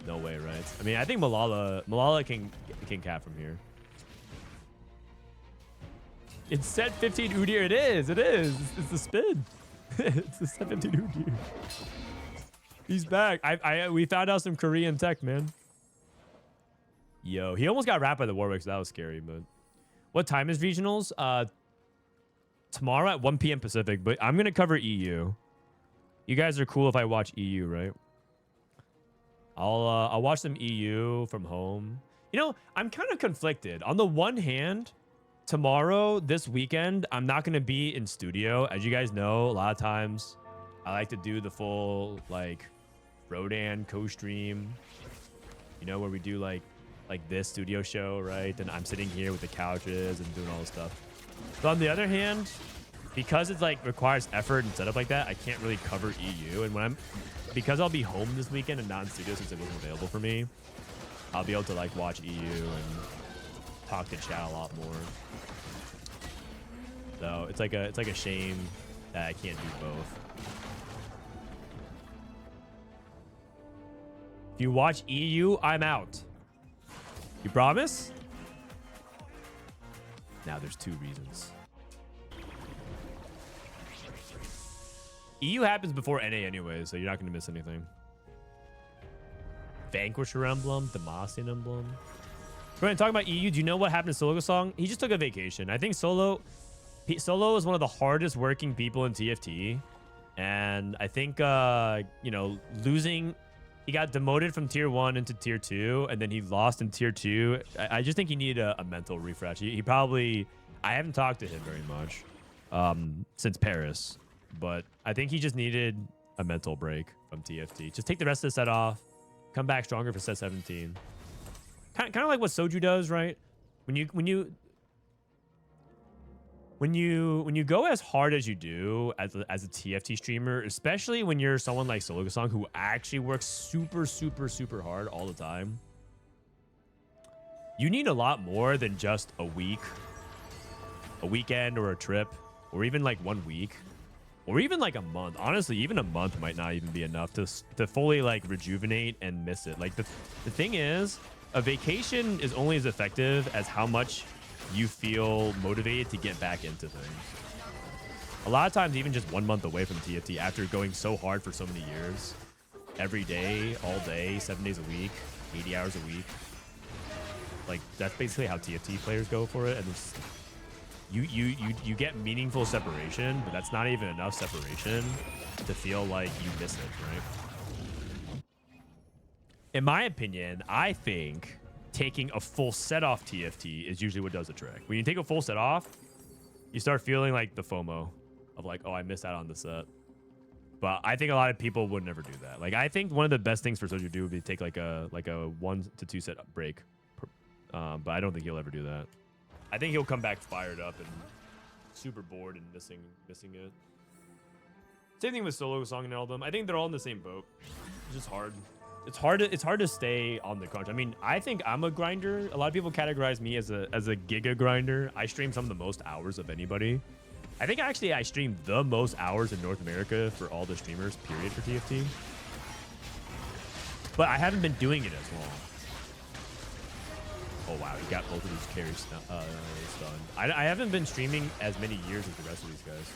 No way, right? I mean, I think Milala can cap from here. It's set 15 Udyr. It is. It is. It's the spin. It's the set 15 Udyr. He's back. We found out some Korean tech, man. Yo, he almost got wrapped by the Warwick, so that was scary. But what time is regionals? Tomorrow at 1 p.m. Pacific. But I'm gonna cover EU. You guys are cool if I watch EU, right? I'll watch some EU from home. You know, I'm kind of conflicted. On the one hand, tomorrow, this weekend, I'm not going to be in studio. As you guys know, a lot of times I like to do the full, like, Frodan co-stream, you know, where we do, like this studio show, right? And I'm sitting here with the couches and doing all this stuff. But on the other hand, because it's, like, requires effort and setup like that, I can't really cover EU. And because I'll be home this weekend and not in studio since it wasn't available for me, I'll be able to, like, watch EU and talk to chat a lot more. So it's like a shame that I can't do both. If you watch EU, I'm out. You promise? Now there's 2 reasons. EU happens before NA anyway, so you're not going to miss anything. Vanquisher emblem, Demacian emblem. We're going to talk about EU. Do you know what happened to Solo Song? He just took a vacation. I think Solo is one of the hardest working people in TFT. And I think, you know, he got demoted from tier 1 into tier 2, and then he lost in tier 2. I just think he needed a mental refresh. He probably, I haven't talked to him very much since Paris, but I think he just needed a mental break from TFT. Just take the rest of the set off, come back stronger for set 17. Kind of like what Soju does, right? When you go as hard as you do as a TFT streamer, especially when you're someone like Sologasong who actually works super, super, super hard all the time, you need a lot more than just a week, a weekend, or a trip, or even like 1 week, or even like a month. Honestly, even a month might not even be enough to fully like rejuvenate and miss it. Like the thing is, a vacation is only as effective as how much you feel motivated to get back into things. A lot of times, even just 1 month away from TFT after going so hard for so many years, every day, all day, 7 days a week, 80 hours a week. Like, that's basically how TFT players go for it. And it's, you get meaningful separation, but that's not even enough separation to feel like you miss it, right? In my opinion, I think taking a full set off TFT is usually what does the trick. When you take a full set off, you start feeling like the FOMO of like, oh, I missed out on the set. But I think a lot of people would never do that. Like, I think one of the best things for Soju to do would be take like a 1 to 2 set break. But I don't think he'll ever do that. I think he'll come back fired up and super bored and missing it. Same thing with Solo Song and Album. I think they're all in the same boat. It's just hard. It's hard to stay on the crunch. I mean, I think I'm a grinder. A lot of people categorize me as a giga grinder. I stream some of the most hours of anybody. I think actually I stream the most hours in North America for all the streamers, period, for TFT. But I haven't been doing it as long. Oh wow, he got both of these carries stunned. I haven't been streaming as many years as the rest of these guys.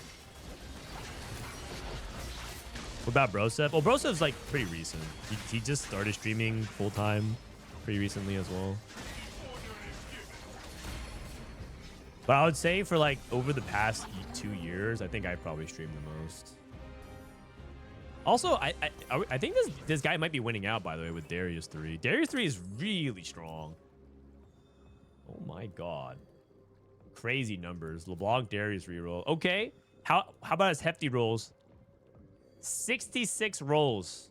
What about Brosev? Well, Brosev's like pretty recent. He just started streaming full time pretty recently as well. But I would say for like over the past 2 years, I think I probably streamed the most. Also, I think this guy might be winning out, by the way, with Darius 3. Darius 3 is really strong. Oh my god. Crazy numbers. LeBlanc Darius reroll. Okay. How about his hefty rolls? 66 rolls.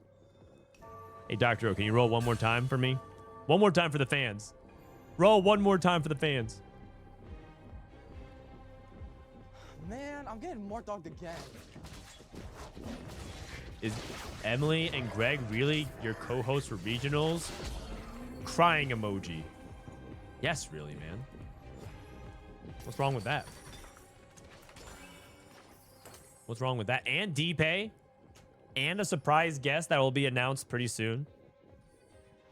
Hey, Dr. O, can you roll one more time for me? One more time for the fans. Roll one more time for the fans. Man, I'm getting more dogged again. Is Emily and Greg really your co-hosts for regionals? Crying emoji. Yes, really, man. What's wrong with that? What's wrong with that? And D-Pay. And a surprise guest that will be announced pretty soon.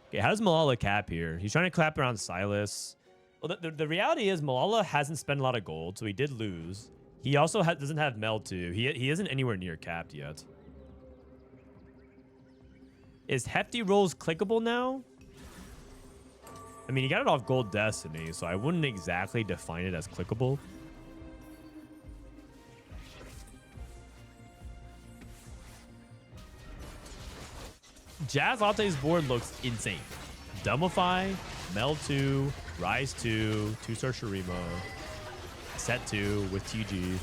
Okay, how does Milala cap here? He's trying to clap around Silas. Well, the reality is Milala hasn't spent a lot of gold, so he did lose. He also doesn't have Mel 2. He isn't anywhere near capped yet. Is Hefty Rolls clickable now? I mean, he got it off Gold Destiny, so I wouldn't exactly define it as clickable. Jazlatte's board looks insane. Dumbify, Mel 2, Rise 2, 2-star Shurima, Set 2 with TG.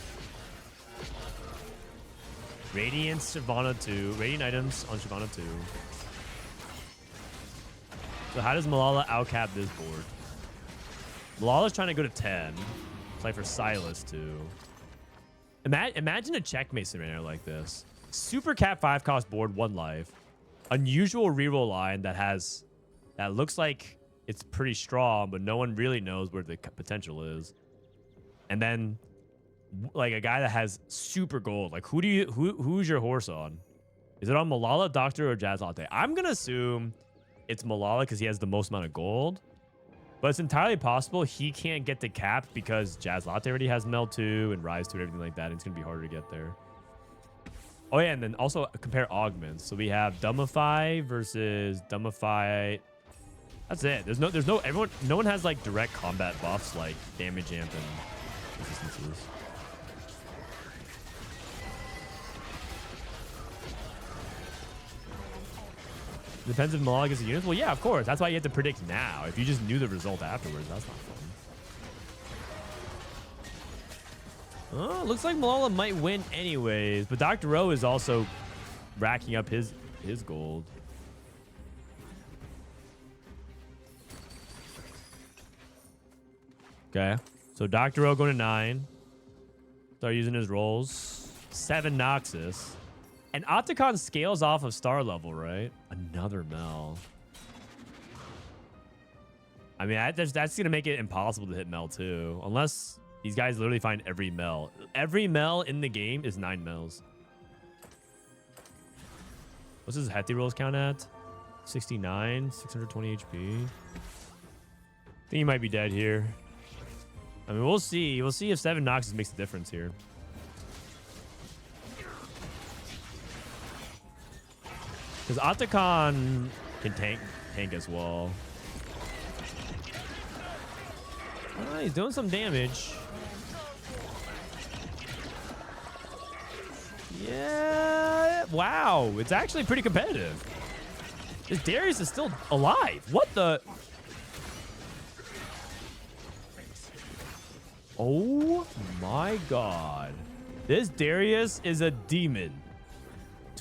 Radiant Shyvana 2, Radiant items on Shyvana 2. So how does Milala outcap this board? Malala's trying to go to 10. Play for Silas too. Imagine a checkmate scenario like this. Super cap 5 cost board, 1 life. Unusual reroll line that looks like it's pretty strong, but no one really knows where the potential is. And then like a guy that has super gold. Like who's your horse on? Is it on Milala, Doctor, or Jazlatte? I'm gonna assume it's Milala because he has the most amount of gold. But it's entirely possible he can't get the cap because Jazlatte already has Mel 2 and Rise 2 and everything like that. And it's gonna be harder to get there. Oh yeah, and then also compare augments. So we have Dumbify versus Dumbify. That's it. No one has like direct combat buffs like damage amp and resistances. Depends if Milala gets a unit. Well, yeah, of course. That's why you have to predict now. If you just knew the result afterwards, that's not fun. Oh, looks like Milala might win anyways, but Dr. O is also racking up his gold. Okay, so Dr. O going to 9. Start using his rolls. 7 Noxus. And Otacon scales off of star level, right? Another Mel. I mean, that's going to make it impossible to hit Mel too. Unless these guys literally find every Mel. Every Mel in the game is 9 Mels. What's his Hefty Rolls count at? 69, 620 HP. I think he might be dead here. I mean, we'll see. We'll see if 7 Noxus makes a difference here. Because Otacon can tank as well. Oh, he's doing some damage. Yeah. Wow. It's actually pretty competitive. This Darius is still alive. What the? Oh my god. This Darius is a demon.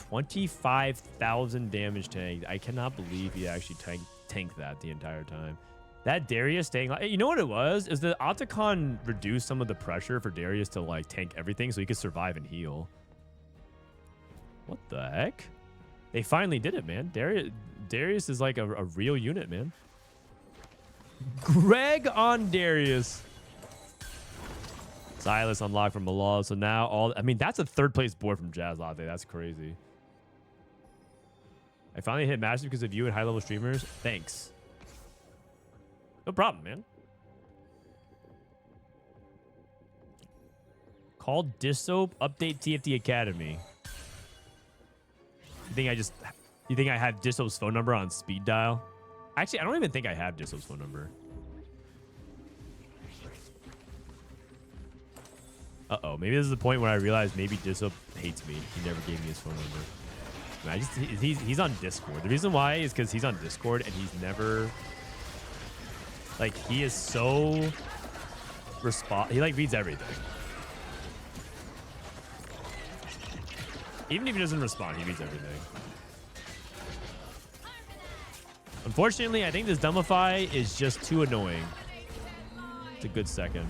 25,000 damage tanked. I cannot believe he actually tanked that the entire time. That Darius staying, you know what it was? Is the Otacon reduced some of the pressure for Darius to like tank everything so he could survive and heal. What the heck? They finally did it, man. Darius is like a real unit, man. Greg on Darius. Silas unlocked from Milala. So now I mean, that's a 3rd place board from Jazlatte. That's crazy. I finally hit master because of you and high level streamers. Thanks. No problem, man. Called Dishsoap, update TFT Academy. You think I have Dishsoap's phone number on speed dial? Actually, I don't even think I have Dishsoap's phone number. Uh-oh, maybe this is the point where I realized maybe Dishsoap hates me. He never gave me his phone number. I mean, he's on Discord. The reason why is because he's on Discord and he's never... Like, he is so... He, like, reads everything. Even if he doesn't respond, he reads everything. Unfortunately, I think this Dumbify is just too annoying. It's a good second.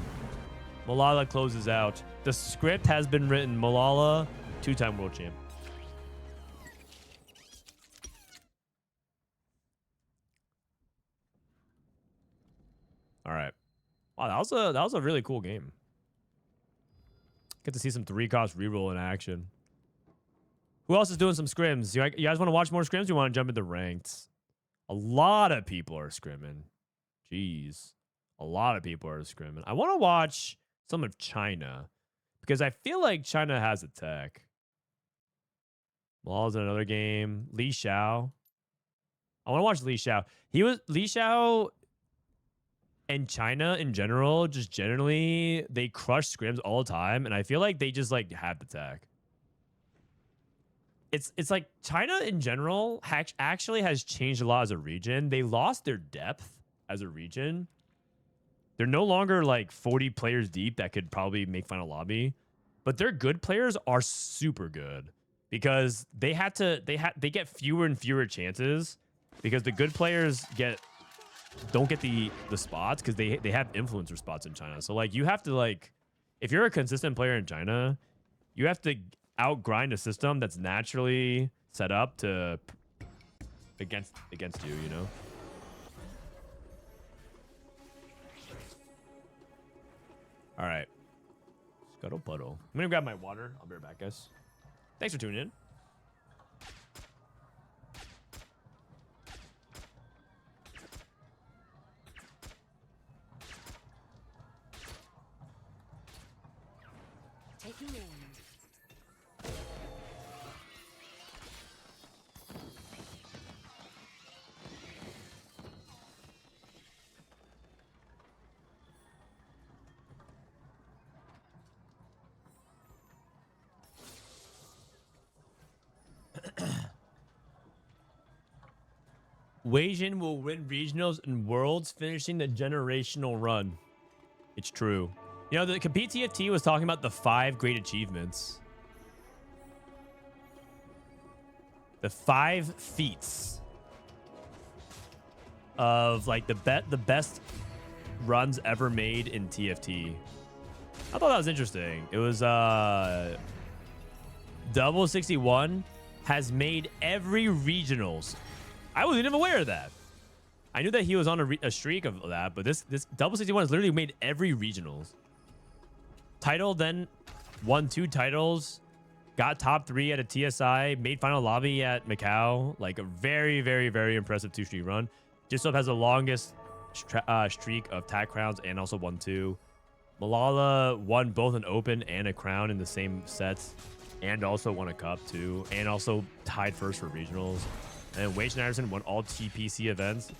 Milala closes out. The script has been written. Milala, 2-time world champ. All right. Wow, that was a really cool game. Get to see some 3-cost reroll in action. Who else is doing some scrims? You guys want to watch more scrims? You want to jump into ranked? A lot of people are scrimming. Jeez. A lot of people are scrimming. I want to watch some of China because I feel like China has a tech. Malala's in another game. LiShao. I want to watch LiShao. LiShao and China in general, just generally, they crush scrims all the time. And I feel like they just like have the tech. It's like China in general actually has changed a lot as a region. They lost their depth as a region. They're no longer like 40 players deep that could probably make final lobby, but their good players are super good because they get fewer and fewer chances because the good players don't get the spots because they have influencer spots in China. So like you have to like, if you're a consistent player in China, you have to outgrind a system that's naturally set up to against you, you know? All right. Scuttle Puddle. I'm gonna grab my water. I'll be right back, guys. Thanks for tuning in. Taking aim. Weijin will win regionals and worlds, finishing the generational run. It's true. You know, the Compete TFT was talking about the 5 great achievements. The 5 feats of like the best runs ever made in TFT. I thought that was interesting. It was Double 61 has made every regionals. I wasn't even aware of that. I knew that he was on a streak of that, but this Double 61 has literally made every regionals. Title, then won 2 titles, got top 3 at a TSI, made final lobby at Macau. Like a very, very, very impressive 2-streak run. Dishsoap has the longest streak of tag crowns and also won 2. Milala won both an open and a crown in the same sets and also won a cup too, and also tied first for regionals. And Weijin Anderson won all TPC events.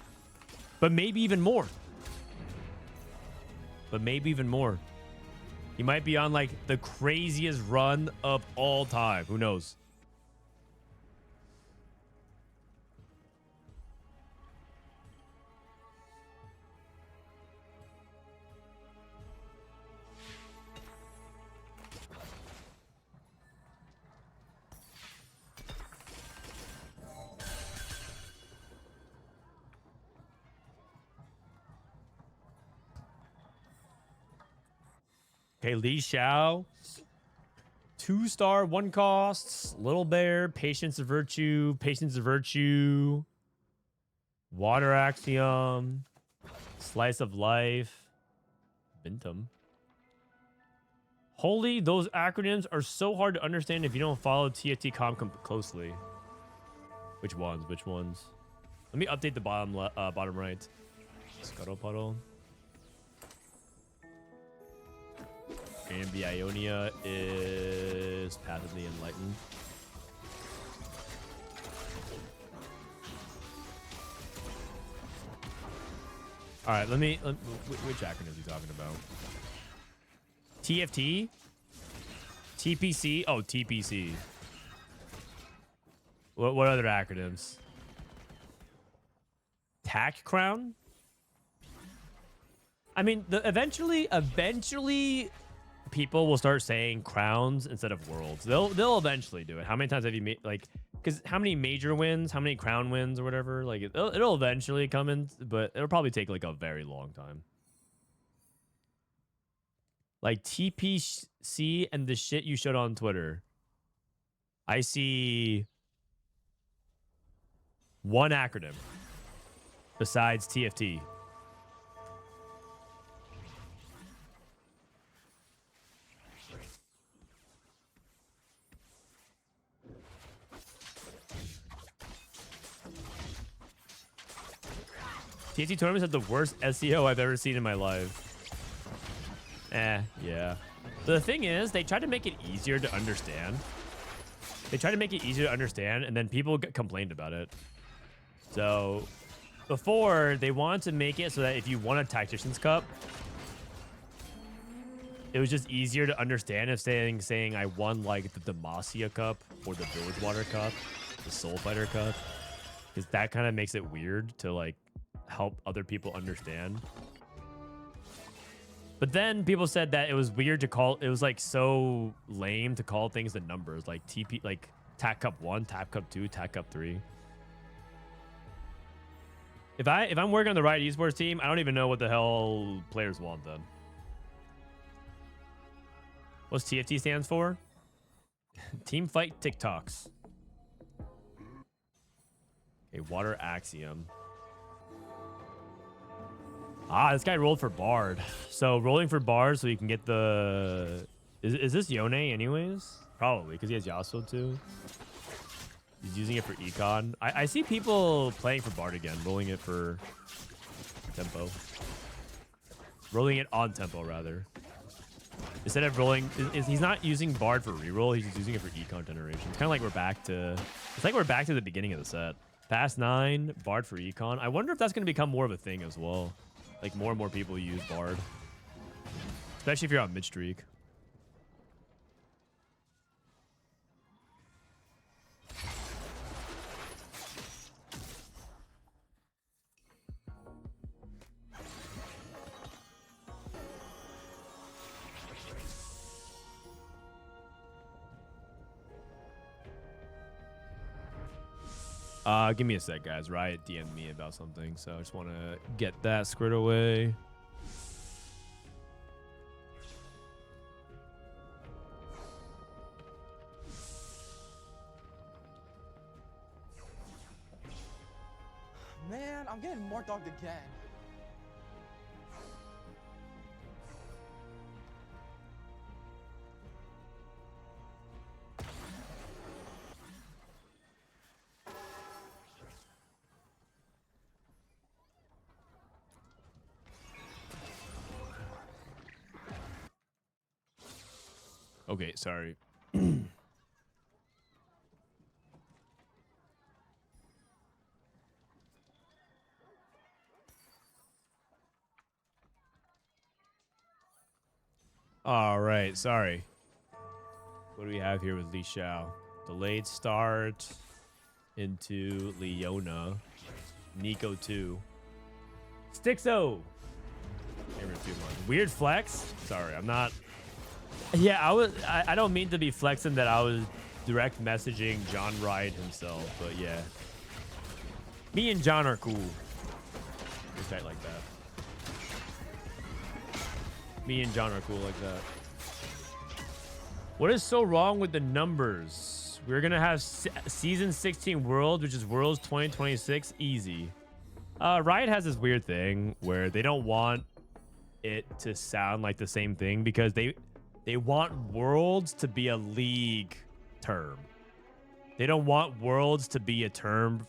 But maybe even more. He might be on like the craziest run of all time. Who knows? Okay, LiShao. 2-star, 1 costs. Lilbear, Patience of Virtue, Water Axiom, Slice of Life, Binteum. Holy, those acronyms are so hard to understand if you don't follow TFT comp closely. Which ones? Let me update the bottom right. Scuttle Puddle. And the Ionia is Path of the Enlightened. All right, which acronym are you talking about? TFT? TPC? Oh, TPC. What other acronyms? TAC Crown? I mean, eventually people will start saying crowns instead of worlds. They'll eventually do it. How many times have you made like? Because how many major wins, how many crown wins or whatever? Like it'll eventually come in, but it'll probably take like a very long time. Like TPC and the shit you showed on Twitter. I see 1 acronym besides TFT. TFT tournaments have the worst SEO I've ever seen in my life. Yeah. But the thing is, they tried to make it easier to understand. And then people complained about it. So before, they wanted to make it so that if you won a Tactician's Cup, it was just easier to understand if saying I won like the Demacia Cup or the Village Water Cup, the Soul Fighter Cup, because that kind of makes it weird to like help other people understand. But then people said that it was weird to call, it was like so lame to call things the numbers, like TP, like TAC Cup 1, TAC Cup 2, TAC Cup 3. If I'm working on the right esports team, I don't even know what the hell players want then. What's TFT stands for? Team Fight TikToks. Okay, Water Axiom. Ah, this guy rolled for Bard. So rolling for Bard so you can get the... Is this Yone anyways? Probably, because he has Yasuo too. He's using it for Econ. I see people playing for Bard again, rolling it for tempo. Rolling it on tempo, rather. Instead of rolling... He's not using Bard for reroll, he's just using it for Econ generation. It's kind of like we're back to... It's like we're back to the beginning of the set. Fast 9, Bard for Econ. I wonder if that's going to become more of a thing as well. Like, more and more people use Bard. Especially if you're on mid-streak. Give me a sec, guys. Riot DM'd me about something, so I just want to get that squared away. Man, I'm getting more dogged again. Okay, sorry. All right, sorry. What do we have here with LiShao? Delayed start into Leona. Nico 2. Stixo! Weird flex? Sorry, I'm not... Yeah, I don't mean to be flexing that I was direct messaging John Wright himself, but yeah. Me and John are cool. Just tight like that. Me and John are cool like that. What is so wrong with the numbers? We're gonna have season 16 Worlds, which is Worlds 2026 easy. Riot has this weird thing where they don't want it to sound like the same thing because they want Worlds to be a league term. They don't want Worlds to be a term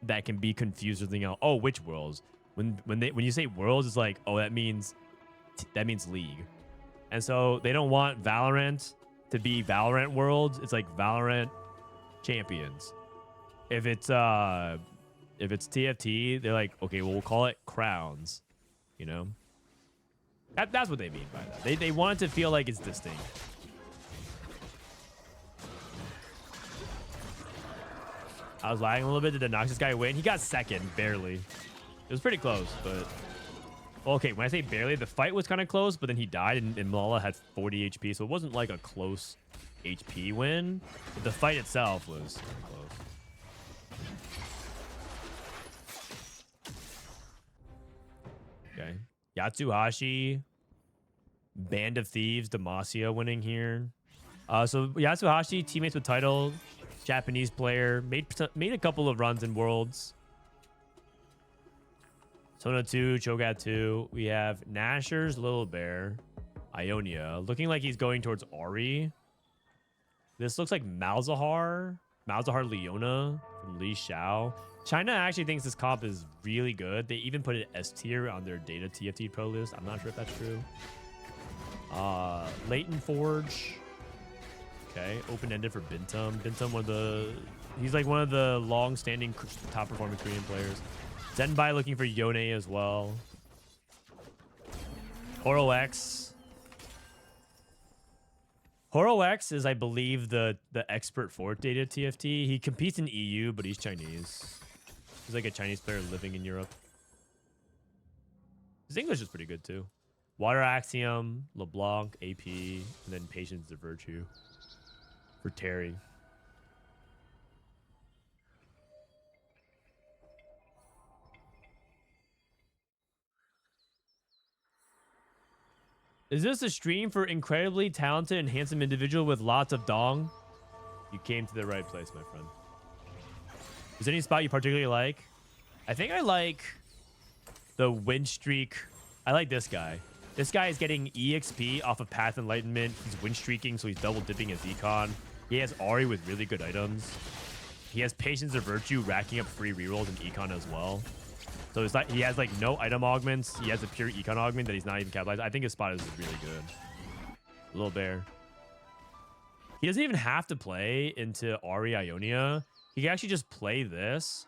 that can be confused with something else. Oh, which Worlds? When you say Worlds, it's like, oh, that means league. And so they don't want Valorant to be Valorant Worlds. It's like Valorant Champions. If it's TFT, they're like, okay, well, we'll call it Crowns. You know? That's what they mean by that. They want it to feel like it's distinct. I was lagging a little bit. Did the Noxus guy win? He got second, barely. It was pretty close, but... Okay, when I say barely, the fight was kind of close, but then he died, and Milala had 40 HP, so it wasn't like a close HP win. But the fight itself was close. Okay. Yatsuhashi, Band of Thieves, Demacia winning here. So Yatsuhashi, teammates with title, Japanese player, made a couple of runs in Worlds. Sona 2, Cho'Gath 2. We have Nashor's Lilbear, Ionia, looking like he's going towards Ari. This looks like Malzahar Leona from LiShao. China actually thinks this comp is really good. They even put it S tier on their data TFT pro list. I'm not sure if that's true. Leighton Forge. Okay, open-ended for Binteum. Binteum, he's like one of the long-standing top-performing Korean players. Zhenbai looking for Yone as well. HoroX. HoroX is, I believe, the expert for data TFT. He competes in EU, but he's Chinese. He's like a Chinese player living in Europe. His English is pretty good, too. Water Axiom, LeBlanc, AP, and then Patience of Virtue for Terry. Is this a stream for incredibly talented and handsome individual with lots of dong? You came to the right place, my friend. Is there any spot you particularly like? I think I like the win streak. I like this guy. This guy is getting EXP off of Path Enlightenment. He's win streaking, so he's double dipping his econ. He has Ari with really good items. He has Patience of Virtue racking up free rerolls in econ as well. So it's like he has like no item augments. He has a pure econ augment that he's not even capitalized. I think his spot is really good. Lilbear. He doesn't even have to play into Ari Ionia. He can actually just play this,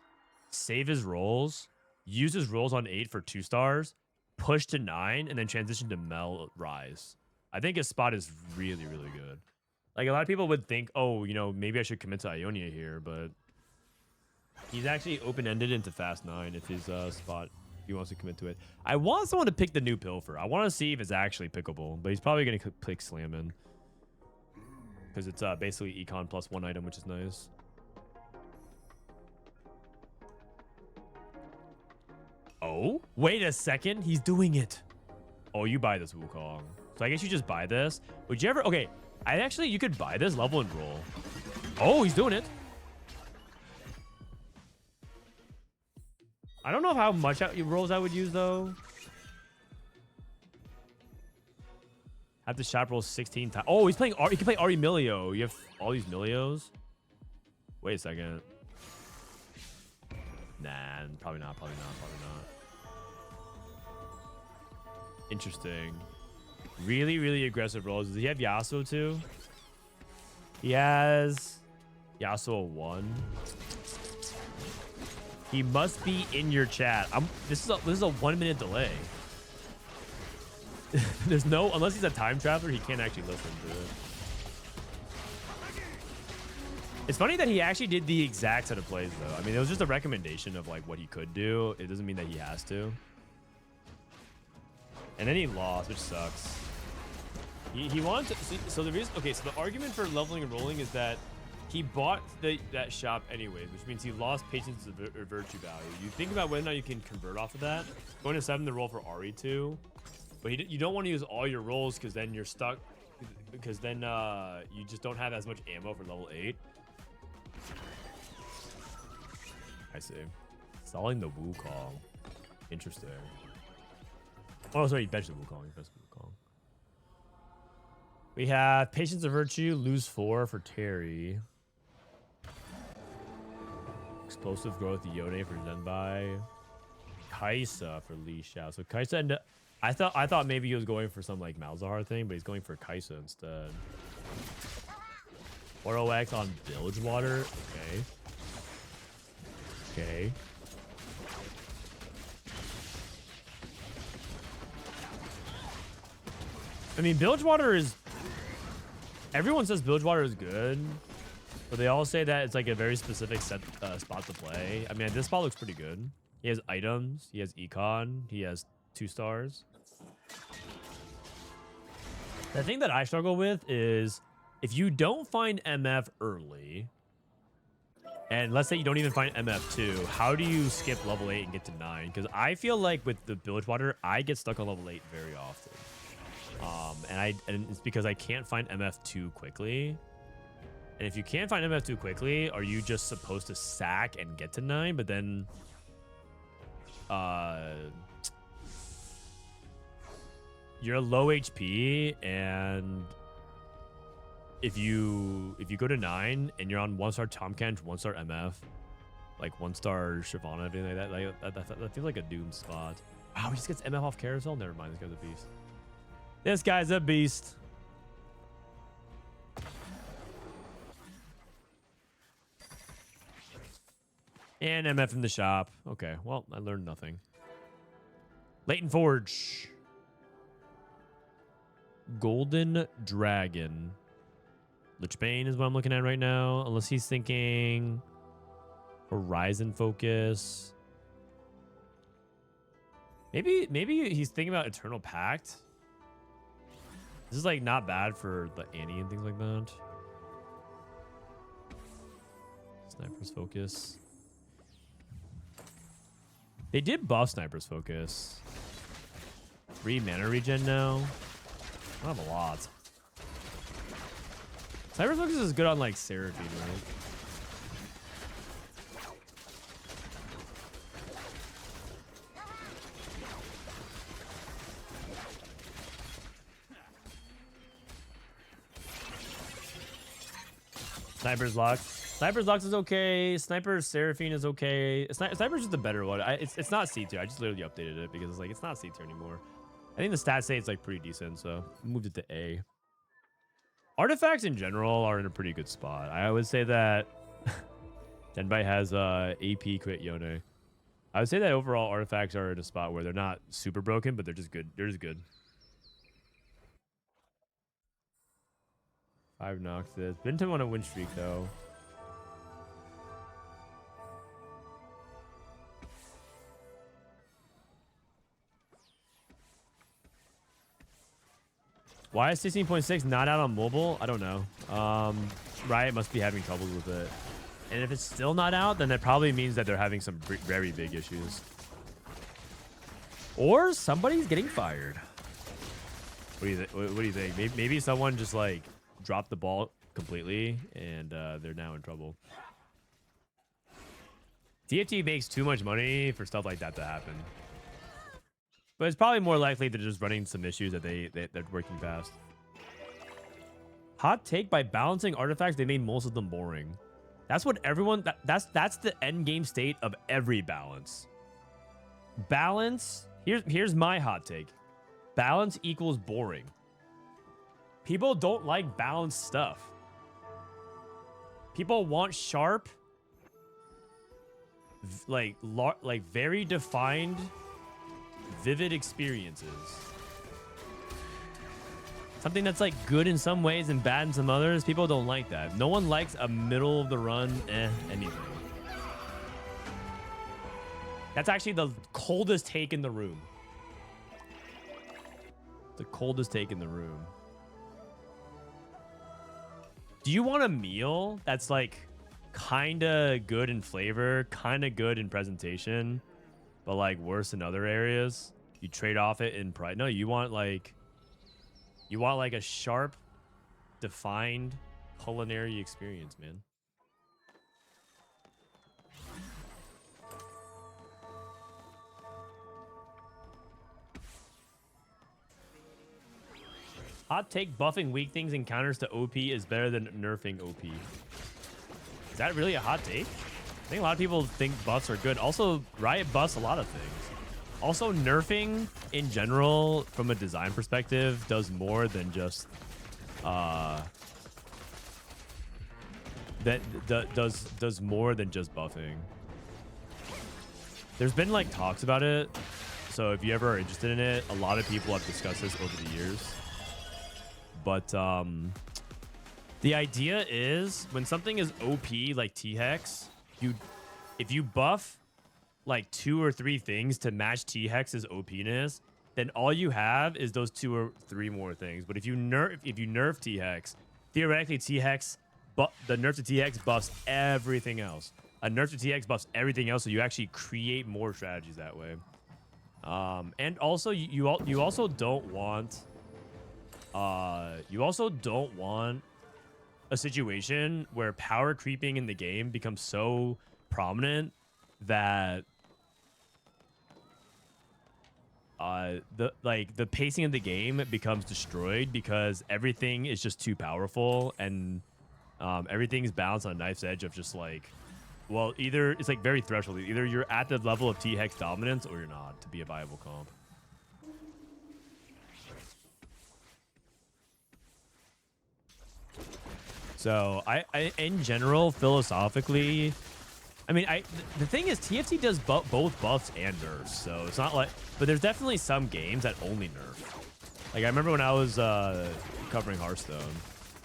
save his rolls, use his rolls on 8 for 2 stars, push to 9, and then transition to Mel Rise. I think his spot is really, really good. Like, a lot of people would think, oh, you know, maybe I should commit to Ionia here, but he's actually open-ended into Fast 9 if his spot, if he wants to commit to it. I want someone to pick the new Pilfer. I want to see if it's actually pickable, but he's probably going to pick Slammin'. Because it's basically econ plus 1 item, which is nice. Oh, wait a second. He's doing it. Oh, you buy this Wukong. So I guess you just buy this. Would you ever... Okay, you could buy this level and roll. Oh, he's doing it. I don't know how much rolls I would use, though. Have to shop roll 16 times. Oh, he's playing... He can play Ari Milio. You have all these Milios? Wait a second. Nah, probably not. Interesting. Really, really aggressive rolls. Does he have Yasuo too? He has Yasuo 1. He must be in your chat. This is a 1-minute delay. There's no, unless he's a time traveler, he can't actually listen to it. It's funny that he actually did the exact set of plays though. I mean, it was just a recommendation of like what he could do. It doesn't mean that he has to. And then he lost, which sucks. He wanted to see, so the reason, okay, so the argument for leveling and rolling is that he bought that shop anyways, which means he lost Patience or Virtue value. You think about whether or not you can convert off of that. Going to 7 to roll for Ari 2, but you don't want to use all your rolls because then you're stuck, because then you just don't have as much ammo for level 8. I see. Stalling the Wukong. Interesting. Oh, sorry, he benched the Wukong. We have Patience of Virtue, lose 4 for Terry. Explosive growth, Yone for Zhenbai. Kaisa for LiShao. So Kaisa, and I thought maybe he was going for some like Malzahar thing, but he's going for Kaisa instead. HoroX on Bilgewater. Okay. I mean, Bilgewater is... Everyone says Bilgewater is good, but they all say that it's like a very specific spot to play. I mean, this spot looks pretty good. He has items, he has econ, he has 2 stars. The thing that I struggle with is if you don't find MF early, and let's say you don't even find MF2, how do you skip level 8 and get to 9? Because I feel like with the Bilgewater, I get stuck on level 8 very often. And it's because I can't find MF2 quickly. And if you can't find MF2 quickly, are you just supposed to sack and get to 9? But then you're low HP, and if you go to 9 and you're on 1-star Tomcat, 1-star MF, like 1-star Shyvana, everything like that. That feels like a doomed spot. Wow, he just gets MF off carousel. Never mind, this guy's a beast. This guy's a beast. And MF in the shop. Okay, well, I learned nothing. Leighton Forge. Golden Dragon. Lichbane is what I'm looking at right now. Unless he's thinking Horizon Focus. Maybe he's thinking about Eternal Pact. This is like not bad for the Annie and things like that. Sniper's Focus. They did buff Sniper's Focus. 3 mana regen now. I don't have a lot. Sniper's Focus is good on like Seraphine, right? Sniper's Lux. Sniper's Lux is okay. Sniper's Seraphine is okay. Sniper's just the better one. It's not C tier. I just literally updated it because it's like it's not C tier anymore. I think the stats say it's like pretty decent, so I moved it to A. Artifacts in general are in a pretty good spot. I would say that Zhenbai has AP crit Yone. I would say that overall artifacts are in a spot where they're not super broken, but they're just good. They're just good. 5 Noxus. Binteum on a win streak though. Why is 16.6 not out on mobile? I don't know. Riot must be having troubles with it. And if it's still not out, then that probably means that they're having some very big issues. Or somebody's getting fired. What do you think? Maybe someone just like dropped the ball completely and they're now in trouble. TFT makes too much money for stuff like that to happen. But it's probably more likely they're just running some issues that they're working past. Hot take: by balancing artifacts, they made most of them boring. That's what everyone. That's the end game state of every balance. Balance. Here's my hot take: balance equals boring. People don't like balanced stuff. People want sharp, like very defined, vivid experiences. Something that's like good in some ways and bad in some others. People don't like that. No one likes a middle of the run anything. That's actually the coldest take in the room. The coldest take in the room. Do you want a meal that's like kind of good in flavor, kind of good in presentation, but like worse in other areas? You trade off it in price. No, you want like a sharp, defined culinary experience, man. Hot take: buffing weak things and counters to OP is better than nerfing OP. Is that really a hot take? I think a lot of people think buffs are good. Also, Riot buffs a lot of things. Also, nerfing in general, from a design perspective, does more than just does more than just buffing. There's been like talks about it, so if you ever are interested in it, a lot of people have discussed this over the years. But the idea is when something is OP like T-Hex, if you buff like 2 or 3 things to match T-Hex's OP-ness, then all you have is those 2 or 3 more things. But if you nerf T-Hex, theoretically T-Hex, but the nerf to T-Hex buffs everything else. A nerf to T-Hex buffs everything else, so you actually create more strategies that way. And also you also don't want a situation where power creeping in the game becomes so prominent that the pacing of the game becomes destroyed because everything is just too powerful and everything's balanced on a knife's edge of just like Well, either it's like very threshold. Either you're at the level of T-Hex dominance or you're not to be a viable comp. So I in general, philosophically, I mean, the thing is TFT does both buffs and nerfs. So it's not like, but there's definitely some games that only nerf. Like I remember when I was covering Hearthstone,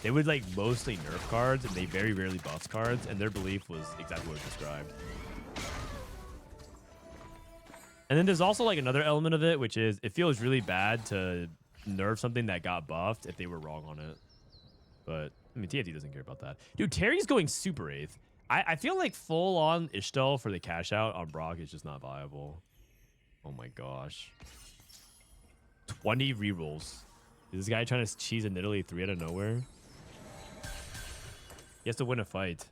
they would like mostly nerf cards and they very rarely buffs cards, and their belief was exactly what was described. And then there's also like another element of it, which is it feels really bad to nerf something that got buffed if they were wrong on it. But I mean, TFT doesn't care about that. Dude, Terry's going super 8th. I feel like full on Ishtal for the cash out on Brock is just not viable. Oh my gosh. 20 rerolls. Is this guy trying to cheese a Nidalee 3 out of nowhere? He has to win a fight.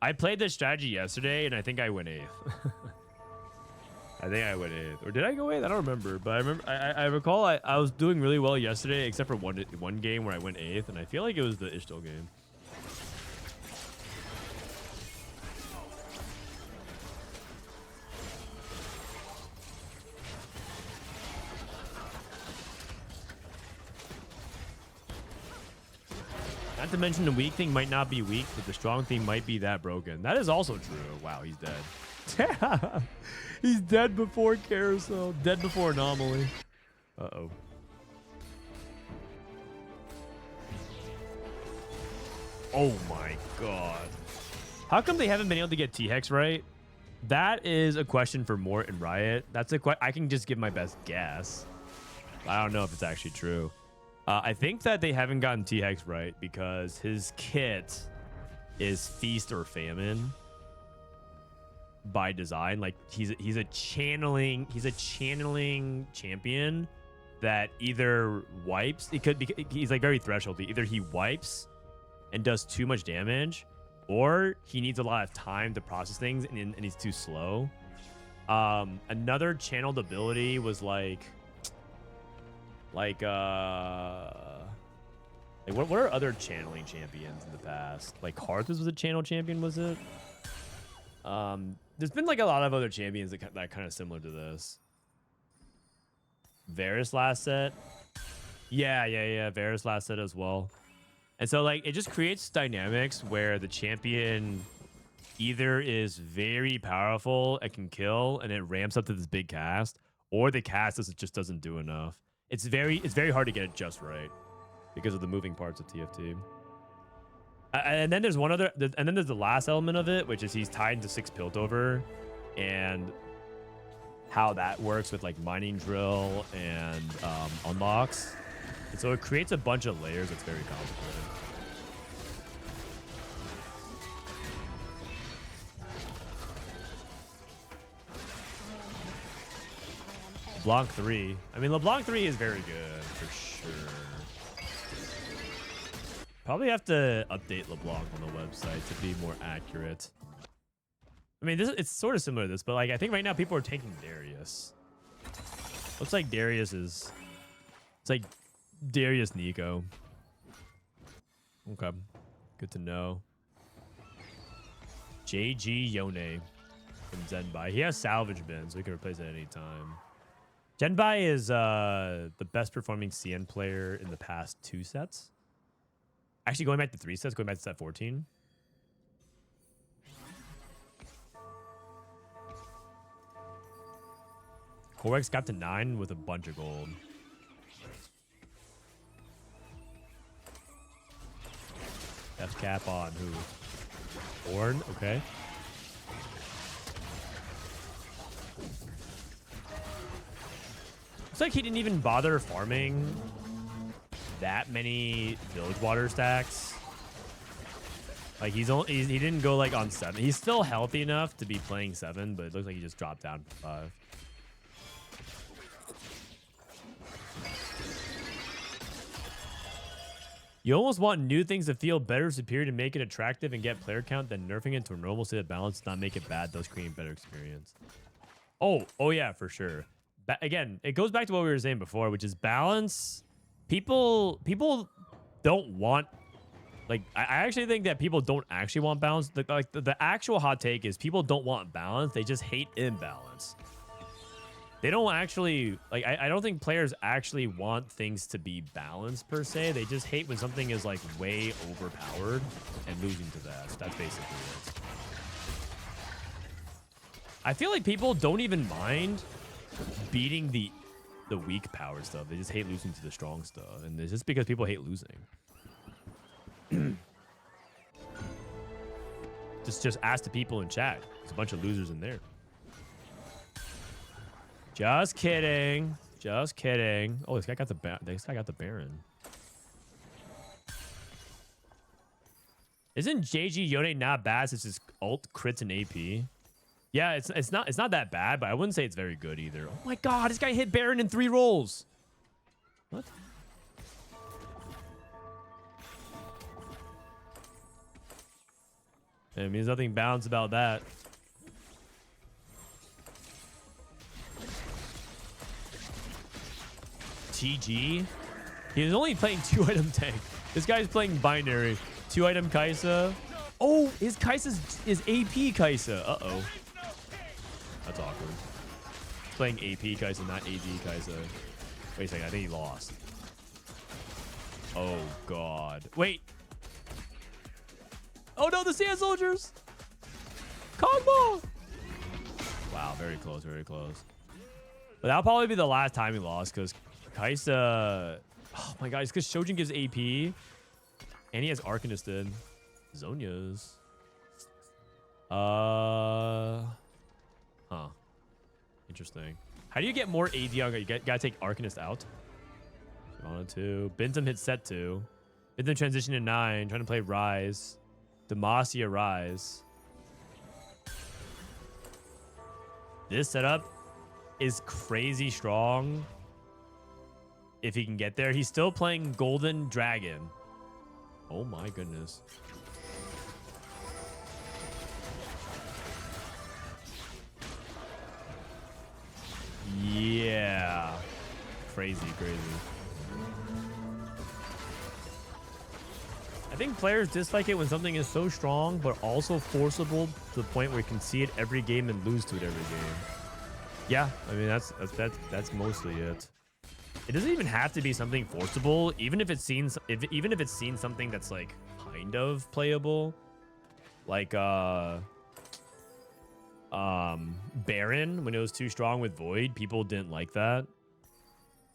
I played this strategy yesterday and I think I went 8th. I think I went 8th. Or did I go 8th? I don't remember. But I remember I recall I was doing really well yesterday, except for one game where I went 8th, and I feel like it was the Ishtal game. Not to mention the weak thing might not be weak, but the strong thing might be that broken. That is also true. Wow, he's dead. He's dead before Carousel. Dead before Anomaly. Uh-oh. Oh my god. How come they haven't been able to get T-Hex right? That is a question for Mort and Riot. That's a I can just give my best guess. I don't know if it's actually true. I think that they haven't gotten T-Hex right because his kit is Feast or Famine by design. Like he's a channeling champion that either wipes. It could be he's like very thresholdy. Either he wipes and does too much damage, or he needs a lot of time to process things and he's too slow. Another channeled ability was like what are other channeling champions in the past? Like Hearth was a channel champion, was it? There's been like a lot of other champions that kind of similar to this. Varus last set. Yeah. Varus last set as well. And so like it just creates dynamics where the champion either is very powerful and can kill and it ramps up to this big cast, or the cast just doesn't do enough. It's very hard to get it just right because of the moving parts of TFT. And then there's and then there's the last element of it, which is he's tied to 6 Piltover, and how that works with like mining drill and unlocks. And so it creates a bunch of layers that's very complicated. LeBlanc 3. I mean, LeBlanc 3 is very good for sure. Probably have to update LeBlanc on the website to be more accurate. I mean, it's sort of similar to this, but like I think right now people are taking Darius. Looks like Darius is... It's like Darius Nico. Okay. Good to know. JG Yone from Zhenbai. He has salvage bin, so he can replace it at any time. Zhenbai is the best performing CN player in the past 2 sets. Actually, going back to 3 sets, going back to set 14. HoroX got to 9 with a bunch of gold. Death cap on who? Orn, okay. Looks like he didn't even bother farming that many village water stacks. Like he didn't go like on 7. He's still healthy enough to be playing 7, but it looks like he just dropped down to 5. You almost want new things to feel better, superior, to make it attractive and get player count, than nerfing it to a normal state of balance to not make it bad, thus creating better experience. Oh yeah, for sure. Again, it goes back to what we were saying before, which is balance. People don't want Like, I actually think that people don't actually want balance. The actual hot take is people don't want balance. They just hate imbalance. They don't actually, like, I don't think players actually want things to be balanced per se. They just hate when something is, like, way overpowered and losing to that. That's basically it. I feel like people don't even mind beating the weak power stuff. They just hate losing to the strong stuff. And it's just because people hate losing. just ask the people in chat. There's a bunch of losers in there. Just kidding. Just kidding. Oh, this guy got the Baron. Isn't JG Yone not bad since his ult crits and AP? Yeah, it's not that bad, but I wouldn't say it's very good either. Oh my god, this guy hit Baron in 3 rolls. What? I mean, there's nothing balanced about that. TG? He was only playing 2-item tank. This guy's playing binary. 2-item Kaisa. Oh, his Kaisa's is AP Kaisa. Uh-oh. That's awkward. He's playing AP Kaisa, not AD Kaisa. Wait a second, I think he lost. Oh, God. Wait. Oh, no, the Sand Soldiers. Kog'Maw. Wow, very close, very close. But that'll probably be the last time he lost because Kaisa... Oh, my God. It's because Shojin gives AP. And he has Arcanist. Zhonya's. Huh. Interesting. How do you get more AD on? You gotta take Arcanist out. Shyvana 2. Binteum hit set 2. Binteum transition to 9. Trying to play Rise. Demacia Rise. This setup is crazy strong. If he can get there. He's still playing Golden Dragon. Oh my goodness. Yeah. Crazy. I think players dislike it when something is so strong, but also forcible to the point where you can see it every game and lose to it every game. Yeah, I mean, that's mostly it. It doesn't even have to be something forcible, even if it's seen something that's like kind of playable, like Baron when it was too strong with Void. People didn't like that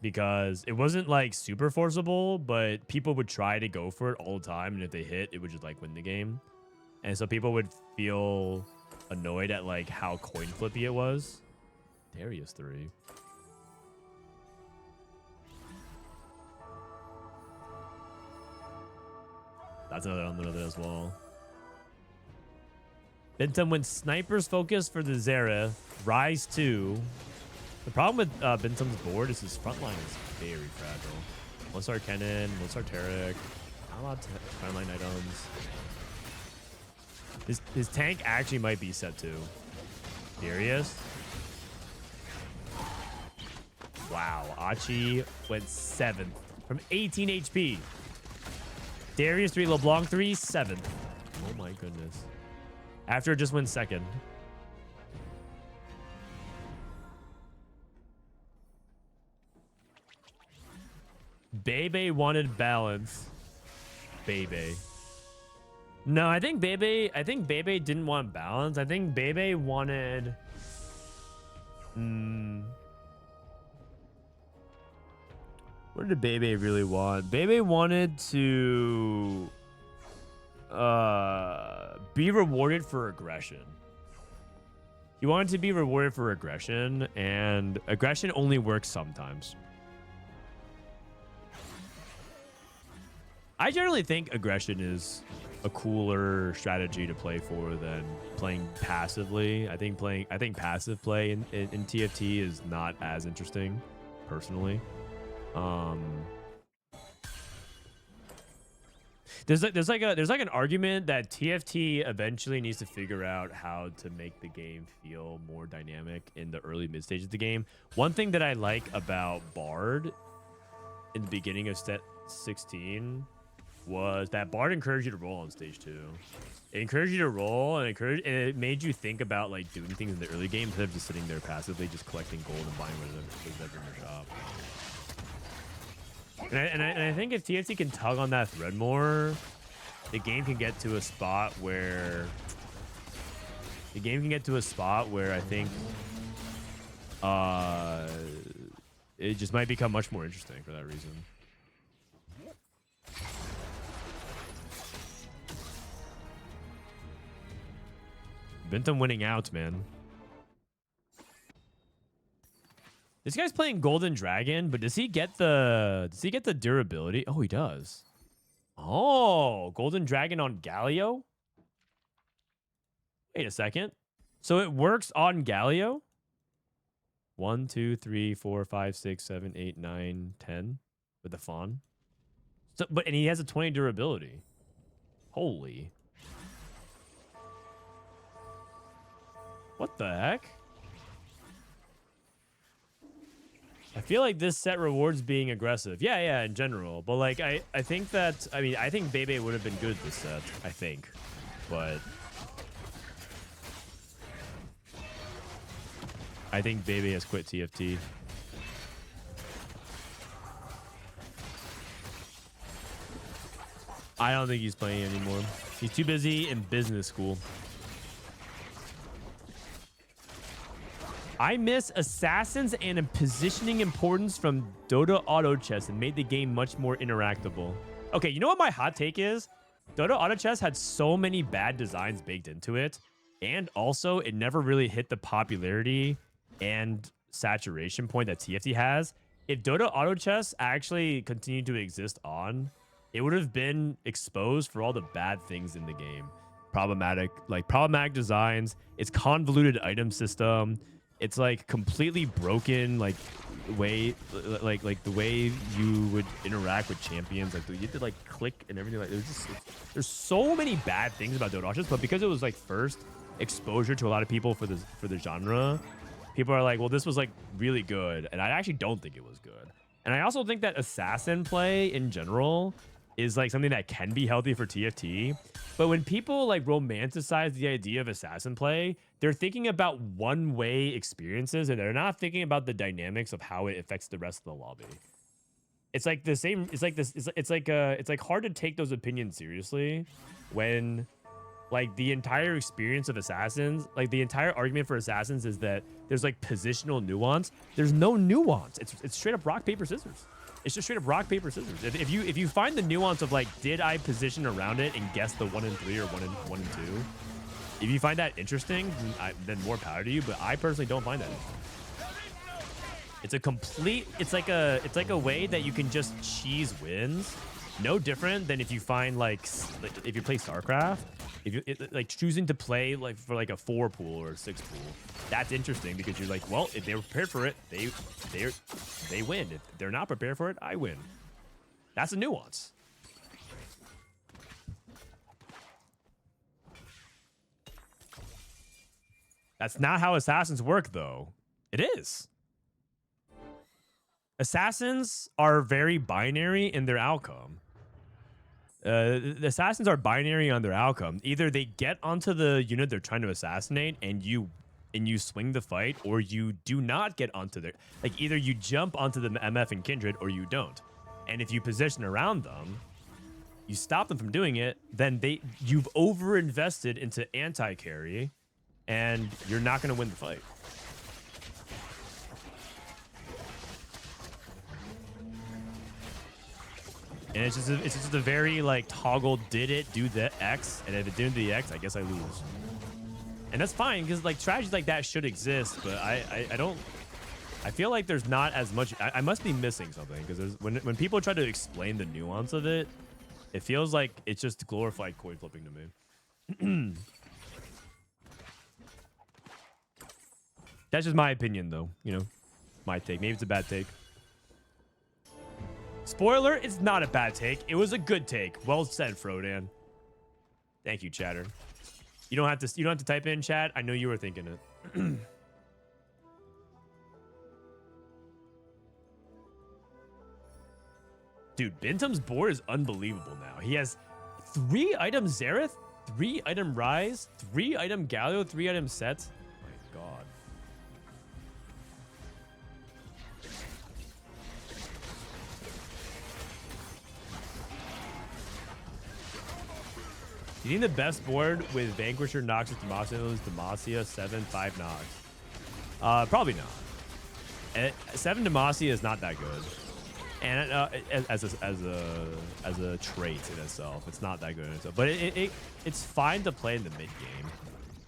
because it wasn't like super forcible, but people would try to go for it all the time, and if they hit, it would just like win the game. And so people would feel annoyed at like how coin flippy it was. Darius 3. That's another unlimited as well. Binteum wins Sniper's Focus for the Xerath. Rise 2. The problem with Binteum's board is his front line is very fragile. 1-star Kennen, 1-star Tarek. Not a lot of frontline items. His tank actually might be set 2. Darius. Wow. Achi went 7th from 18 HP. Darius 3, LeBlanc 3, 7th. Oh my goodness. After it just went 2nd. Bebe wanted balance. Bebe. No, I think Bebe didn't want balance. I think Bebe wanted what did Bebe really want? Bebe wanted to be rewarded for aggression. He wanted to be rewarded for aggression, and aggression only works sometimes. I generally think aggression is a cooler strategy to play for than playing passively. I think passive play in TFT is not as interesting, personally. There's like an argument that TFT eventually needs to figure out how to make the game feel more dynamic in the early mid stages of the game. One thing that I like about Bard in the beginning of set 16 was that Bard encouraged you to roll on stage 2. It encouraged you to roll and it made you think about like doing things in the early game instead of just sitting there passively, just collecting gold and buying whatever in your shop. And I think if TFT can tug on that thread more, the game can get to a spot where I think it just might become much more interesting for that reason. Binteum winning out, man. This guy's playing Golden Dragon, but does he get the durability? Oh, he does. Oh, Golden Dragon on Galio? Wait a second. So it works on Galio? 1, 2, 3, 4, 5, 6, 7, 8, 9, 10 with the Fawn. So, and he has a 20 durability. Holy. What the heck? I feel like this set rewards being aggressive. Yeah, in general. But like I think that I think Bebe would have been good this set, I think. But I think Bebe has quit TFT. I don't think he's playing anymore. He's too busy in business school. I miss assassins and a positioning importance from Dota Auto Chess and made the game much more interactable. Okay, you know what my hot take is? Dota Auto Chess had so many bad designs baked into it, and also it never really hit the popularity and saturation point that TFT has. If Dota Auto Chess actually continued to exist on, it would have been exposed for all the bad things in the game. Problematic designs, its convoluted item system. It's like completely broken, like the way you would interact with champions. Like you had to like click and everything. Like there's so many bad things about Dota Auto Chess, but because it was like first exposure to a lot of people for the genre, people are like, well, this was like really good, and I actually don't think it was good. And I also think that assassin play in general is like something that can be healthy for TFT. But when people like romanticize the idea of assassin play, they're thinking about one-way experiences and they're not thinking about the dynamics of how it affects the rest of the lobby. It's like the same. It's like this. It's like hard to take those opinions seriously when like the entire experience of assassins, like the entire argument for assassins is that there's like positional nuance. There's no nuance. It's straight up rock, paper, scissors. It's just straight up rock, paper, scissors. If you find the nuance of like, did I position around it and guess the 1 and 3 or 1 and 2? If you find that interesting, then more power to you. But I personally don't find that interesting. It's a complete. It's like a way that you can just cheese wins. No different than if you find like if you play StarCraft. If you like choosing to play like for like a 4 pool or a 6 pool, that's interesting because you're like, well, if they were prepared for it, they win. If they're not prepared for it, I win. That's a nuance. That's not how assassins work, though. It is. Assassins are very binary in their outcome. The assassins are binary on their outcome. Either they get onto the unit they're trying to assassinate and you swing the fight, or you do not get onto their, like either you jump onto the MF and Kindred or you don't. And if you position around them, you stop them from doing it, then you've overinvested into anti-carry and you're not going to win the fight. And it's just a very like toggle, did it do the X? And if it didn't do the X, I guess I lose. And that's fine because like strategies like that should exist, but I don't. I feel like there's not as much. I must be missing something because when people try to explain the nuance of it, it feels like it's just glorified coin flipping to me. That's just my opinion, though. You know, my take. Maybe it's a bad take. Spoiler, it's not a bad take. It was a good take. Well said, Frodan. Thank you, chatter. You don't have to type in chat. I know you were thinking it. Dude, Binteum's board is unbelievable now. He has 3 item Xerath, 3 item Rise, 3 item Galio, 3 item Set. My god. You think the best board with Vanquisher, Noxus, Demacia is Demacia 7, 5 Nox? Probably not. 7 Demacia is not that good. And as a trait in itself, it's not that good in itself. But it's fine to play in the mid game.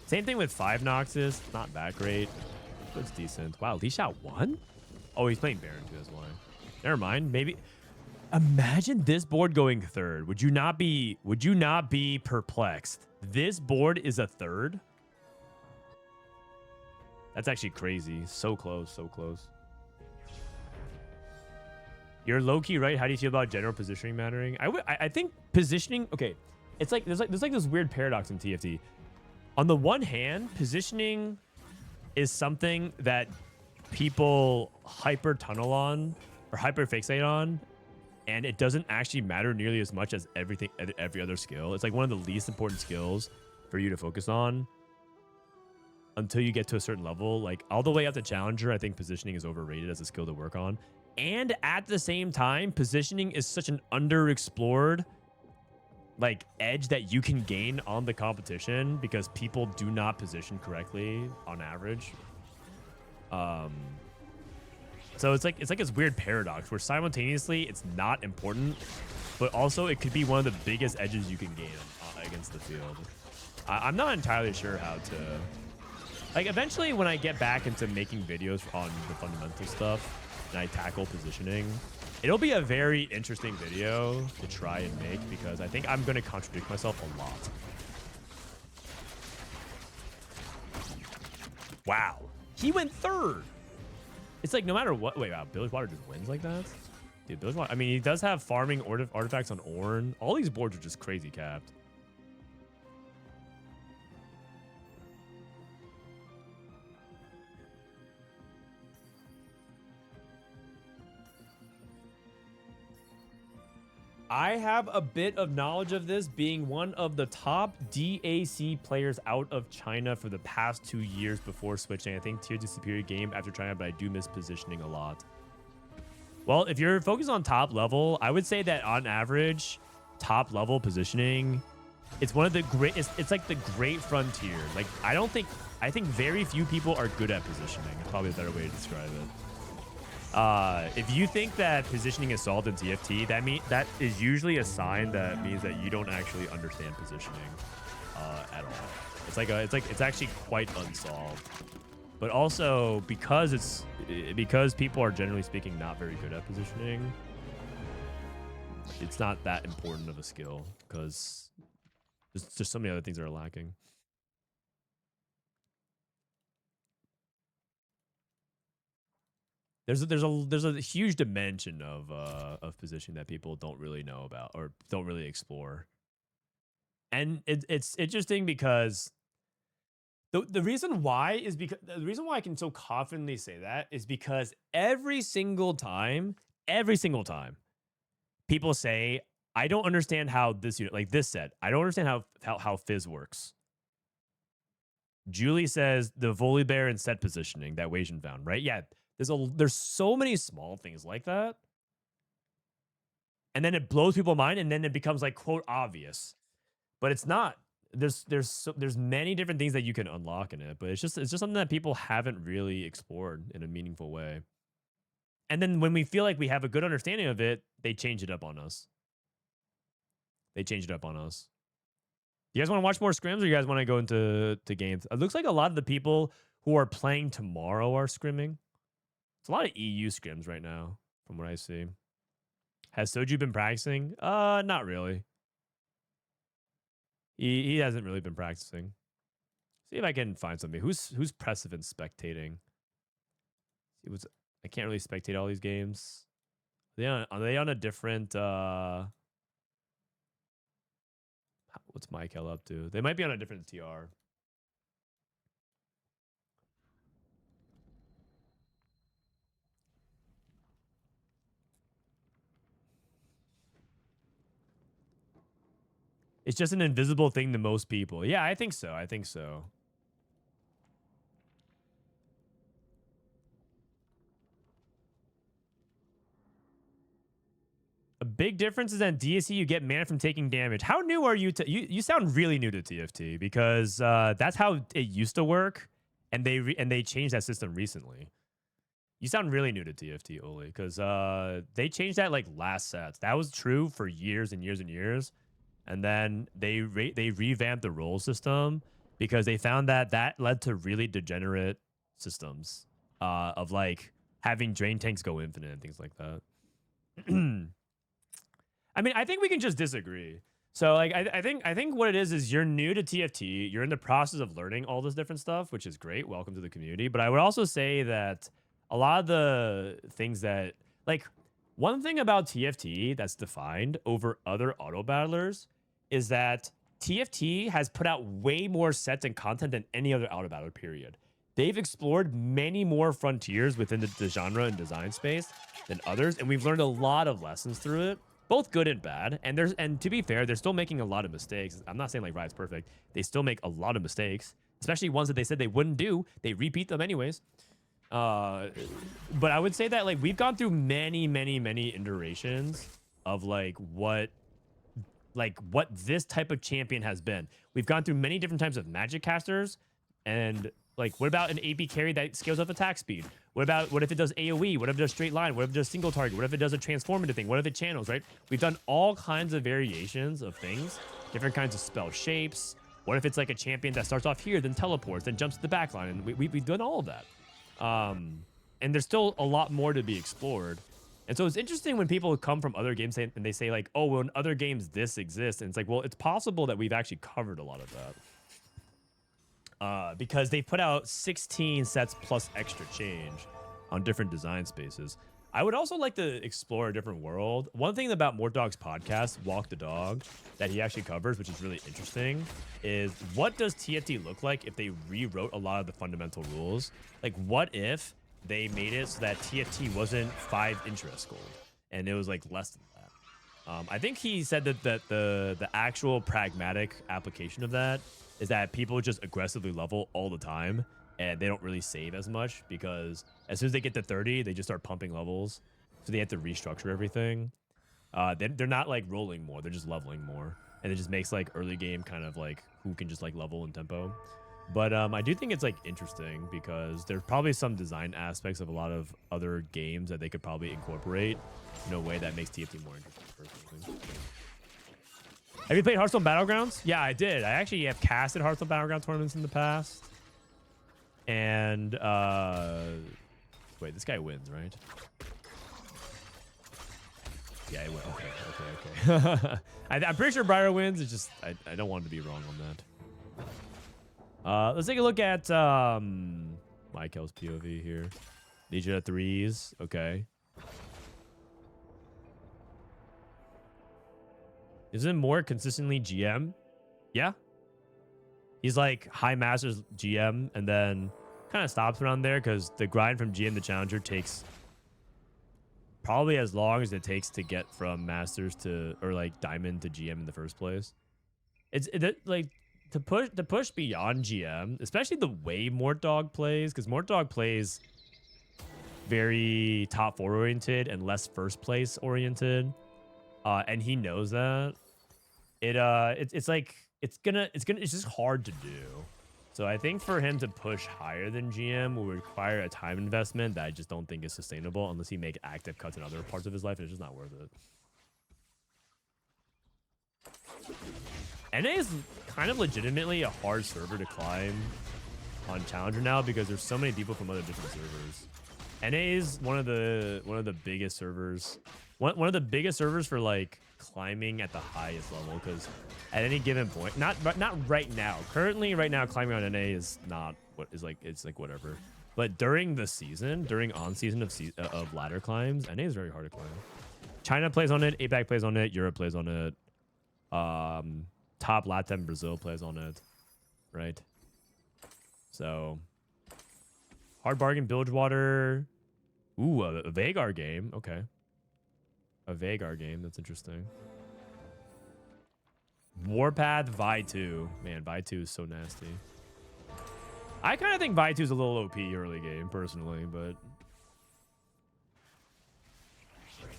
Same thing with 5 Noxus. Not that great. But it's decent. Wow, LiShao won? Oh, he's playing Baron too, that's why. Never mind. Maybe. Imagine this board going third. Would you not be perplexed? This board is a third. That's actually crazy. So close, so close. You're low-key right. How do you feel about general positioning mattering? I think positioning, okay. It's like there's this weird paradox in TFT. On the one hand, positioning is something that people hyper tunnel on or hyper fixate on, and it doesn't actually matter nearly as much as every other skill. It's like one of the least important skills for you to focus on until you get to a certain level. Like all the way up to Challenger, I think positioning is overrated as a skill to work on. And at the same time, positioning is such an underexplored like edge that you can gain on the competition because people do not position correctly on average. So it's like this weird paradox where simultaneously it's not important, but also it could be one of the biggest edges you can gain against the field. I'm not entirely sure how to, like, eventually when I get back into making videos on the fundamental stuff and I tackle positioning, it'll be a very interesting video to try and make because I think I'm going to contradict myself a lot. Wow. He went third. It's like no matter what. Wait, wow. Bilge Water just wins like that? Dude, Bilge Water. I mean, he does have farming artifacts on Ornn. All these boards are just crazy capped. I have a bit of knowledge of this, being one of the top DAC players out of China for the past 2 years before switching. I think Tier 2 superior game after China, but I do miss positioning a lot. Well, if you're focused on top level, I would say that on average, top level positioning, it's one of the great, it's like the great frontier. Like, I think very few people are good at positioning. It's probably a better way to describe it. If you think that positioning is solved in TFT, that is usually a sign that means that you don't actually understand positioning at all. It's actually quite unsolved. But also because people are generally speaking not very good at positioning, it's not that important of a skill because there's just so many other things that are lacking. There's a huge dimension of positioning that people don't really know about or don't really explore, and it's interesting because the reason why I can so confidently say that is because every single time people say I don't understand how this unit, like this set, I don't understand how Fizz works. Julie says the Volibear and set positioning that Weijin found, right? Yeah. There's so many small things like that. And then it blows people's mind and then it becomes like quote obvious. But it's not. There's many different things that you can unlock in it, but it's just something that people haven't really explored in a meaningful way. And then when we feel like we have a good understanding of it, they change it up on us. You guys want to watch more scrims or you guys want to go into games? It looks like a lot of the people who are playing tomorrow are scrimming. It's a lot of EU scrims right now, from what I see. Has Soju been practicing? Not really. He hasn't really been practicing. See if I can find something. Who's Pressivant spectating? I can't really spectate all these games. Are they on a different what's Maikel up to? They might be on a different TR. It's just an invisible thing to most people. Yeah, I think so. I think so. A big difference is that in DSC you get mana from taking damage. How new are you to you sound really new to TFT because that's how it used to work, and they changed that system recently. You sound really new to TFT, Oli, because they changed that like last sets. That was true for years and years and years, and then they revamped the role system because they found that that led to really degenerate systems of like having drain tanks go infinite and things like that. I mean, I think we can just disagree. So, like, I think what it is you're new to TFT. You're in the process of learning all this different stuff, which is great. Welcome to the community. But I would also say that a lot of the things that, like, one thing about TFT that's defined over other auto battlers is that TFT has put out way more sets and content than any other auto battler, period. They've explored many more frontiers within the genre and design space than others, and we've learned a lot of lessons through it. Both good and bad, and to be fair, they're still making a lot of mistakes. I'm not saying like Riot's perfect. They still make a lot of mistakes, especially ones that they said they wouldn't do. They repeat them anyways. But I would say that like we've gone through many iterations of like what this type of champion has been. We've gone through many different types of magic casters, and like what about an AP carry that scales up attack speed? What if it does AoE? What if it does straight line? What if it does single target? What if it does a transformative thing? What if it channels, right? We've done all kinds of variations of things, different kinds of spell shapes. What if it's like a champion that starts off here, then teleports, then jumps to the back line? And we've done all of that. And there's still a lot more to be explored. And so it's interesting when people come from other games and they say like, oh, well, in other games, this exists. And it's like, well, it's possible that we've actually covered a lot of that. Because they put out 16 sets plus extra change on different design spaces. I would also like to explore a different world. One thing about Mortdog's podcast, Walk the Dog, that he actually covers, which is really interesting, is what does TFT look like if they rewrote a lot of the fundamental rules? Like, what if they made it so that TFT wasn't 5 interest gold and it was like less than that? I think he said that the actual pragmatic application of that is that people just aggressively level all the time and they don't really save as much because as soon as they get to 30, they just start pumping levels. So they have to restructure everything. They're not like rolling more, they're just leveling more. And it just makes like early game kind of like who can just like level in tempo. But I do think it's like interesting because there's probably some design aspects of a lot of other games that they could probably incorporate in a way that makes TFT more interesting personally. Have you played Hearthstone Battlegrounds? Yeah, I did. I actually have casted Hearthstone Battleground tournaments in the past. And, wait, this guy wins, right? Yeah, he wins. Okay. I'm pretty sure Briar wins. It's just, I don't want to be wrong on that. Let's take a look at, Maikel's POV here. Need you at 3s. Okay. Isn't more consistently GM? Yeah. He's like high masters GM and then kind of stops around there because the grind from GM to challenger takes probably as long as it takes to get from masters to or like diamond to GM in the first place. It's like to push beyond GM, especially the way Mortdog plays, because Mortdog plays very top 4 oriented and less first place oriented, and he knows that. It's just hard to do. So I think for him to push higher than GM will require a time investment that I just don't think is sustainable unless he make active cuts in other parts of his life, and it's just not worth it. NA is kind of legitimately a hard server to climb on Challenger now because there's so many people from other different servers. NA is one of the biggest servers. One of the biggest servers for like climbing at the highest level, because at any given point, not right now. Currently, right now, climbing on NA is not what is like. It's like whatever. But during the season, during on season of ladder climbs, NA is very hard to climb. China plays on it. APAC plays on it. Europe plays on it. Top Latin Brazil plays on it. Right. So hard bargain, Bilgewater. Ooh, a Vagar game. Okay. A Vagar game. That's interesting. Warpath, Vi 2. Man, Vi 2 is so nasty. I kind of think Vi 2 is a little OP early game, personally, but...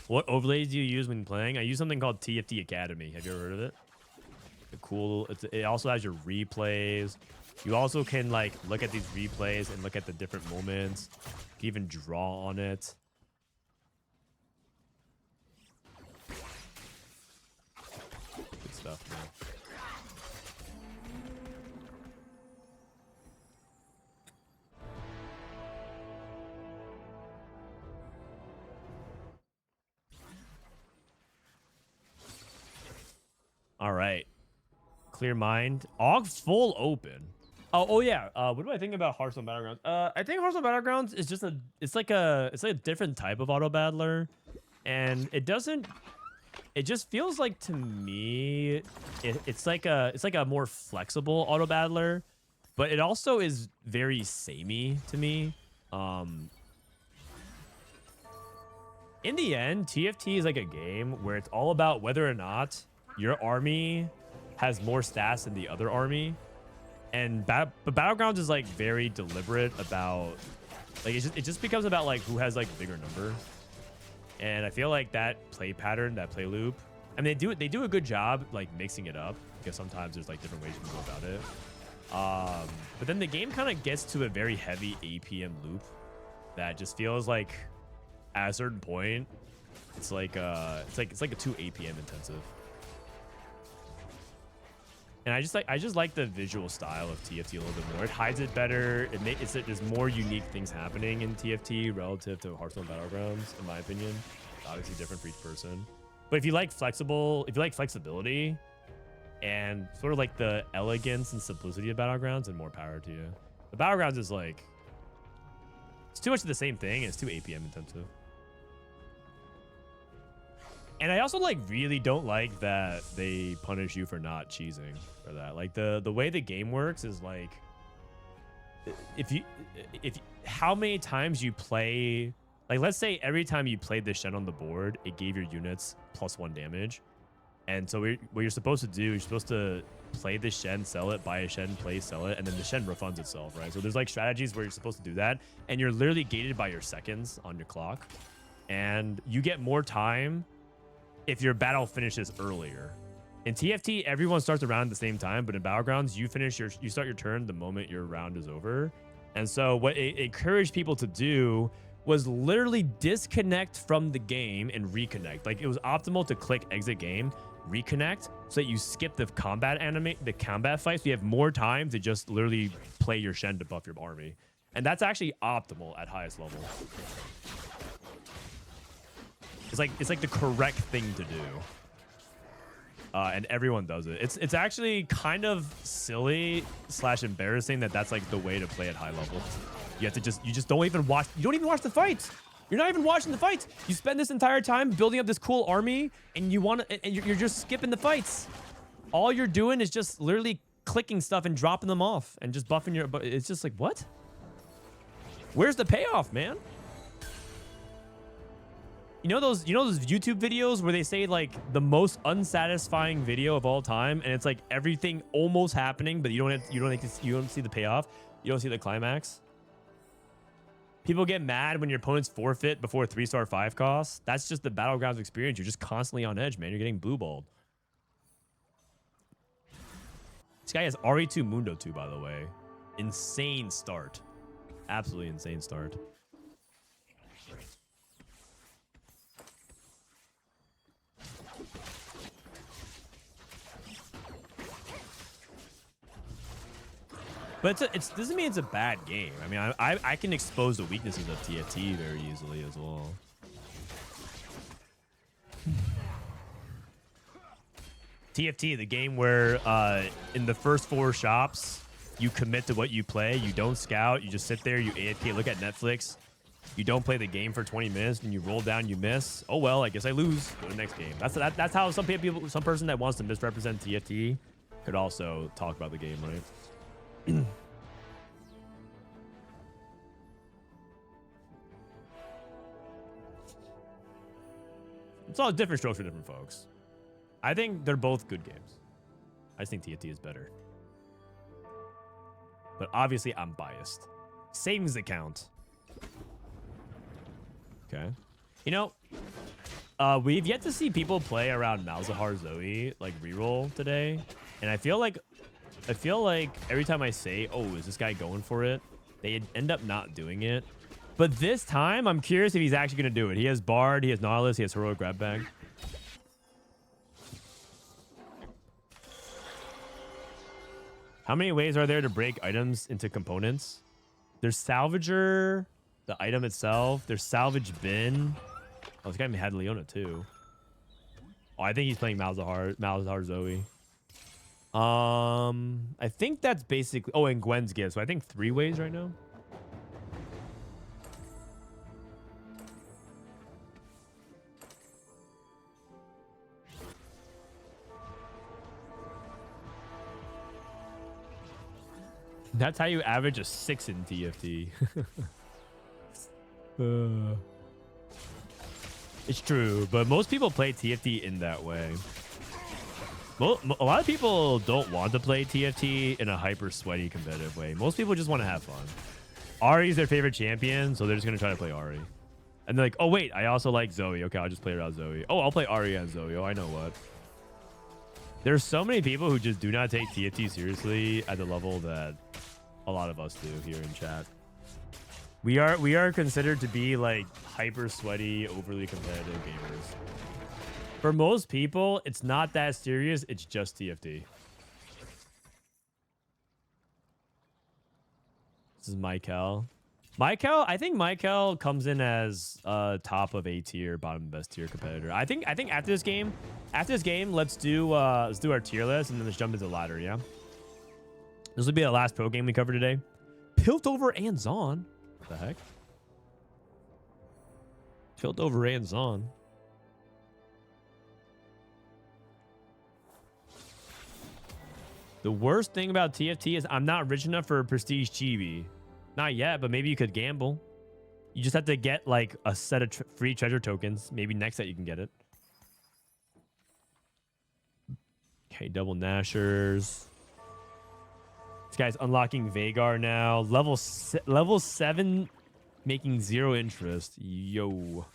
What overlays do you use when playing? I use something called TFT Academy. Have you ever heard of it? It also has your replays. You also can like look at these replays and look at the different moments. You can even draw on it. Good stuff, man. All right. Clear mind. AUG full open. Oh yeah. What do I think about Hearthstone Battlegrounds? I think Hearthstone Battlegrounds is just it's like a different type of auto battler, and it just feels like to me it's like a more flexible auto battler, but it also is very samey to me. In the end, TFT is like a game where it's all about whether or not your army has more stats than the other army. And but Battlegrounds is like very deliberate about like it just becomes about like who has like bigger numbers. And I feel like that play pattern, that play loop, I mean they do a good job like mixing it up, because sometimes there's like different ways you can go about it. But then the game kind of gets to a very heavy APM loop that just feels like at a certain point it's like a too APM intensive. And I just like the visual style of TFT a little bit more. It hides it better. There's more unique things happening in TFT relative to Hearthstone Battlegrounds, in my opinion. It's obviously different for each person. But if you like flexibility and sort of like the elegance and simplicity of Battlegrounds, then more power to you. The Battlegrounds is like, it's too much of the same thing, and it's too APM intensive. And I also like really don't like that they punish you for not cheesing for that. Like the way the game works is like if how many times you play, like let's say every time you played the Shen on the board, it gave your units +1 damage. And so what you're supposed to do, you're supposed to play the Shen, sell it, buy a Shen, play, sell it, and then the Shen refunds itself, right? So there's like strategies where you're supposed to do that, and you're literally gated by your seconds on your clock, and you get more time if your battle finishes earlier. In TFT, everyone starts a round at the same time, but in Battlegrounds, you start your turn the moment your round is over. And so what it encouraged people to do was literally disconnect from the game and reconnect. Like it was optimal to click exit game, reconnect, so that you skip the combat fight, so you have more time to just literally play your Shen to buff your army. And that's actually optimal at highest level. It's like the correct thing to do, and everyone does it. It's actually kind of silly / embarrassing that that's like the way to play at high level. You just don't even watch. You don't even watch the fights. You're not even watching the fights. You spend this entire time building up this cool army, and you're just skipping the fights. All you're doing is just literally clicking stuff and dropping them off and just buffing your. But it's just like, what? Where's the payoff, man? You know those YouTube videos where they say like the most unsatisfying video of all time, and it's like everything almost happening, but you don't see the payoff. You don't see the climax. People get mad when your opponents forfeit before 3-star 5 costs. That's just the Battlegrounds experience. You're just constantly on edge, man. You're getting blue balled. This guy has RE2 Mundo 2, by the way. Insane start. Absolutely insane start. But it doesn't mean it's a bad game. I mean, I can expose the weaknesses of TFT very easily as well. TFT, the game where in the first 4 shops, you commit to what you play. You don't scout. You just sit there. You AFK, look at Netflix. You don't play the game for 20 minutes, and you roll down, you miss. Oh, well, I guess I lose. Go to the next game. That's how some person that wants to misrepresent TFT could also talk about the game, right? It's all different strokes for different folks. I think they're both good games. I just think TFT is better. But obviously, I'm biased. Savings account. Okay. You know, we've yet to see people play around Malzahar Zoe, like, reroll today. And I feel like every time I say, oh, is this guy going for it? They end up not doing it. But this time, I'm curious if he's actually going to do it. He has Bard, he has Nautilus, he has Heroic Grab Bag. How many ways are there to break items into components? There's Salvager, the item itself. There's Salvage Bin. Oh, this guy had Leona too. Oh, I think he's playing Malzahar Zoe. I think that's basically... Oh, and Gwen's gift. So I think 3 ways right now. That's how you average a 6 in TFT. It's true, but most people play TFT in that way. A lot of people don't want to play TFT in a hyper sweaty competitive way. Most people just want to have fun. Ahri is their favorite champion, so they're just going to try to play Ahri. And they're like, oh, wait, I also like Zoe. Okay, I'll just play around Zoe. Oh, I'll play Ahri and Zoe. Oh, I know what. There's so many people who just do not take TFT seriously at the level that a lot of us do here in chat. We are considered to be like hyper sweaty, overly competitive gamers. For most people, it's not that serious. It's just TFT. This is Maikel. I think Maikel comes in as top of A tier, bottom best tier competitor. I think after this game, let's do our tier list and then let's jump into the ladder. Yeah. This will be the last pro game we cover today. Piltover and Zon. What the heck? Piltover and Zon. The worst thing about TFT is I'm not rich enough for a Prestige Chibi. Not yet, but maybe you could gamble. You just have to get like a set of free treasure tokens. Maybe next set you can get it. Okay, double Nashers. This guy's unlocking Veigar now. Level 7, making 0 interest. Yo.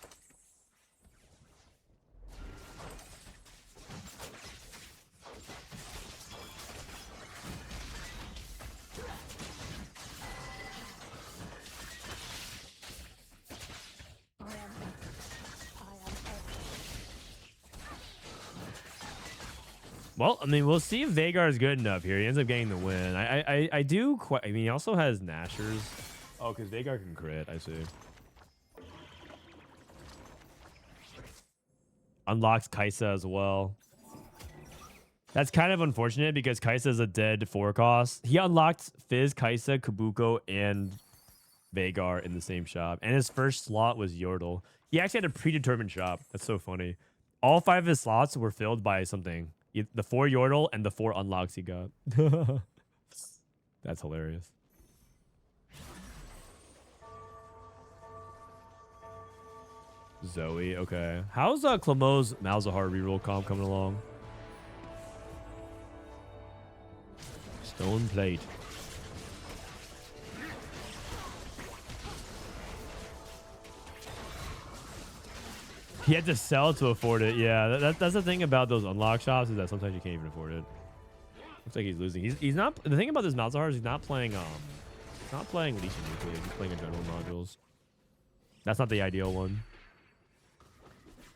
Well, I mean, we'll see if Veigar is good enough here. He ends up getting the win. I do quite... I mean, he also has Nashers. Oh, because Veigar can crit. I see. Unlocks Kaisa as well. That's kind of unfortunate because Kaisa is a dead 4 cost. He unlocked Fizz, Kaisa, Kabuko, and Veigar in the same shop. And his first slot was Yordle. He actually had a predetermined shop. That's so funny. All 5 of his slots were filled by something. The 4 Yordle and the 4 unlocks he got. That's hilarious. Zoe, okay. How's Clamo's Malzahar reroll comp coming along? Stone plate. He had to sell to afford it. Yeah, that's the thing about those unlock shops is that sometimes you can't even afford it. Looks like he's losing. He's not. The thing about this Malzahar is he's not playing LiShao nuclear. He's playing adrenaline modules. That's not the ideal one.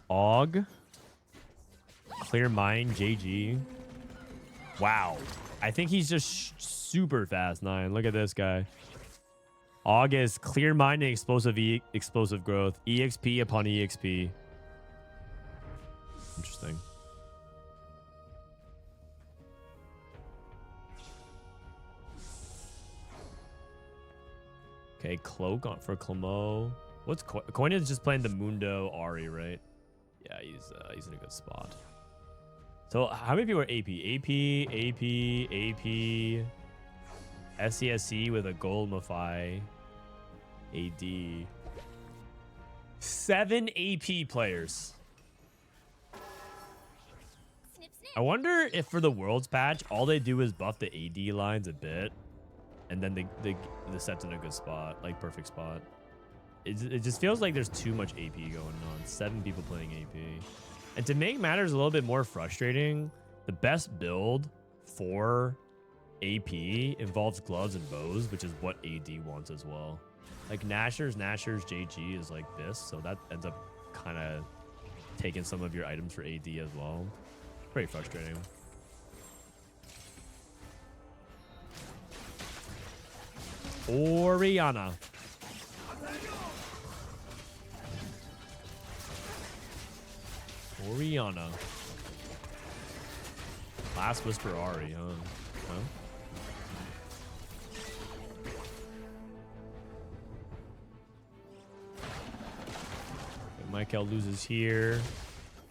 Og. Clear Mind. JG. Wow. I think he's just super fast 9. Look at this guy. Og is Clear Mind and explosive growth. EXP upon EXP. Interesting. Okay, Cloak on for Clamo. What's Kojnid is just playing the Mundo Ahri, right? Yeah, he's in a good spot. So how many people are AP? AP, sCsC with a gold Mafi. AD. 7 AP players. Snip, snip. I wonder if for the Worlds patch, all they do is buff the AD lines a bit, and then the set's in a good spot, like perfect spot. It just feels like there's too much AP going on. 7 people playing AP. And to make matters a little bit more frustrating, the best build for AP involves gloves and bows, which is what AD wants as well. Like Nashers, JG is like this, so that ends up kind of taking some of your items for AD as well. Pretty frustrating. Oriana. Oriana. Last Whisper Ari, huh? Maikel loses here.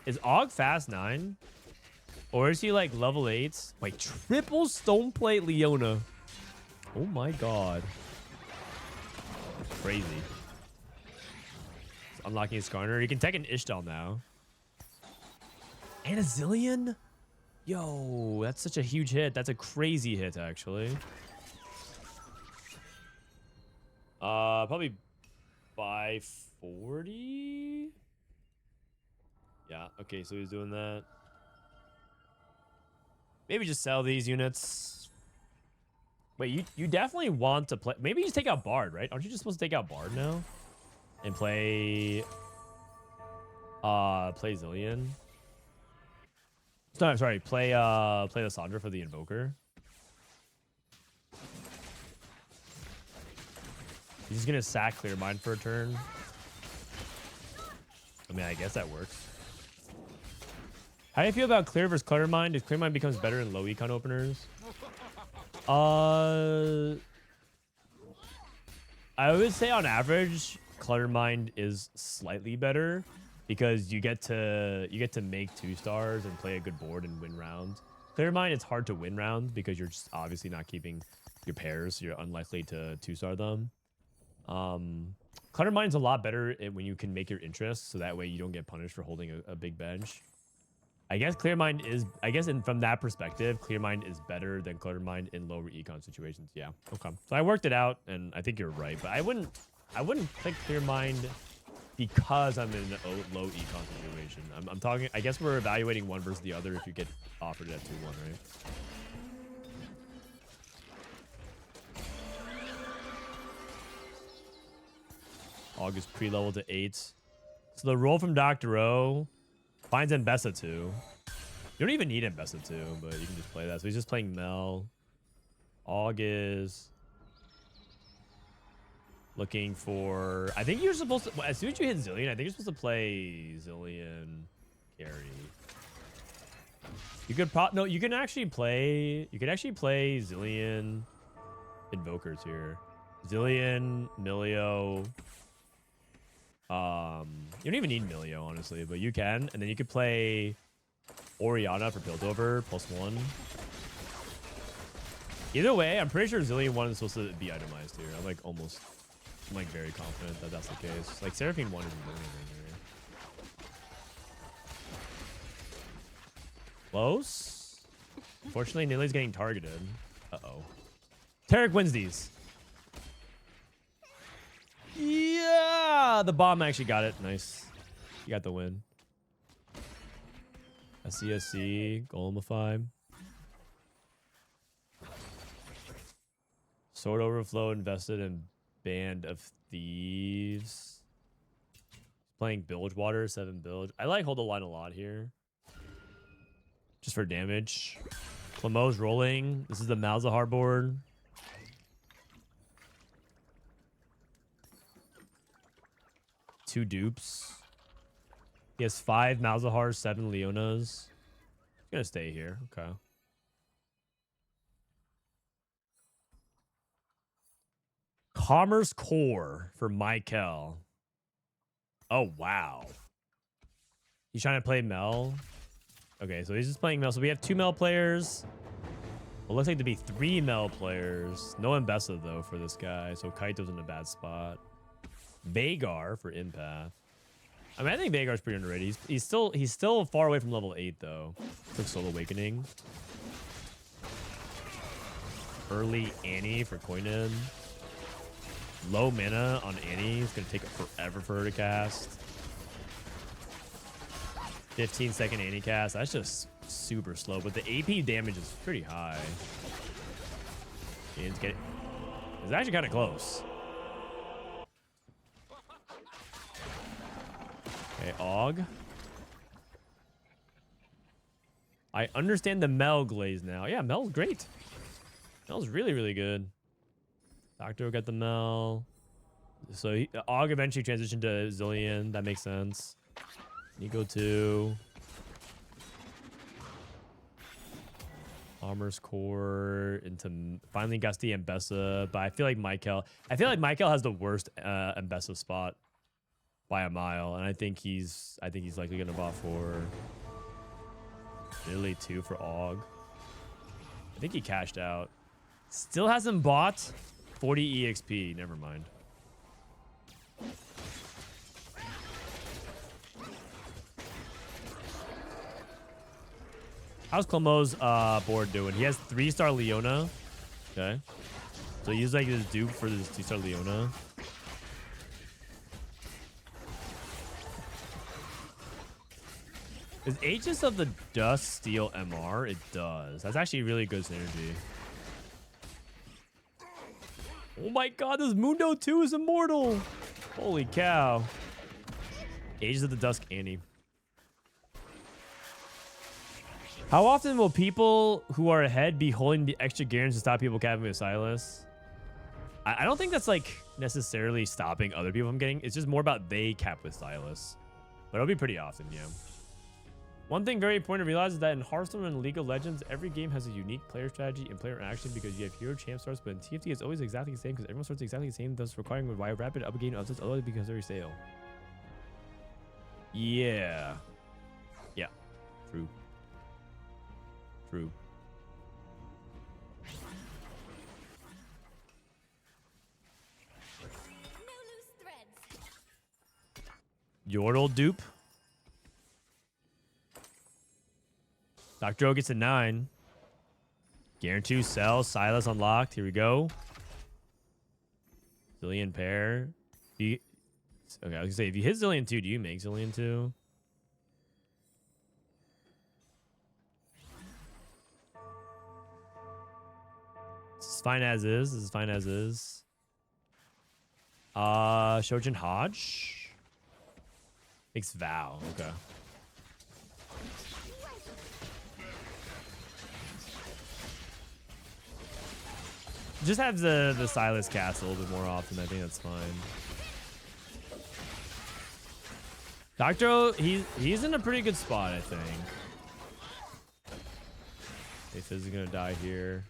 Is Og fast 9? Or is he like level 8? Wait, triple Stoneplate Leona. Oh my god. Crazy. It's unlocking his Skarner. He can take an Ishtal now. And a Zillion? Yo, that's such a huge hit. That's a crazy hit, actually. Probably by 40? Yeah, okay, so he's doing that. Maybe just sell these units. Wait, you definitely want to play... Maybe you just take out Bard, right? Aren't you just supposed to take out Bard now? And play... play Zillion? No, sorry. Play the Sandra for the Invoker. He's just gonna sack Clear Mind for a turn. I mean, I guess that works. How do you feel about Clear versus Clear Mind if Clear Mind becomes better in low econ openers? I would say on average, Clear Mind is slightly better because you get to make 2 stars and play a good board and win rounds. Clear Mind, it's hard to win rounds because you're just obviously not keeping your pairs. So you're unlikely to 2-star them. Clear Mind's a lot better when you can make your interest, so that way you don't get punished for holding a big bench. I guess Clear Mind is, from that perspective, Clear Mind is better than Clear Mind in lower econ situations. Yeah, okay. So I worked it out, and I think you're right, but I wouldn't click Clear Mind because I'm in a low econ situation. I'm talking, I guess we're evaluating one versus the other if you get offered it at 2-1, right? August pre-level to 8. So the roll from Dr. O finds Mbessa 2. You don't even need Mbessa 2, but you can just play that. So he's just playing Mel. August. Looking for... I think you're supposed to... As soon as you hit Zillion, I think you're supposed to play Zillion carry. You could no, you can actually play... You can actually play Zillion Invokers here. Zillion, Milio... you don't even need Milio, honestly, but you can. And then you could play Oriana for Piltover, +1. Either way, I'm pretty sure Zillion 1 is supposed to be itemized here. I'm like very confident that that's the case. Like Seraphine 1 isn't doing anything here. Close. Unfortunately, Nilly's getting targeted. Uh-oh. Tarek wins these. Yeah, the bomb actually got it. Nice. You got the win. sCsC, Golemify. Sword Overflow invested in Band of Thieves. Playing Bilgewater, 7 Bilge. I like Hold the Line a lot here. Just for damage. Clameau's rolling. This is the Malzahar board. Two dupes. He has 5 Malzahars, 7 Leonas. He's gonna stay here. Okay. Commerce Core for Maikel. Oh, wow. He's trying to play Mel. Okay, so he's just playing Mel. So we have 2 Mel players. It looks like to be 3 Mel players. No Mbessa, though, for this guy. So Kaito's in a bad spot. Vagar for Inpath. I mean, I think Veigar's pretty underrated. He's still far away from level 8 though. Took Soul Awakening. Early Annie for Kojnid. Low mana on Annie. It's gonna take forever for her to cast. 15-second Annie cast. That's just super slow, but the AP damage is pretty high. It's actually kind of close. Okay, Og. I understand the Mel glaze now. Yeah, Mel's great. Mel's really, really good. Doctor got the Mel. So Og eventually transitioned to Zillion. That makes sense. Nico 2. Armor's Core into finally Gusty and Bessa, but I feel like Maikel has the worst Mbessa spot by a mile, and I think he's likely gonna bot for nearly 2 for Og. I think he cashed out. Still hasn't bought 40 EXP. Never mind. How's Clomo's board doing? He has 3-star Leona. Okay. So he's like his dupe for this 2-star Leona. Does Aegis of the Dust steal MR? It does. That's actually really good synergy. Oh my god, this Mundo 2 is immortal. Holy cow. Aegis of the Dusk Annie. How often will people who are ahead be holding the extra gears to stop people capping with Silas? I don't think that's like necessarily stopping other people from getting. It's just more about they cap with Silas. But it'll be pretty often, yeah. One thing very important to realize is that in Hearthstone and League of Legends, every game has a unique player strategy and player interaction because you have hero champ starts, but in TFT it's always exactly the same because everyone starts exactly the same, thus requiring a wide rapid upgain upsets, otherwise because they're sale. Yeah. Yeah. True. True. No loose threads. Yordle dupe. Dr. O gets a 9. Guarantee sell. Silas unlocked. Here we go. Zillion pair. Okay, I was gonna say, if you hit Zillion 2, do you make Zillion 2? This is fine as is. This is fine as is. Shojin Hodge. Makes Vow. Okay. Just have the Silas cast a little bit more often. I think that's fine. Dr. O, he's in a pretty good spot, I think. If is gonna die here.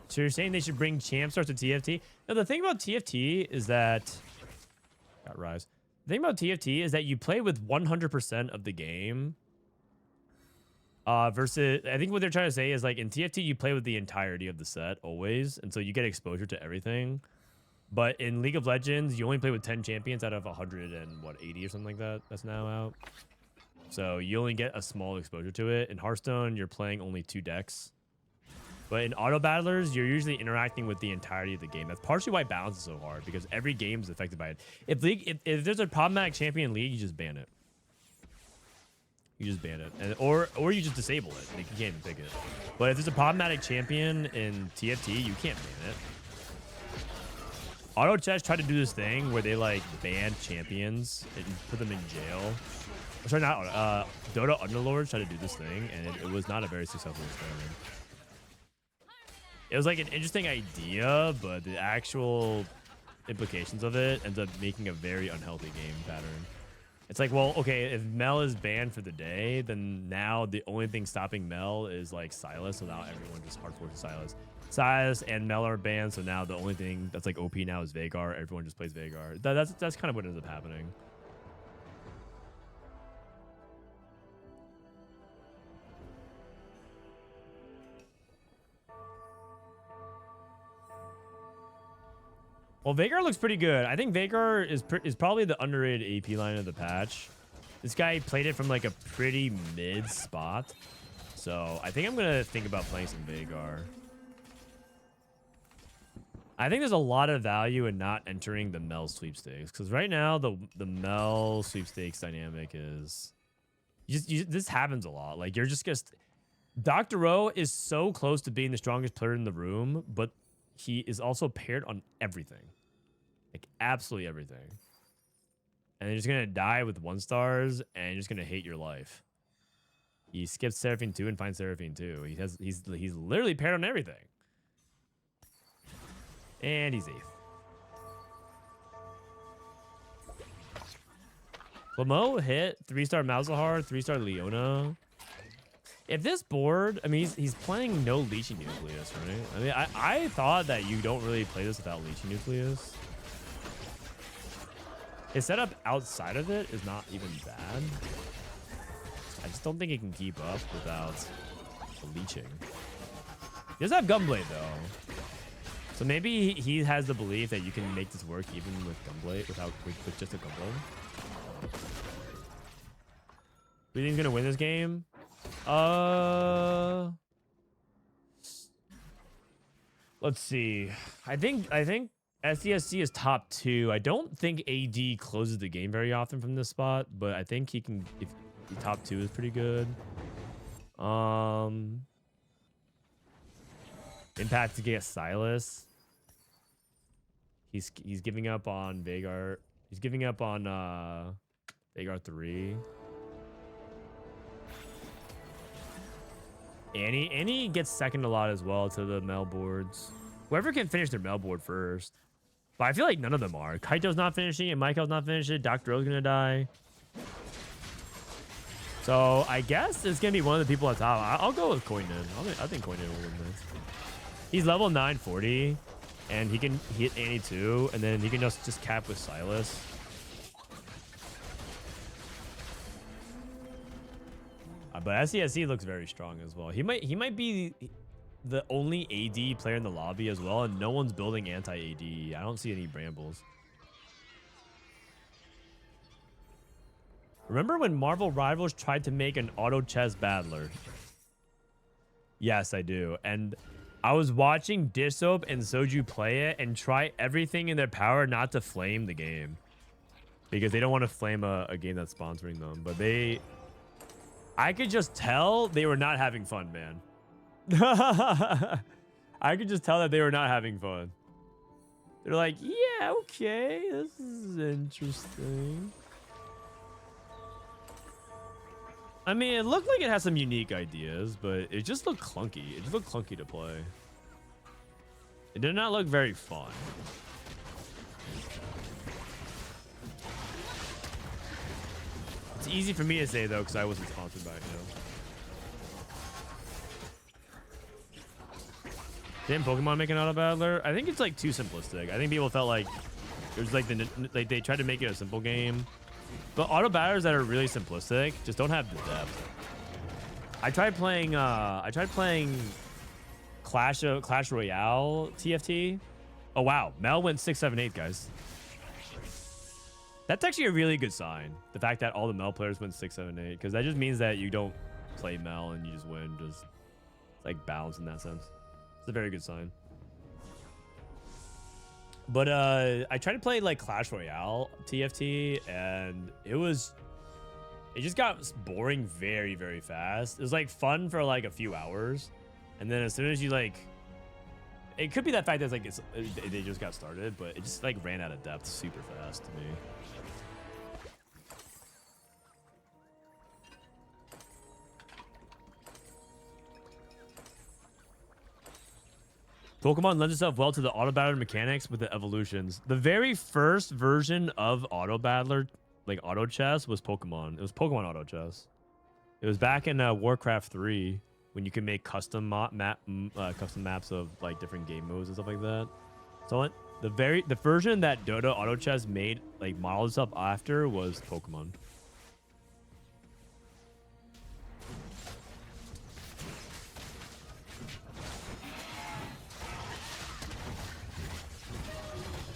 So you're saying they should bring champ stars to TFT? No, the thing about TFT is that got Rise. The thing about TFT is that you play with 100% of the game. Versus, I think what they're trying to say is like in TFT you play with the entirety of the set always, and so you get exposure to everything. But in League of Legends, you only play with 10 champions out of 180 or something like that. That's now out. So you only get a small exposure to it. In Hearthstone, you're playing only 2 decks. But in auto battlers, you're usually interacting with the entirety of the game. That's partially why balance is so hard, because every game is affected by it. If there's a problematic champion in League, you just ban it. You just ban it, or you just disable it. Like, you can't even pick it. But if there's a problematic champion in TFT, you can't ban it. Auto chess tried to do this thing where they like ban champions and put them in jail. Sorry, not Dota Underlords tried to do this thing, and it was not a very successful experiment. It was like an interesting idea, but the actual implications of it ends up making a very unhealthy game pattern. It's like, well, okay, if Mel is banned for the day, then now the only thing stopping Mel is like Silas, so now everyone just hard forces Silas. Silas and Mel are banned, so now the only thing that's like OP now is Veigar. Everyone just plays Veigar. That's kind of what ends up happening. Well, Veigar looks pretty good. I think Veigar is probably the underrated AP line of the patch. This guy played it from like a pretty mid spot. So I think I'm going to think about playing some Veigar. I think there's a lot of value in not entering the Mel sweepstakes. Because right now, the Mel sweepstakes dynamic is... this happens a lot. Like, you're just... Dr. O is so close to being the strongest player in the room, but he is also paired on everything. Like, absolutely everything. And you're just going to die with 1-stars, and you're just going to hate your life. He skips Seraphine 2 and finds Seraphine 2. He's literally paired on everything. And he's 8th. Lamo hit 3-star Malzahar, 3-star Leona. If this board, I mean, he's playing no Leechy Nucleus, right? I mean, I thought that you don't really play this without Leechy Nucleus. His setup outside of it is not even bad. I just don't think he can keep up without the leeching. He does have Gunblade, though. So maybe he has the belief that you can make this work even with Gunblade, with just a Gunblade. Do you think he's going to win this game? Let's see. I think sCsC is top 2. I don't think AD closes the game very often from this spot, but I think he can. If top 2 is pretty good. Impact to get Silas. He's giving up on Veigar. He's giving up on Veigar 3. Annie gets second a lot as well to the Mel boards. Whoever can finish their Mel board first. But I feel like none of them are. Kaito's not finishing it. Maikel's not finishing it. Dr. O's gonna die. So I guess it's gonna be one of the people at top. I'll go with Kojnid. I think Kojnid will win this. He's level 940, and he can hit Annie too, and then he can just cap with Silas. But sCsC looks very strong as well. He might be the only AD player in the lobby as well, and no one's building anti-AD. I don't see any Brambles. Remember when Marvel Rivals tried to make an auto chess battler? Yes, I do. And I was watching Dishsoap and Soju play it and try everything in their power not to flame the game. Because they don't want to flame a game that's sponsoring them. But I could just tell they were not having fun, man. I could just tell that they were not having fun. They're like, yeah, okay, this is interesting. I mean, it looked like it had some unique ideas, but it just looked clunky. It just looked clunky to play. It did not look very fun. It's easy for me to say, though, because I wasn't sponsored by it, you know. Didn't Pokemon make an auto battler? I think it's like too simplistic. I think people felt like it was like they tried to make it a simple game. But auto battlers that are really simplistic just don't have the depth. I tried playing Clash Royale TFT. Oh wow, Mel went 6, 7, 8, guys. That's actually a really good sign. The fact that all the Mel players went 6, 7, 8, because that just means that you don't play Mel and you just win. Just like balance in that sense. It's a very good sign. But I tried to play like Clash Royale TFT, and it just got boring very, very fast. It was like fun for like a few hours, and then as soon as you like, it could be that fact that it's like they just got started, but it just like ran out of depth super fast to me. Pokemon lends itself well to the auto battler mechanics with the evolutions. The very first version of auto battler, like auto chess, was Pokemon. It was Pokemon auto chess. It was back in Warcraft 3 when you could make custom maps of like different game modes and stuff like that. So the version that Dota auto chess made like modeled itself after was Pokemon.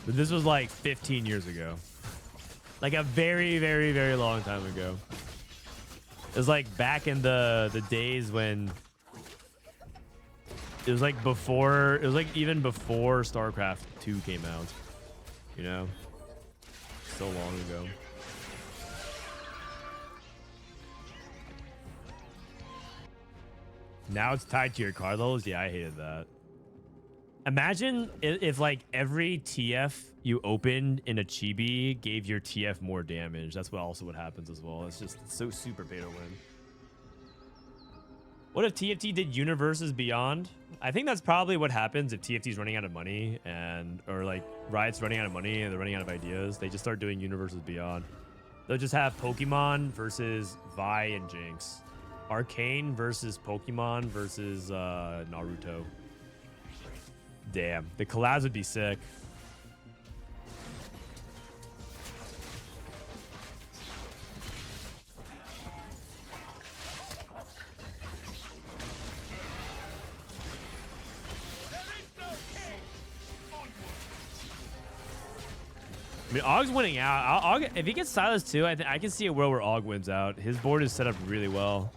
But this was like 15 years ago. Like a very, very, very long time ago. It was like back in the days when it was like before, it was like even before StarCraft 2 came out. You know? So long ago. Now it's tied to your card levels. Yeah, I hated that. Imagine if like every TF you opened in a chibi gave your TF more damage. That's what happens as well. It's just so super pay to win. What if TFT did Universes Beyond? I think that's probably what happens if TFT's running out of money or like Riot's running out of money and they're running out of ideas. They just start doing Universes Beyond. They'll just have Pokemon versus Vi and Jinx. Arcane versus Pokemon versus Naruto. Damn, the collabs would be sick. I mean, Ogg's winning out. Ogg, if he gets silenced too, I can see a world where Ogg wins out. His board is set up really well.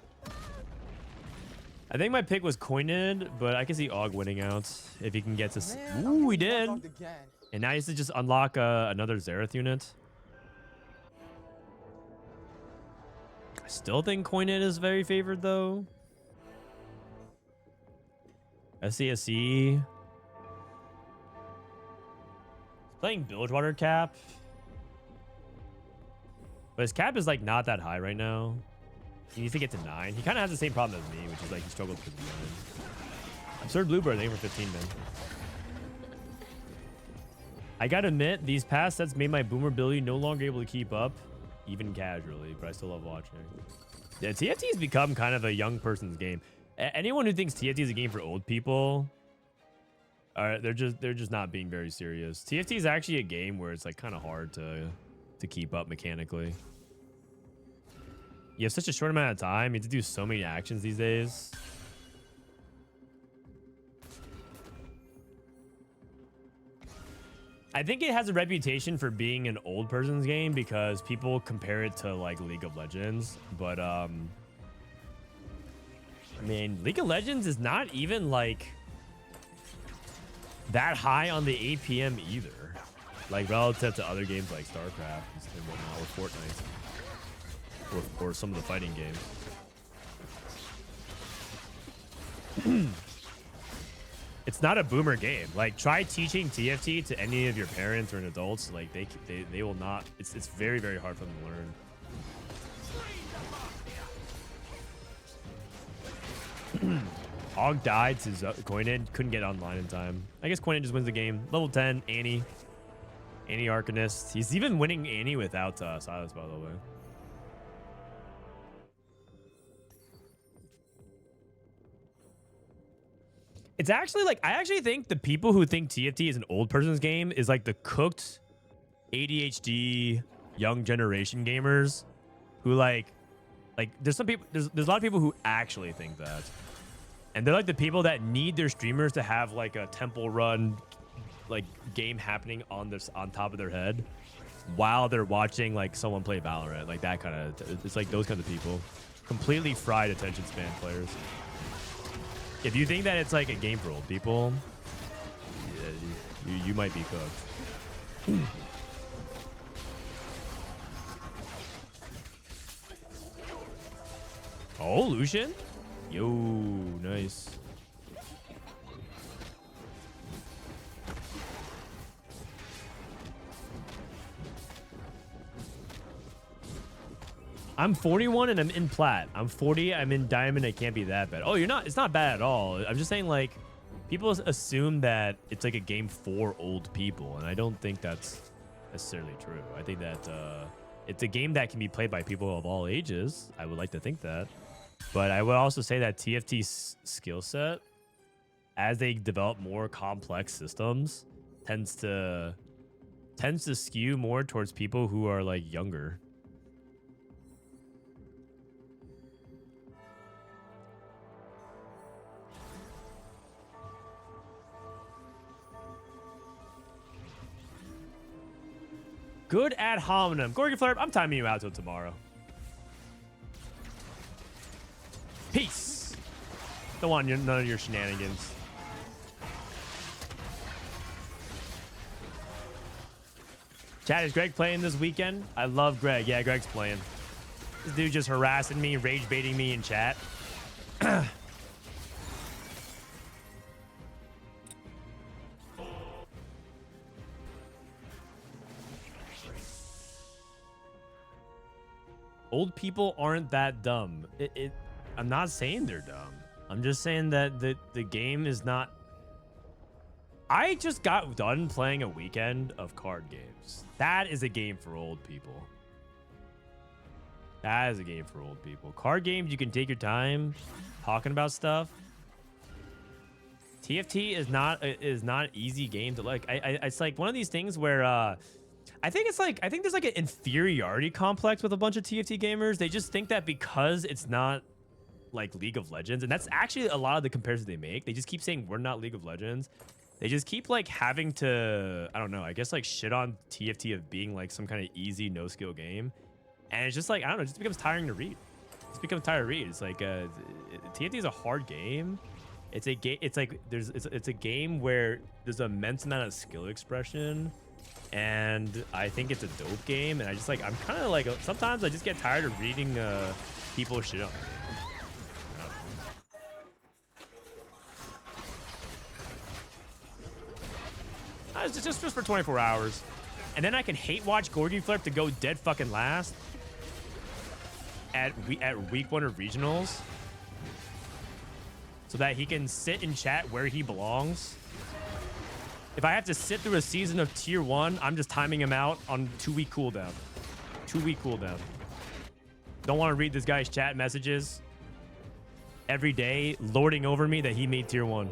I think my pick was Kojnid, but I can see Ogg winning out if he can get to... Man, Ooh, he I'm getting did. dogged again. And now he has to just unlock another Xerath unit. I still think Kojnid is very favored, though. sCsC. Playing Bilgewater cap. But his cap is, like, not that high right now. He needs to get to 9. He kind of has the same problem as me, which is like he struggles with 9. Absurd Bluebird, thank you for 15, man. I gotta admit, these past sets made my boomer ability no longer able to keep up, even casually, but I still love watching. Yeah, TFT has become kind of a young person's game. Anyone who thinks TFT is a game for old people, they're just not being very serious. TFT is actually a game where it's like kind of hard to keep up mechanically. You have such a short amount of time. You have to do so many actions these days. I think it has a reputation for being an old person's game because people compare it to like League of Legends. But I mean, League of Legends is not even like that high on the APM either. Like relative to other games like StarCraft and whatnot, or Fortnite. Or some of the fighting games. It's not a boomer game. Like, try teaching TFT to any of your parents or adults. Like, they will not. It's very, very hard for them to learn. Ogg died to Kojnid. Couldn't get online in time. I guess Kojnid just wins the game. Level 10, Annie. Annie Arcanist. He's even winning Annie without Silas, by the way. It's actually like, I actually think the people who think TFT is an old person's game is like the cooked ADHD young generation gamers who like there's some people, there's a lot of people who actually think that. And they're like the people that need their streamers to have like a temple run like game happening on top of their head while they're watching like someone play Valorant. Like that kind of, it's like those kinds of people. Completely fried attention span players. If you think that it's like a game for old people, yeah, you might be cooked. Oh, Lucian? Yo, nice. I'm 41 and I'm in plat. I'm 40, I'm in diamond. It can't be that bad. Oh, you're not. It's not bad at all. I'm just saying, like, people assume that it's like a game for old people, and I don't think that's necessarily true. I think that it's a game that can be played by people of all ages. I would like to think that, but I would also say that TFT's skill set, as they develop more complex systems, tends to skew more towards people who are like younger. Good ad hominem. Gorgon Flare, I'm timing you out till tomorrow. Peace. Don't want none of your shenanigans. Chat, is Greg playing this weekend? I love Greg. Yeah, Greg's playing. This dude just harassing me, rage baiting me in chat. Old people aren't that dumb. I'm not saying they're dumb. I'm just saying that the game is not... I just got done playing a weekend of card games. That is a game for old people. That is a game for old people. Card games, you can take your time talking about stuff. TFT is not an easy game to like. It's like one of these things where I think there's like an inferiority complex with a bunch of TFT gamers. They just think that because it's not like League of Legends, and that's actually a lot of the comparisons they make. They just keep saying we're not League of Legends. They just keep like having to, I don't know, I guess like shit on TFT of being like some kind of easy no skill game. And it's just like, I don't know, it just becomes tiring to read. It becomes tiring to read. It's like TFT is a hard game. It's a game. It's like it's a game where there's an immense amount of skill expression, and I think it's a dope game. And I just like, I'm kind of like, sometimes I just get tired of reading people shit on the game. It's just for 24 hours. And then I can hate watch Gordy Flip to go dead fucking last at week 1 of regionals, so that he can sit in chat where he belongs. If I have to sit through a season of tier 1, I'm just timing him out on 2-week cooldown. 2-week cooldown. Don't want to read this guy's chat messages every day, lording over me that he made tier 1.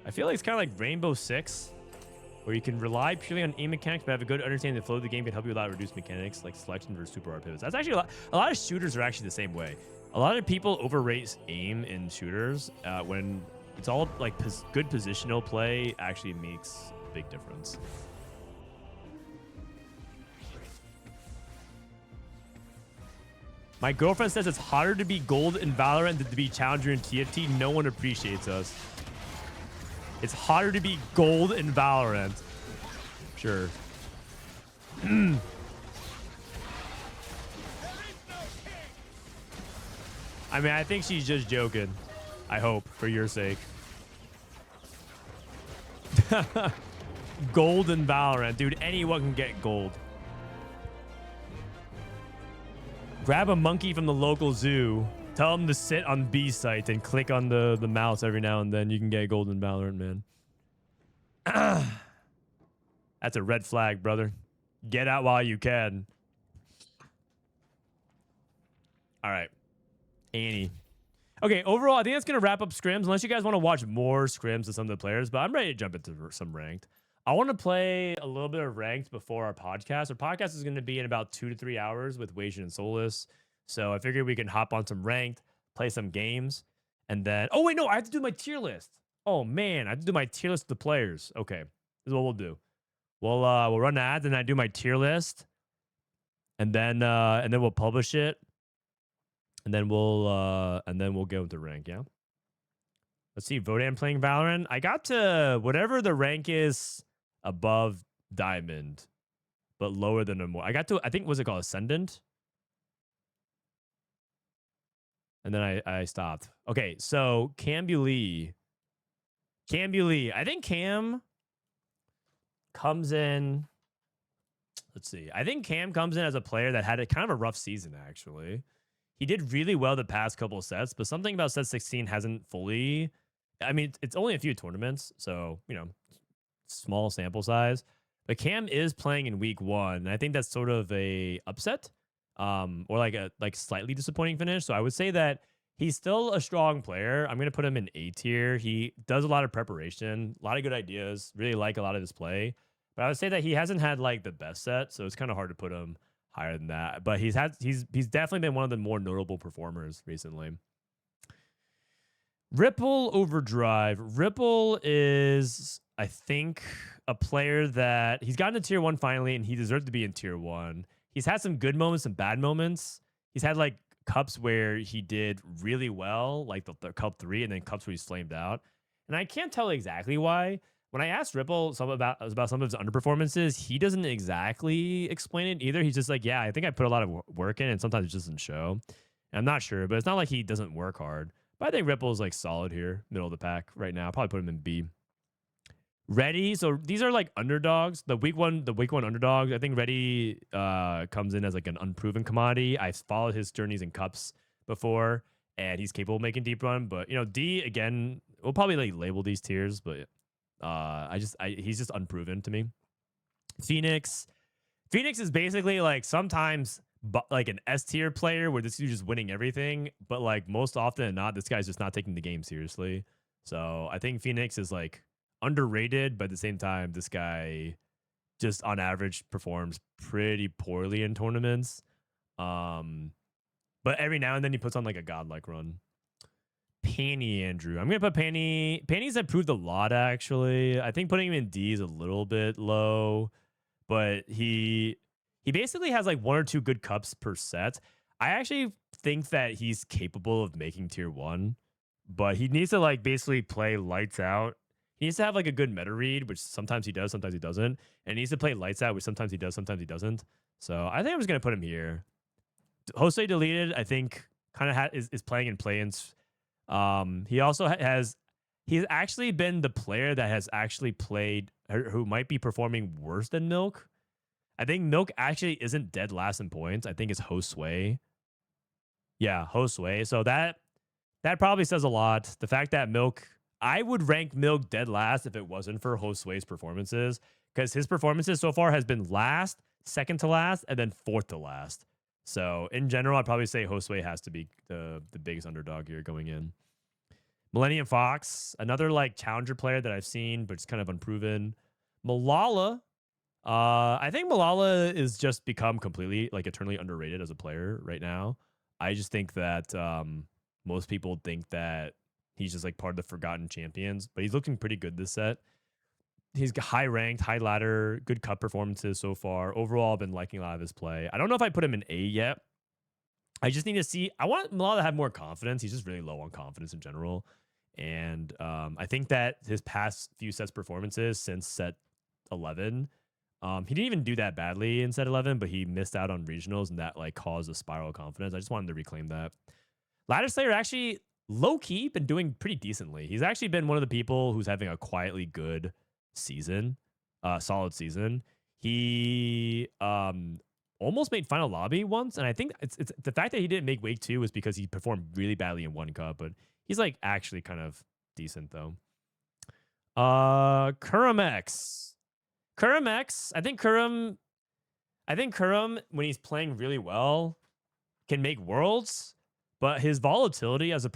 I feel like it's kind of like Rainbow Six, where you can rely purely on aim mechanics, but have a good understanding of the flow of the game can help you without reduced mechanics like selection versus super hard pivots. That's actually a lot of shooters are actually the same way. A lot of people overrate aim in shooters when it's all like good positional play actually makes a big difference. My girlfriend says it's harder to be gold in Valorant than to be challenger in TFT. No one appreciates us. It's harder to be gold in Valorant. Sure. I mean, I think she's just joking. I hope, for your sake. Gold in Valorant. Dude, anyone can get gold. Grab a monkey from the local zoo. Tell him to sit on B site and click on the mouse every now and then. You can get golden Valorant, man. That's a red flag, brother. Get out while you can. All right. Annie. Okay, overall, I think that's going to wrap up Scrims. Unless you guys want to watch more Scrims with some of the players. But I'm ready to jump into some ranked. I want to play a little bit of ranked before our podcast. Our podcast is going to be in about 2 to 3 hours with Wasion and Solus. So I figured we can hop on some ranked, play some games, and then... Oh, wait, no, I have to do my tier list. Oh, man, I have to do my tier list of the players. Okay, this is what we'll do. We'll run ads, and I do my tier list, and then we'll publish it, and then we'll go into rank, yeah? Let's see, Vodan playing Valorant. I got to whatever the rank is above Diamond, but lower than Immortal. I got to, I think, what's it called? Ascendant? And then I stopped. Okay, so Cambulee. I think Cam comes in. Let's see. I think Cam comes in as a player that had a kind of a rough season, actually. He did really well the past couple of sets, but something about set 16 hasn't fully... I mean, it's only a few tournaments, so, you know, small sample size. But Cam is playing in week 1, and I think that's sort of a upset. Or like a slightly disappointing finish. So I would say that he's still a strong player. I'm going to put him in A tier. He does a lot of preparation, a lot of good ideas, really like a lot of his play. But I would say that he hasn't had like the best set, so it's kind of hard to put him higher than that. But he's definitely been one of the more notable performers recently. Ripple Overdrive. Ripple is, I think, a player that he's gotten to tier 1 finally, and he deserved to be in tier 1. He's had some good moments, some bad moments. He's had like cups where he did really well, like the cup 3, and then cups where he's flamed out. And I can't tell exactly why. When I asked Ripple about some of his underperformances, he doesn't exactly explain it either. He's just like, yeah, I think I put a lot of work in, and sometimes it just doesn't show. And I'm not sure, but it's not like he doesn't work hard. But I think Ripple is like solid here, middle of the pack right now. I'll probably put him in B. Ready. So these are like underdogs. The week one underdogs. I think Ready comes in as like an unproven commodity. I've followed his journeys in cups before, and he's capable of making deep run. But you know, D again, we'll probably like label these tiers, but he's just unproven to me. Phoenix is basically like sometimes like an S tier player where this dude's just winning everything, but like most often than not, this guy's just not taking the game seriously. So I think Phoenix is like underrated, but at the same time, this guy just on average performs pretty poorly in tournaments. But every now and then he puts on like a godlike run. Panny Andrew. I'm gonna put Panny. Panny's improved a lot actually. I think putting him in D is a little bit low, but he basically has like 1 or 2 good cups per set. I actually think that he's capable of making tier 1, but he needs to like basically play lights out. He needs to have like a good meta read, which sometimes he does, sometimes he doesn't. And he needs to play lights out, which sometimes he does, sometimes he doesn't. So I think I'm just gonna put him here. Jose Deleted, I think, kind of is playing in play-ins. He also he's actually been the player that has actually played, who might be performing worse than Milk. I think Milk actually isn't dead last in points. I think it's Josue. Yeah, Josue. So that probably says a lot. The fact that Milk, I would rank Milk dead last if it wasn't for Josue's performances, because his performances so far has been last, second to last, and then fourth to last. So in general, I'd probably say Josue has to be the biggest underdog here going in. Millennium Fox, another like challenger player that I've seen, but it's kind of unproven. Milala. I think Milala is just become completely like eternally underrated as a player right now. I just think that most people think that he's just like part of the forgotten champions, but he's looking pretty good this set. He's high ranked, high ladder, good cup performances so far. Overall, I've been liking a lot of his play. I don't know if I put him in A yet. I just need to see. I want Milala to have more confidence. He's just really low on confidence in general. And I think that his past few sets performances since set 11, he didn't even do that badly in set 11, but he missed out on regionals, and that like caused a spiral of confidence. I just wanted to reclaim that. Ladder Slayer actually low-key been doing pretty decently. He's actually been one of the people who's having a quietly good season, solid season. He almost made final lobby once, and I think it's the fact that he didn't make wake 2 was because he performed really badly in one cup, but he's like actually kind of decent though. Kurum, I think Kurum, when he's playing really well, can make worlds, but his volatility as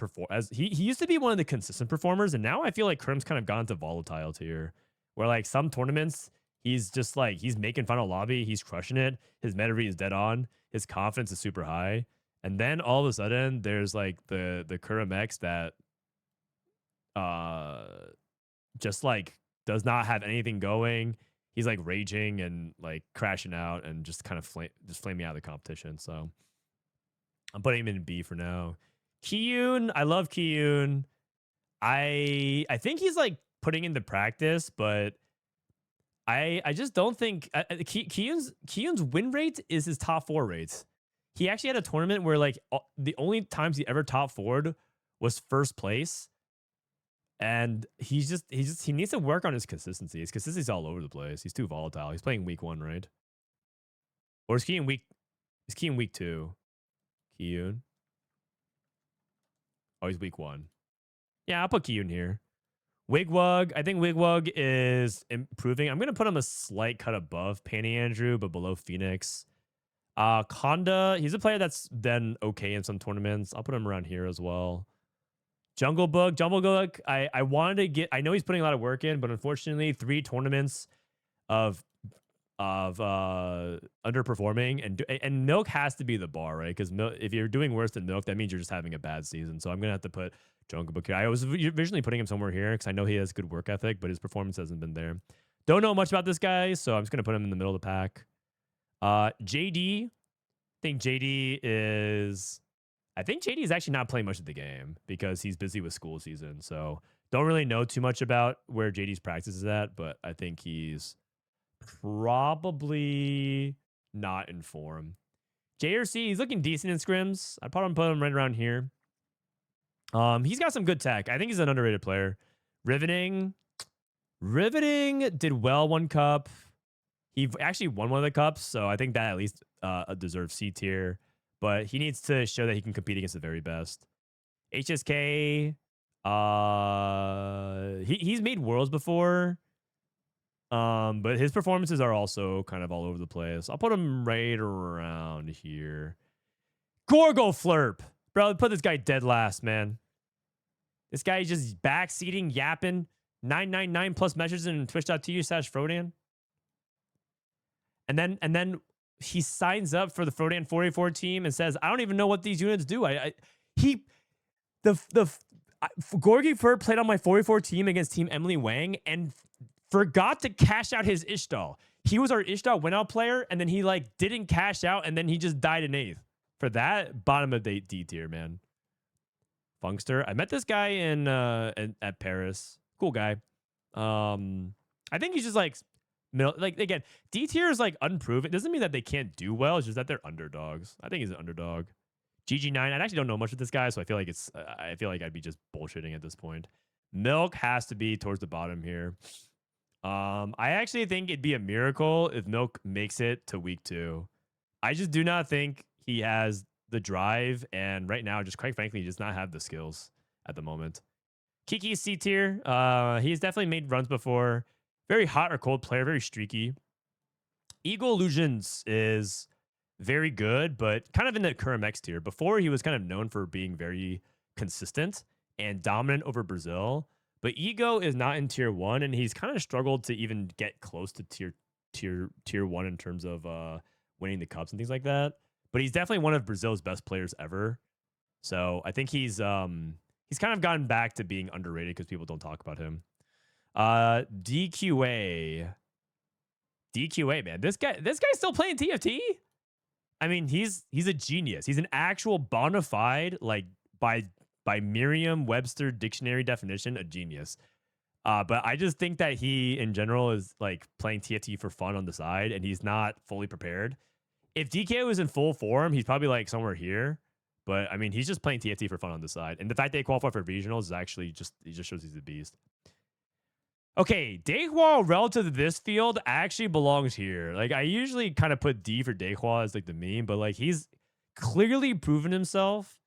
he used to be one of the consistent performers, and now I feel like Kurum's kind of gone to volatile tier, where like some tournaments he's just like he's making final lobby, he's crushing it, his meta read is dead on, his confidence is super high, and then all of a sudden there's like the Kurum X that just like does not have anything going. He's like raging and like crashing out and just kind of flaming out of the competition. So I'm putting him in B for now. Kiyun, I love Kiyun. I think he's like putting into practice, but I just don't think Kiyun's win rate is his top 4 rates. He actually had a tournament where like the only times he ever top 4'd was first place. And he needs to work on his consistency. His consistency's all over the place. He's too volatile. He's playing week 1, right? Or is he in week 2? Kiyun. Oh, he's week 1. Yeah, I'll put Kiyun here. Wigwug. I think Wigwug is improving. I'm gonna put him a slight cut above Panny Andrew, but below Phoenix. Konda, he's a player that's been okay in some tournaments. I'll put him around here as well. Jungle Book, I wanted to get, I know he's putting a lot of work in, but unfortunately 3 tournaments of of underperforming, and Milk has to be the bar, right? Because if you're doing worse than Milk, that means you're just having a bad season. So I'm gonna have to put Jungle Book here. I was originally putting him somewhere here because I know he has good work ethic, but his performance hasn't been there. Don't know much about this guy, so I'm just gonna put him in the middle of the pack. JD, I think JD is actually not playing much of the game because he's busy with school season. So don't really know too much about where JD's practice is at, but I think he's probably not in form. JRC, he's looking decent in scrims. I'd probably put him right around here. He's got some good tech. I think he's an underrated player. Riveting did well one cup. He actually won one of the cups, so I think that at least deserves C tier. But he needs to show that he can compete against the very best. HSK, he's made worlds before. But his performances are also kind of all over the place. I'll put him right around here. Gorgo Flurp. Bro, put this guy dead last, man. This guy is just backseating, yapping. 999 plus measures in twitch.tv/Frodan. And then he signs up for the Frodan 484 team and says, I don't even know what these units do. Gorgy Flurp played on my 484 team against Team Emily Wang and forgot to cash out his Ishtal. He was our Ishtal win-out player, and then he didn't cash out, and then he just died in 8th. For that, bottom of the D tier, man. Funkster. I met this guy at Paris. Cool guy. I think he's just again, D tier is unproven. It doesn't mean that they can't do well. It's just that they're underdogs. I think he's an underdog. GG9. I actually don't know much of this guy, so I feel like I'd be just bullshitting at this point. Milk has to be towards the bottom here. I actually think it'd be a miracle if Milk makes it to week 2. I just do not think he has the drive, and right now, just quite frankly, he does not have the skills at the moment. Kiki C tier. He's definitely made runs before. Very hot or cold player, very streaky. Eagle Illusions is very good, but kind of in the current X tier. Before, he was kind of known for being very consistent and dominant over Brazil. But Ego is not in tier 1, and he's kind of struggled to even get close to tier 1 in terms of winning the cups and things like that. But he's definitely one of Brazil's best players ever. So I think he's kind of gotten back to being underrated because people don't talk about him. DQA, man, this guy's still playing TFT. I mean, he's a genius. He's an actual bona fide, by Merriam-Webster dictionary definition, a genius. But I just think that he, in general, is playing TFT for fun on the side, and he's not fully prepared. If DK was in full form, he's probably somewhere here. But I mean, he's just playing TFT for fun on the side, and the fact they qualify for regionals is actually it just shows he's a beast. Okay, Dehua relative to this field actually belongs here. I usually kind of put D for Dehua as the meme, but he's clearly proven himself.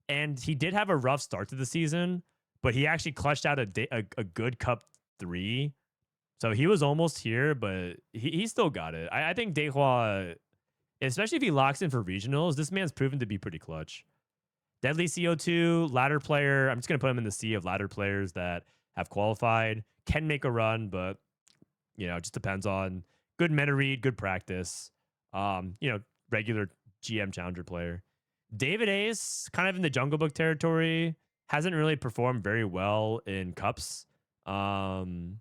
And he did have a rough start to the season, but he actually clutched out a good Cup 3. So he was almost here, but he still got it. I think Dehua, especially if he locks in for regionals, this man's proven to be pretty clutch. Deadly CO2, ladder player. I'm just going to put him in the sea of ladder players that have qualified. Can make a run, but, it just depends on good meta read, good practice. Regular GM challenger player. David Ace, kind of in the Jungle Book territory, hasn't really performed very well in cups. Isn't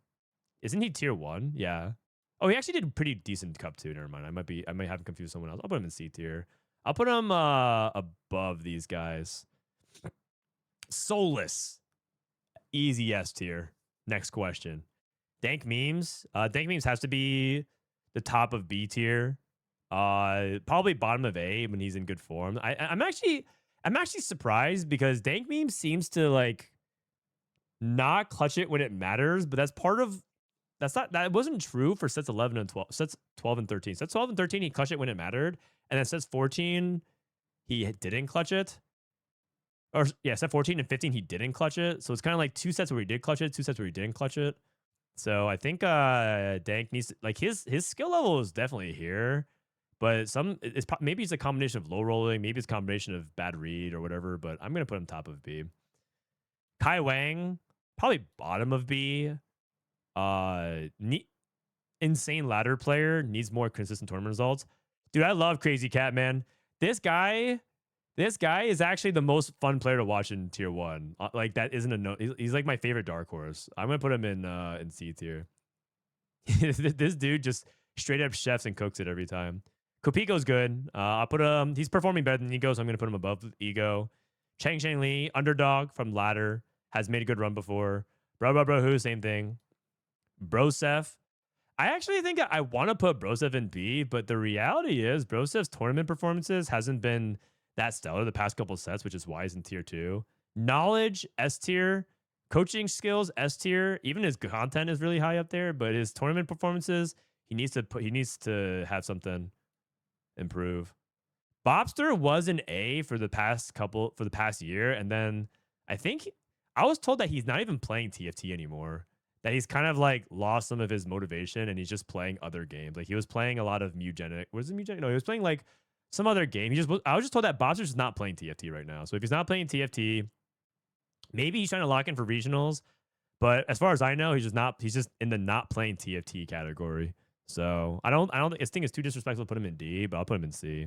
he tier 1? Yeah. Oh, he actually did pretty decent cup 2. Never mind. I might have confused someone else. I'll put him in C tier. I'll put him above these guys. Soulless. Easy S tier. Next question. Dank Memes. Dank Memes has to be the top of B tier. Probably bottom of A when he's in good form. I'm actually surprised because Dank Meme seems to not clutch it when it matters, but that wasn't true for sets 11 and 12, sets 12 and 13. Sets 12 and 13 he clutched it when it mattered, and then sets 14 he didn't clutch it. Or yeah, set 14 and 15 he didn't clutch it. So it's kind of 2 sets where he did clutch it, 2 sets where he didn't clutch it. So I think Dank needs to, his skill level is definitely here. But maybe it's a combination of low rolling, maybe it's a combination of bad read or whatever, but I'm going to put him top of B. Kai Wang, probably bottom of B. insane ladder player needs more consistent tournament results. Dude, I love Crazy Cat, man. This guy is actually the most fun player to watch in tier 1. Like that isn't a no. He's like my favorite dark horse. I'm gonna put him in C tier. This dude just straight up chefs and cooks it every time. Kopiko's good. I'll put him. He's performing better than Ego, so I'm gonna put him above Ego. Chang Li, underdog from ladder, has made a good run before. Bro, who same thing. Broseph. I actually think I want to put Broseph in B, but the reality is Broseff's tournament performances hasn't been that stellar the past couple sets, which is why he's in tier 2. Knowledge, S tier. Coaching skills, S tier. Even his content is really high up there, but his tournament performances, he needs to have something improve. Gobosteur was an A for the past year, and then I think I was told that he's not even playing TFT anymore. That he's kind of like lost some of his motivation and he's just playing other games. Like he was playing a lot of Mugenic. Was it Mugenic? No, he was playing like some other game. I was just told that Gobosteure's just not playing TFT right now. So if he's not playing TFT, maybe he's trying to lock in for regionals. But as far as I know, he's just in the not playing TFT category. So I don't think it's too disrespectful to put him in D, but I'll put him in C.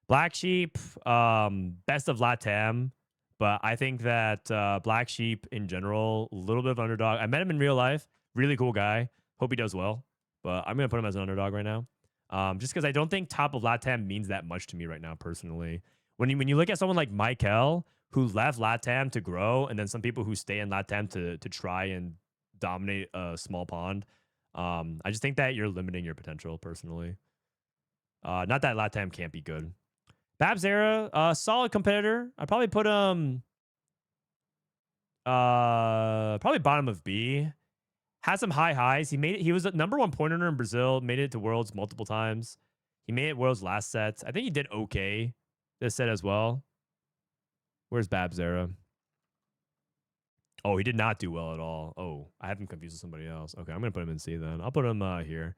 Black Sheep, best of Latam. But I think that Black Sheep in general, a little bit of underdog. I met him in real life. Really cool guy. Hope he does well. But I'm going to put him as an underdog right now. Just because I don't think top of Latam means that much to me right now, personally. When you look at someone like Maikel, who left Latam to grow, and then some people who stay in Latam to try and dominate a small pond, I just think that you're limiting your potential, personally. Not that Latam can't be good. Babzera, solid competitor. I'd probably put him probably bottom of B. Had some high highs. He was the #1 point earner in Brazil, made it to Worlds multiple times. He made it Worlds last set. I think he did okay this set as well. Where's Babzera? Oh, he did not do well at all. Oh, I have him confused with somebody else. Okay, I'm gonna put him in C then. I'll put him here.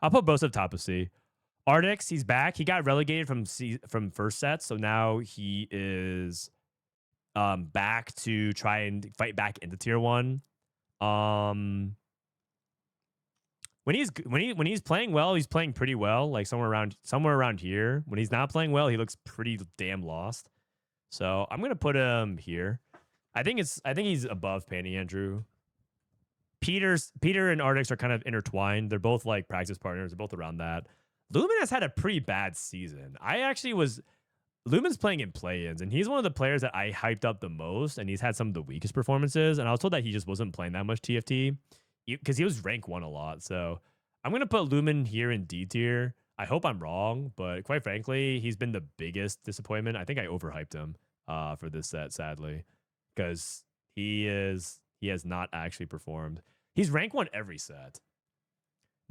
I'll put both of top of C. Artix, he's back. He got relegated from first set, so now he is back to try and fight back into tier 1. When he's playing well, he's playing pretty well, like somewhere around here. When he's not playing well, he looks pretty damn lost. So I'm gonna put him here. I think he's above Panty Andrew. Peter and Artix are kind of intertwined. They're both like practice partners. They're both around that. Lumen has had a pretty bad season. Lumen's playing in play-ins, and he's one of the players that I hyped up the most, and he's had some of the weakest performances, and I was told that he just wasn't playing that much TFT because he was rank 1 a lot. So I'm going to put Lumen here in D tier. I hope I'm wrong, but quite frankly, he's been the biggest disappointment. I think I overhyped him for this set, sadly, because he has not actually performed. He's rank 1 every set.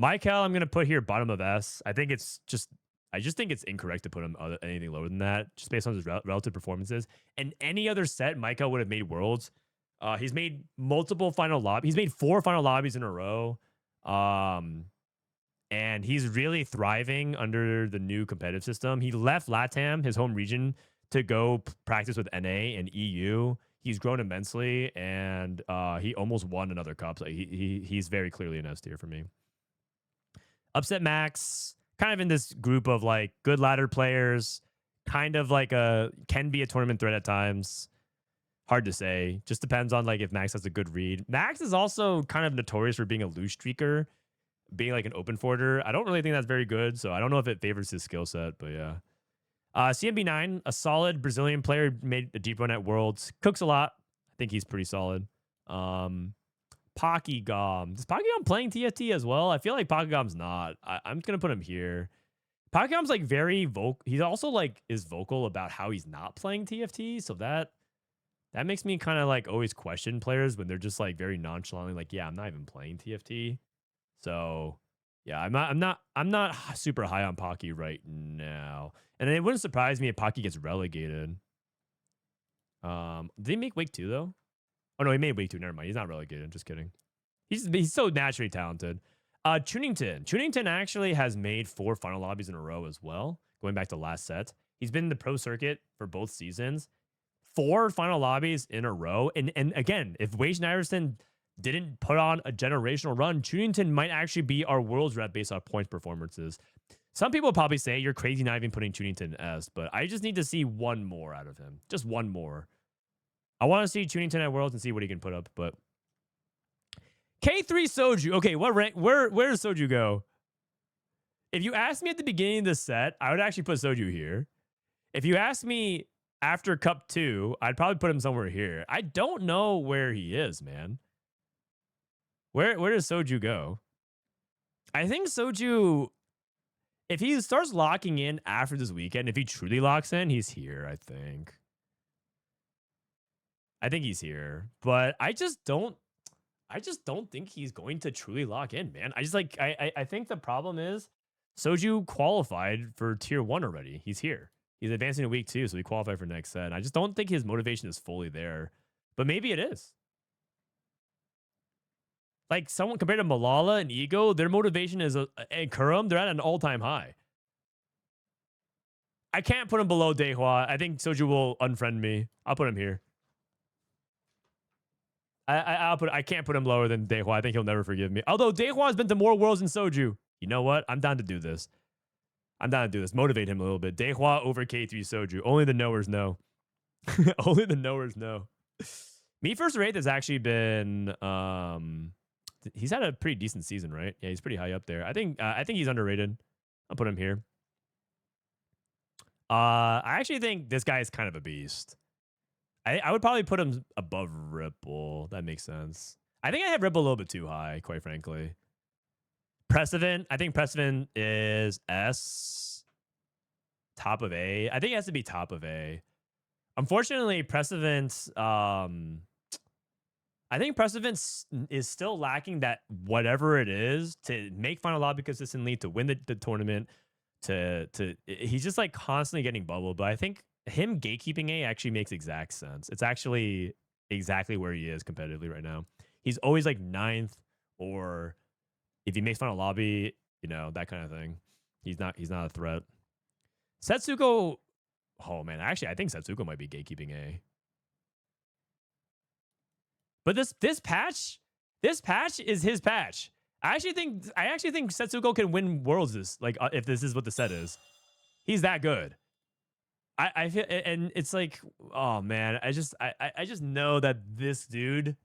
Maikel, I'm going to put here bottom of S. I just think it's incorrect to put him anything lower than that, just based on his relative performances. And any other set, Maikel would have made Worlds. He's made multiple final lobbies. He's made 4 final lobbies in a row. And he's really thriving under the new competitive system. He left LATAM, his home region, to go practice with NA and EU. He's grown immensely, and he almost won another cup. So he's very clearly an S tier for me. Upset Max, kind of in this group of like good ladder players, kind of like can be a tournament threat at times. Hard to say. Just depends on like if Max has a good read. Max is also kind of notorious for being a loose streaker, being like an open forwarder. I don't really think that's very good, so I don't know if it favors his skill set, but yeah. CMB9, a solid Brazilian player, made a deep run at Worlds. Cooks a lot. I think he's pretty solid. Pokygom. Is Pokygom playing TFT as well? I feel like Pokygom's not. I'm going to put him here. Pokygom's like very vocal. He's also like is vocal about how he's not playing TFT. So that makes me kind of like always question players when they're just like very nonchalantly like, yeah, I'm not even playing TFT. So yeah, I'm not super high on Pocky right now. And it wouldn't surprise me if Pocky gets relegated. Did he make Wake 2 though? Oh no, he made Wake 2. Never mind. He's not relegated. Just kidding. He's so naturally talented. Tunington actually has made 4 final lobbies in a row as well. Going back to last set, he's been in the pro circuit for both seasons. 4 final lobbies in a row. And again, if Wage Iverson didn't put on a generational run, Chunington might actually be our Worlds rep based on points performances. Some people probably say you're crazy not even putting Chunington S, but I just need to see one more out of him. Just one more. I want to see Chunington at Worlds and see what he can put up, but K3 Soju. Okay, what rank? Where does Soju go? If you asked me at the beginning of the set, I would actually put Soju here. If you asked me after Cup 2, I'd probably put him somewhere here. I don't know where he is, man. Where does Soju go? I think Soju, if he starts locking in after this weekend, if he truly locks in, he's here, I think. I think he's here. But I just don't think he's going to truly lock in, man. I think the problem is Soju qualified for tier 1 already. He's here. He's advancing to week 2, so he qualified for next set. And I just don't think his motivation is fully there. But maybe it is. Like, someone compared to Milala and Ego, their motivation is, and Kurum, they're at an all-time high. I can't put him below Dehua. I think Soju will unfriend me. I'll put him here. I can't put him lower than Dehua. I think he'll never forgive me. Although Dehua has been to more worlds than Soju. You know what? I'm down to do this. Motivate him a little bit. Dehua over K3 Soju. Only the knowers know. Only the knowers know. Me First Wraith has actually been he's had a pretty decent season, right? Yeah, he's pretty high up there. I think he's underrated. I'll put him here. I actually think this guy is kind of a beast. I would probably put him above Ripple. That makes sense. I think I have Ripple a little bit too high, quite frankly. Precedent. I think Precedent is S. Top of A. I think it has to be top of A. Unfortunately, Precedent, I think Precedent is still lacking that whatever it is to make Final Lobby consistently, to win the tournament, he's just like constantly getting bubbled. But I think him gatekeeping A actually makes exact sense. It's actually exactly where he is competitively right now. He's always like 9th, or if he makes Final Lobby, you know, that kind of thing. He's not a threat. Setsuko, oh man, actually I think Setsuko might be gatekeeping A. But this patch is his patch. I actually think Setsuko can win Worlds if this is what the set is. He's that good. I feel, and it's like, oh man, I just know that this dude,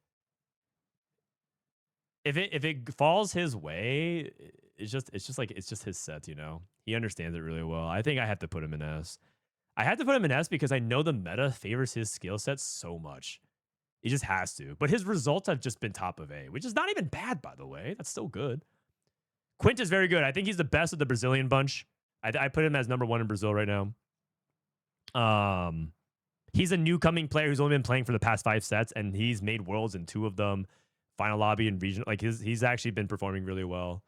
if it falls his way, it's just his set, you know. He understands it really well. I think I have to put him in S. I have to put him in S because I know the meta favors his skill set so much. He just has to. But his results have just been top of A, which is not even bad, by the way. That's still good. Quint is very good. I think he's the best of the Brazilian bunch. I put him as number 1 in Brazil right now. He's a new coming player who's only been playing for the past 5 sets, and he's made Worlds in 2 of them. Final Lobby and regional. Like, he's actually been performing really well.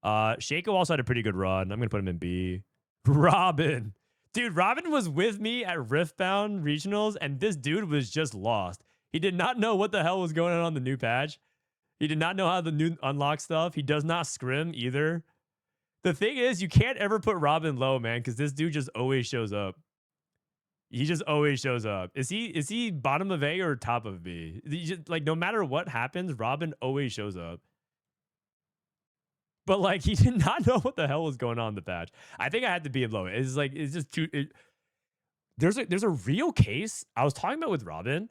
Shaco also had a pretty good run. I'm going to put him in B. Robin. Dude, Robin was with me at Riftbound Regionals, and this dude was just lost. He did not know what the hell was going on the new patch. He did not know how the new unlock stuff. He does not scrim either. The thing is, you can't ever put Robin low, man, because this dude just always shows up. He just always shows up. Is he bottom of A or top of B? Like, no matter what happens, Robin always shows up. But like, he did not know what the hell was going on in the patch. I think I had to be low. It's like, it's just too. There's a real case I was talking about with Robin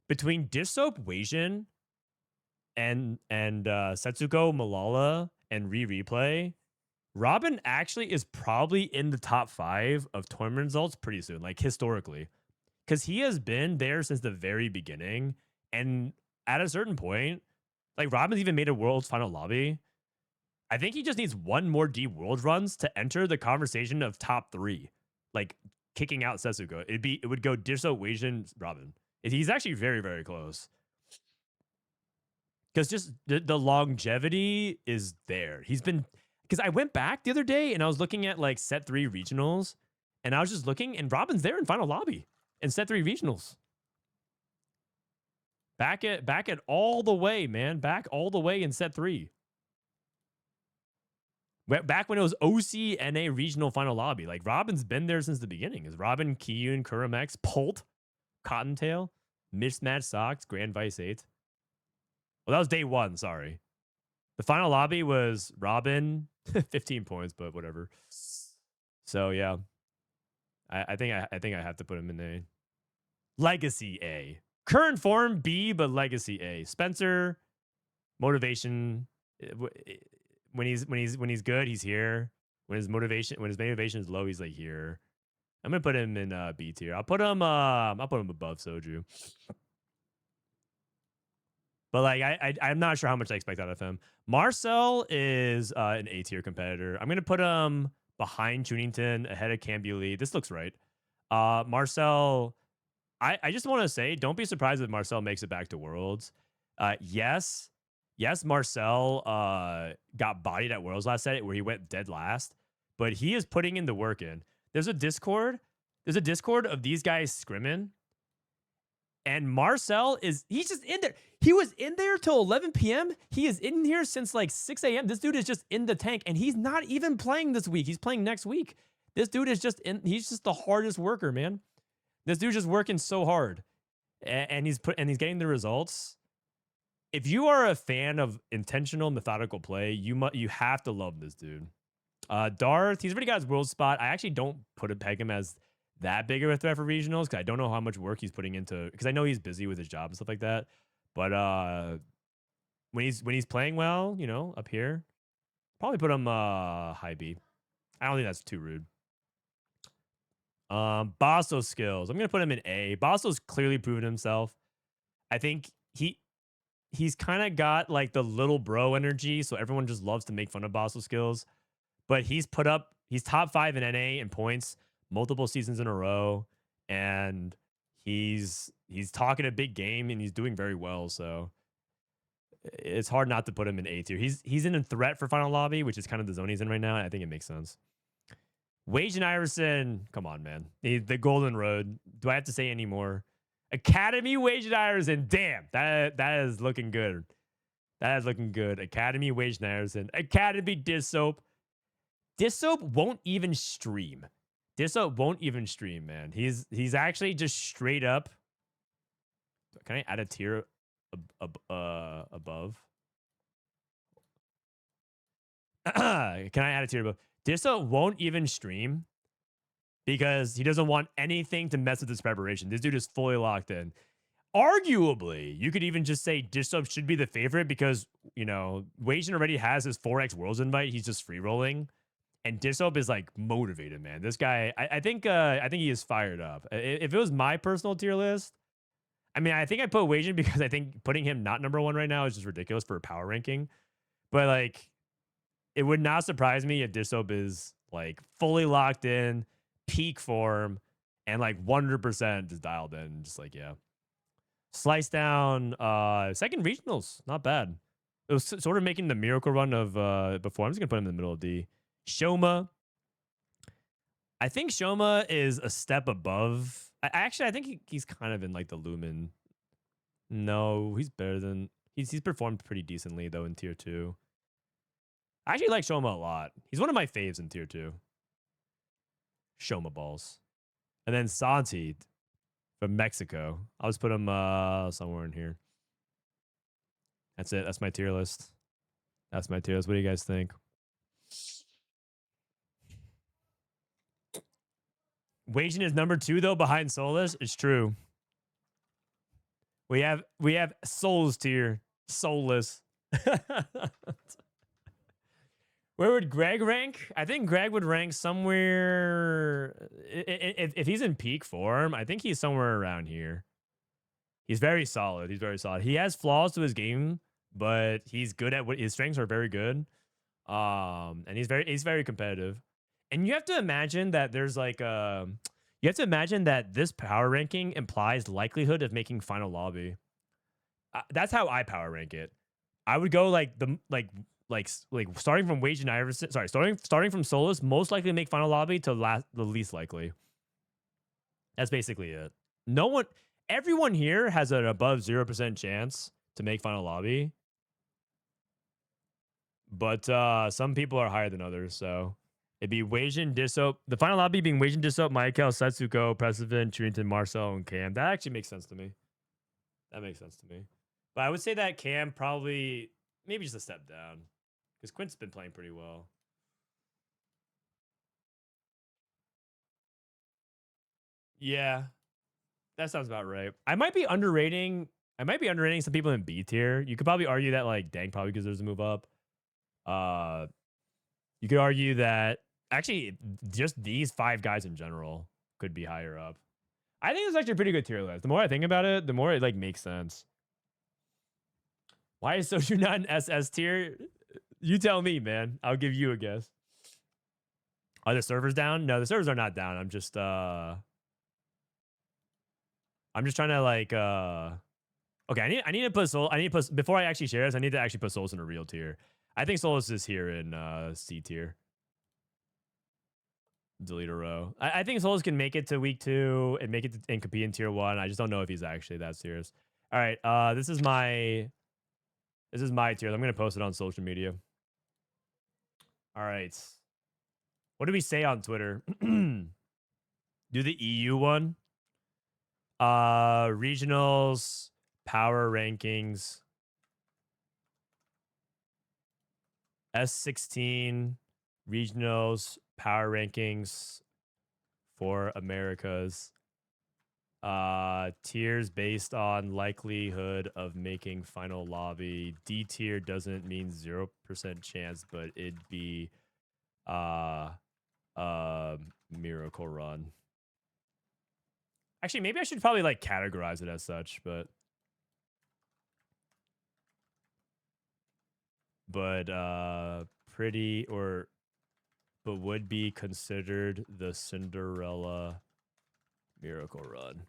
between Dishsoap, Weijin, and Setsuko, Milala, and Replay. Robin actually is probably in the top 5 of tournament results pretty soon, like historically, because he has been there since the very beginning. And at a certain point, like, Robin's even made a Worlds Final Lobby. I think he just needs 1 more D World runs to enter the conversation of top 3, like kicking out Setsuko. It would go Dishsoap, Weijin, Robin. He's actually very, very close. Because just the longevity is there. He's been, because I went back the other day and I was looking at like set 3 regionals, and I was just looking, and Robin's there in Final Lobby in set 3 regionals. Back at all the way, man. Back all the way in set 3. Back when it was OC NA regional Final Lobby. Like, Robin's been there since the beginning. Is Robin, Kiyun, Kurimex, Pult, Cottontail, Mismatch Socks, Grand Vice 8. Well, that was day 1. Sorry. The final lobby was Robin, 15 points, but whatever. So yeah, I think I have to put him in A. Legacy A. Current form B, but Legacy A. Spencer, motivation. When he's good, he's here. When his motivation is low, he's like here. I'm gonna put him in B tier. I'll put him above Soju. But like I'm not sure how much I expect out of him. Marcel is an A tier competitor. I'm gonna put him behind Chunington, ahead of Cambuli. This looks right. Marcel, I just want to say, don't be surprised if Marcel makes it back to Worlds. Yes, Marcel got bodied at Worlds last set where he went dead last, but he is putting in the work in. There's a Discord of these guys scrimming. And Marcel he's just in there. He was in there till 11 p.m. He is in here since like 6 a.m. This dude is just in the tank, and he's not even playing this week. He's playing next week. This dude is he's just the hardest worker, man. This dude's just working so hard. And he's getting the results. If you are a fan of intentional, methodical play, you have to love this dude. Darth, he's already got his world spot. I actually don't peg him as that big of a threat for regionals because I don't know how much work he's putting into, because I know he's busy with his job and stuff like that. But when he's playing well, you know, up here, probably put him high B. I don't think that's too rude. Basso skills, I'm gonna put him in A. Basso's clearly proven himself. I think he's kind of got like the little bro energy, so everyone just loves to make fun of Basso skills. But he's top 5 in NA in points multiple seasons in a row, and he's talking a big game, and he's doing very well. So it's hard not to put him in A tier. He's in a threat for final lobby, which is kind of the zone he's in right now. And I think it makes sense. Wage and Iverson, come on, man. The golden road. Do I have to say any more? Academy Wage and Iverson. Damn, that is looking good. That is looking good. Academy Wage and Iverson. Academy Dishsoap. Dishsoap won't even stream. Dishsoap won't even stream, man. He's actually just straight up. Can I add a tier above? Can I add a tier above? Dishsoap won't even stream because he doesn't want anything to mess with his preparation. This dude is fully locked in. Arguably, you could even just say Dishsoap should be the favorite because, you know, Wajan already has his 4x Worlds invite. He's just free rolling. And Dishsoap is like motivated, man. This guy, I think he is fired up. If it was my personal tier list, I mean, I think I put Wajan because I think putting him not number 1 right now is just ridiculous for a power ranking. But like, it would not surprise me if Dishsoap is like fully locked in, peak form, and like 100% just dialed in. Just like, yeah. Slice down, second regionals, not bad. It was sort of making the miracle run of before. I'm just gonna put him in the middle of D. Shoma. I think Shoma is a step above. I think he's kind of in like the Lumen. No, he's better than he's performed pretty decently though in tier 2. I actually like Shoma a lot. He's one of my faves in tier 2. Shoma balls. And then Santi from Mexico. I'll just put him somewhere in here. That's it. That's my tier list. That's my tier list. What do you guys think? Wajan is number 2 though behind Solus. It's true. We have Souls tier. Soulless. Where would Greg rank? I think Greg would rank somewhere. If he's in peak form, I think he's somewhere around here. He's very solid. He's very solid. He has flaws to his game, but he's good at what his strengths are very good. And he's very competitive. And you have to imagine that there's like you have to imagine that this power ranking implies likelihood of making final lobby. That's how I power rank it. I would go like starting from Wage and Iverson. Sorry, starting from Solus, most likely to make final lobby to the least likely. That's basically it. Everyone here has an above 0% chance to make final lobby. But some people are higher than others, so it'd be Wajan, Dishsoap. The final lobby being Wajan, Dishsoap, Maikel, Setsuko, Precedent, Trinity, Marcel, and Cam. That actually makes sense to me. That makes sense to me. But I would say that Cam probably maybe just a step down because Quint's been playing pretty well. Yeah, that sounds about right. I might be underrating some people in B tier. You could probably argue that like Dang probably deserves a move up. You could argue that actually just these 5 guys in general could be higher up. I think it's actually a pretty good tier list. The more I think about it, the more it like makes sense. Why is Soju not an SS tier? You tell me, man. I'll give you a guess. Are the servers down? No, the servers are not down. I'm just trying to like okay, I need to put Soul. I need to put before I actually share this, I need to actually put Solus in a real tier. I think Solus is here in C tier. Delete a row. I think Solus can make it to week 2 and make it and compete in tier 1. I just don't know if he's actually that serious. All right, this is my tier. I'm gonna post it on social media. All right. What did we say on Twitter? Do the EU one. Regionals, power rankings, S16, regionals, power rankings for Americas. Tiers based on likelihood of making final lobby. D tier doesn't mean 0% chance, but it'd be miracle run. Actually, maybe I should probably like categorize it as such, but pretty or but would be considered the Cinderella miracle run.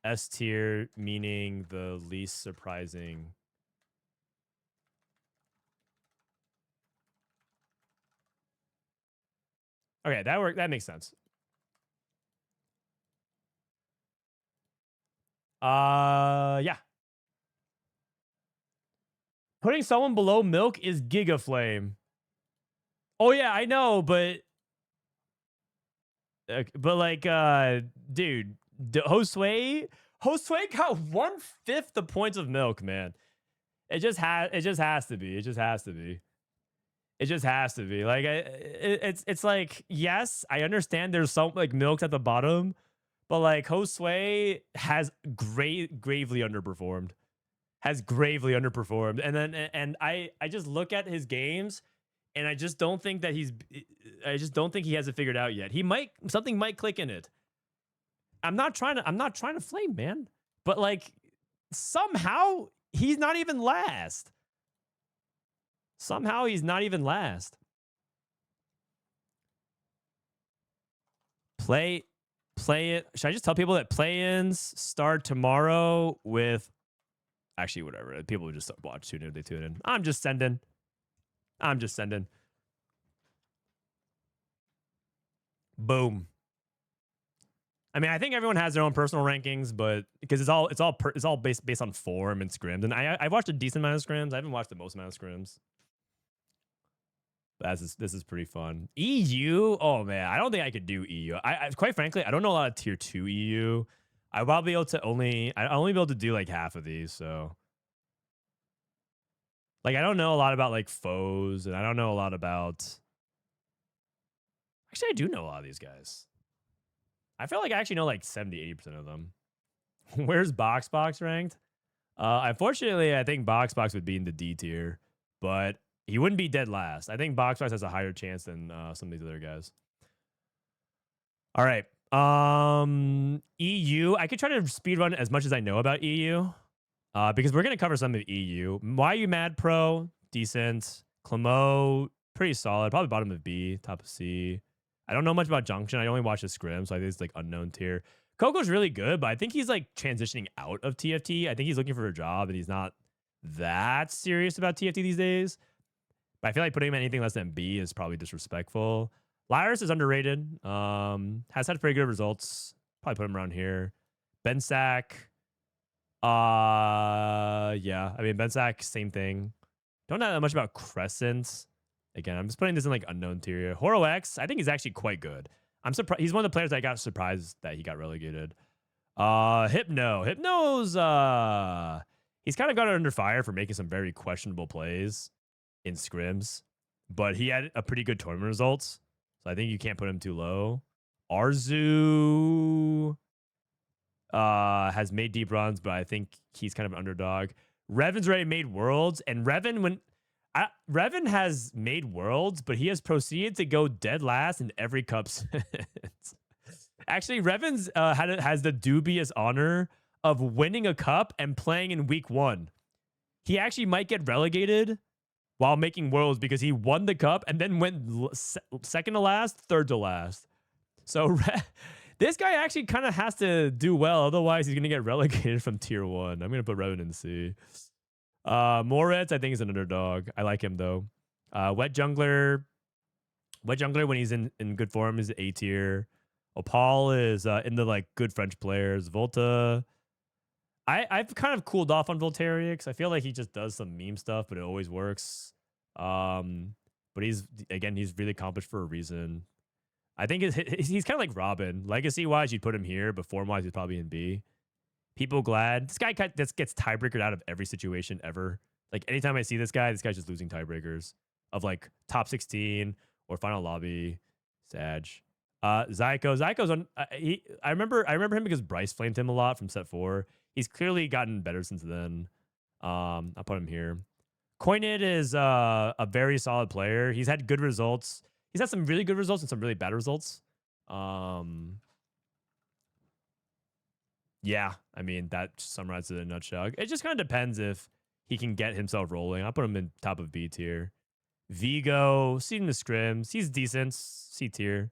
S tier meaning the least surprising. Okay, that worked. That makes sense. Yeah. Putting someone below Milk is Giga Flame. Oh yeah, I know, but like, dude, Josue got 1/5 the points of Milk, man. It just has to be. It just has to be. It just has to be. Like, it's like, yes, I understand there's some like Milks at the bottom, but like Josue has gravely underperformed. And then I just look at his games and I just don't think that he has it figured out yet. Something might click in it. I'm not trying to flame, man. But like somehow he's not even last. Play it. Should I just tell people that play-ins start tomorrow with actually whatever. People would just tune in if they tune in. I'm just sending. Boom. I mean, I think everyone has their own personal rankings, but because it's all based on form and scrims. And I've watched a decent amount of scrims. I haven't watched the most amount of scrims. But this is pretty fun. EU. Oh man, I don't think I could do EU. I quite frankly, I don't know a lot of tier 2 EU. I'll probably be able to only be able to do like half of these. So like I don't know a lot about like foes, and I don't know a lot about. Actually, I do know a lot of these guys. I feel like I actually know like 70-80% of them. Where's Box ranked? Unfortunately, I think Box would be in the D tier, but he wouldn't be dead last. I think Box has a higher chance than some of these other guys. All right. EU. I could try to speedrun as much as I know about EU. Because we're gonna cover some of EU. Why You Mad Pro? Decent. Clemo, pretty solid. Probably bottom of B, top of C. I don't know much about Junction. I only watch the Scrim, so I think it's like unknown tier. Coco's really good, but I think he's like transitioning out of TFT. I think he's looking for a job, and he's not that serious about TFT these days. But I feel like putting him at anything less than B is probably disrespectful. Lyris is underrated. Has had pretty good results. Probably put him around here. Bensack. Yeah. I mean, Bensack, same thing. Don't know that much about Crescent. Again, I'm just putting this in like unknown tier. HoroX, I think he's actually quite good. I'm surprised. He's one of the players that I got surprised that he got relegated. Hypno's He's kind of got it under fire for making some very questionable plays in scrims, but he had a pretty good tournament results. So I think you can't put him too low. Arzu has made deep runs, but I think he's kind of an underdog. Revan's already made worlds, and Revan has made worlds, but he has proceeded to go dead last in every cup since. Actually, Revan's has the dubious honor of winning a cup and playing in week 1. He actually might get relegated while making worlds because he won the cup and then went second to last, third to last. So this guy actually kind of has to do well, otherwise he's gonna get relegated from tier 1. I'm gonna put Revan in C. Moritz, I think, is an underdog. I like him though. Wet Jungler when he's in good form is A tier. Opal is in the like good French players. Volta, I've kind of cooled off on Voltairix. I feel like he just does some meme stuff, but it always works. But he's really accomplished for a reason. I think he's kind of like Robin. Legacy wise, you'd put him here, but form wise, he's probably in B. People glad. This guy gets tiebreakered out of every situation ever. Like anytime I see this guy's just losing tiebreakers of like top 16 or final lobby. Sag. Zyko's on. I remember him because Bryce flamed him a lot from set 4. He's clearly gotten better since then. I'll put him here. Kojnid is a very solid player. He's had good results. He's had some really good results and some really bad results. Yeah, I mean, that summarizes it in a nutshell. It just kind of depends if he can get himself rolling. I'll put him in top of B tier. Vigo, seen the scrims. He's decent. C tier.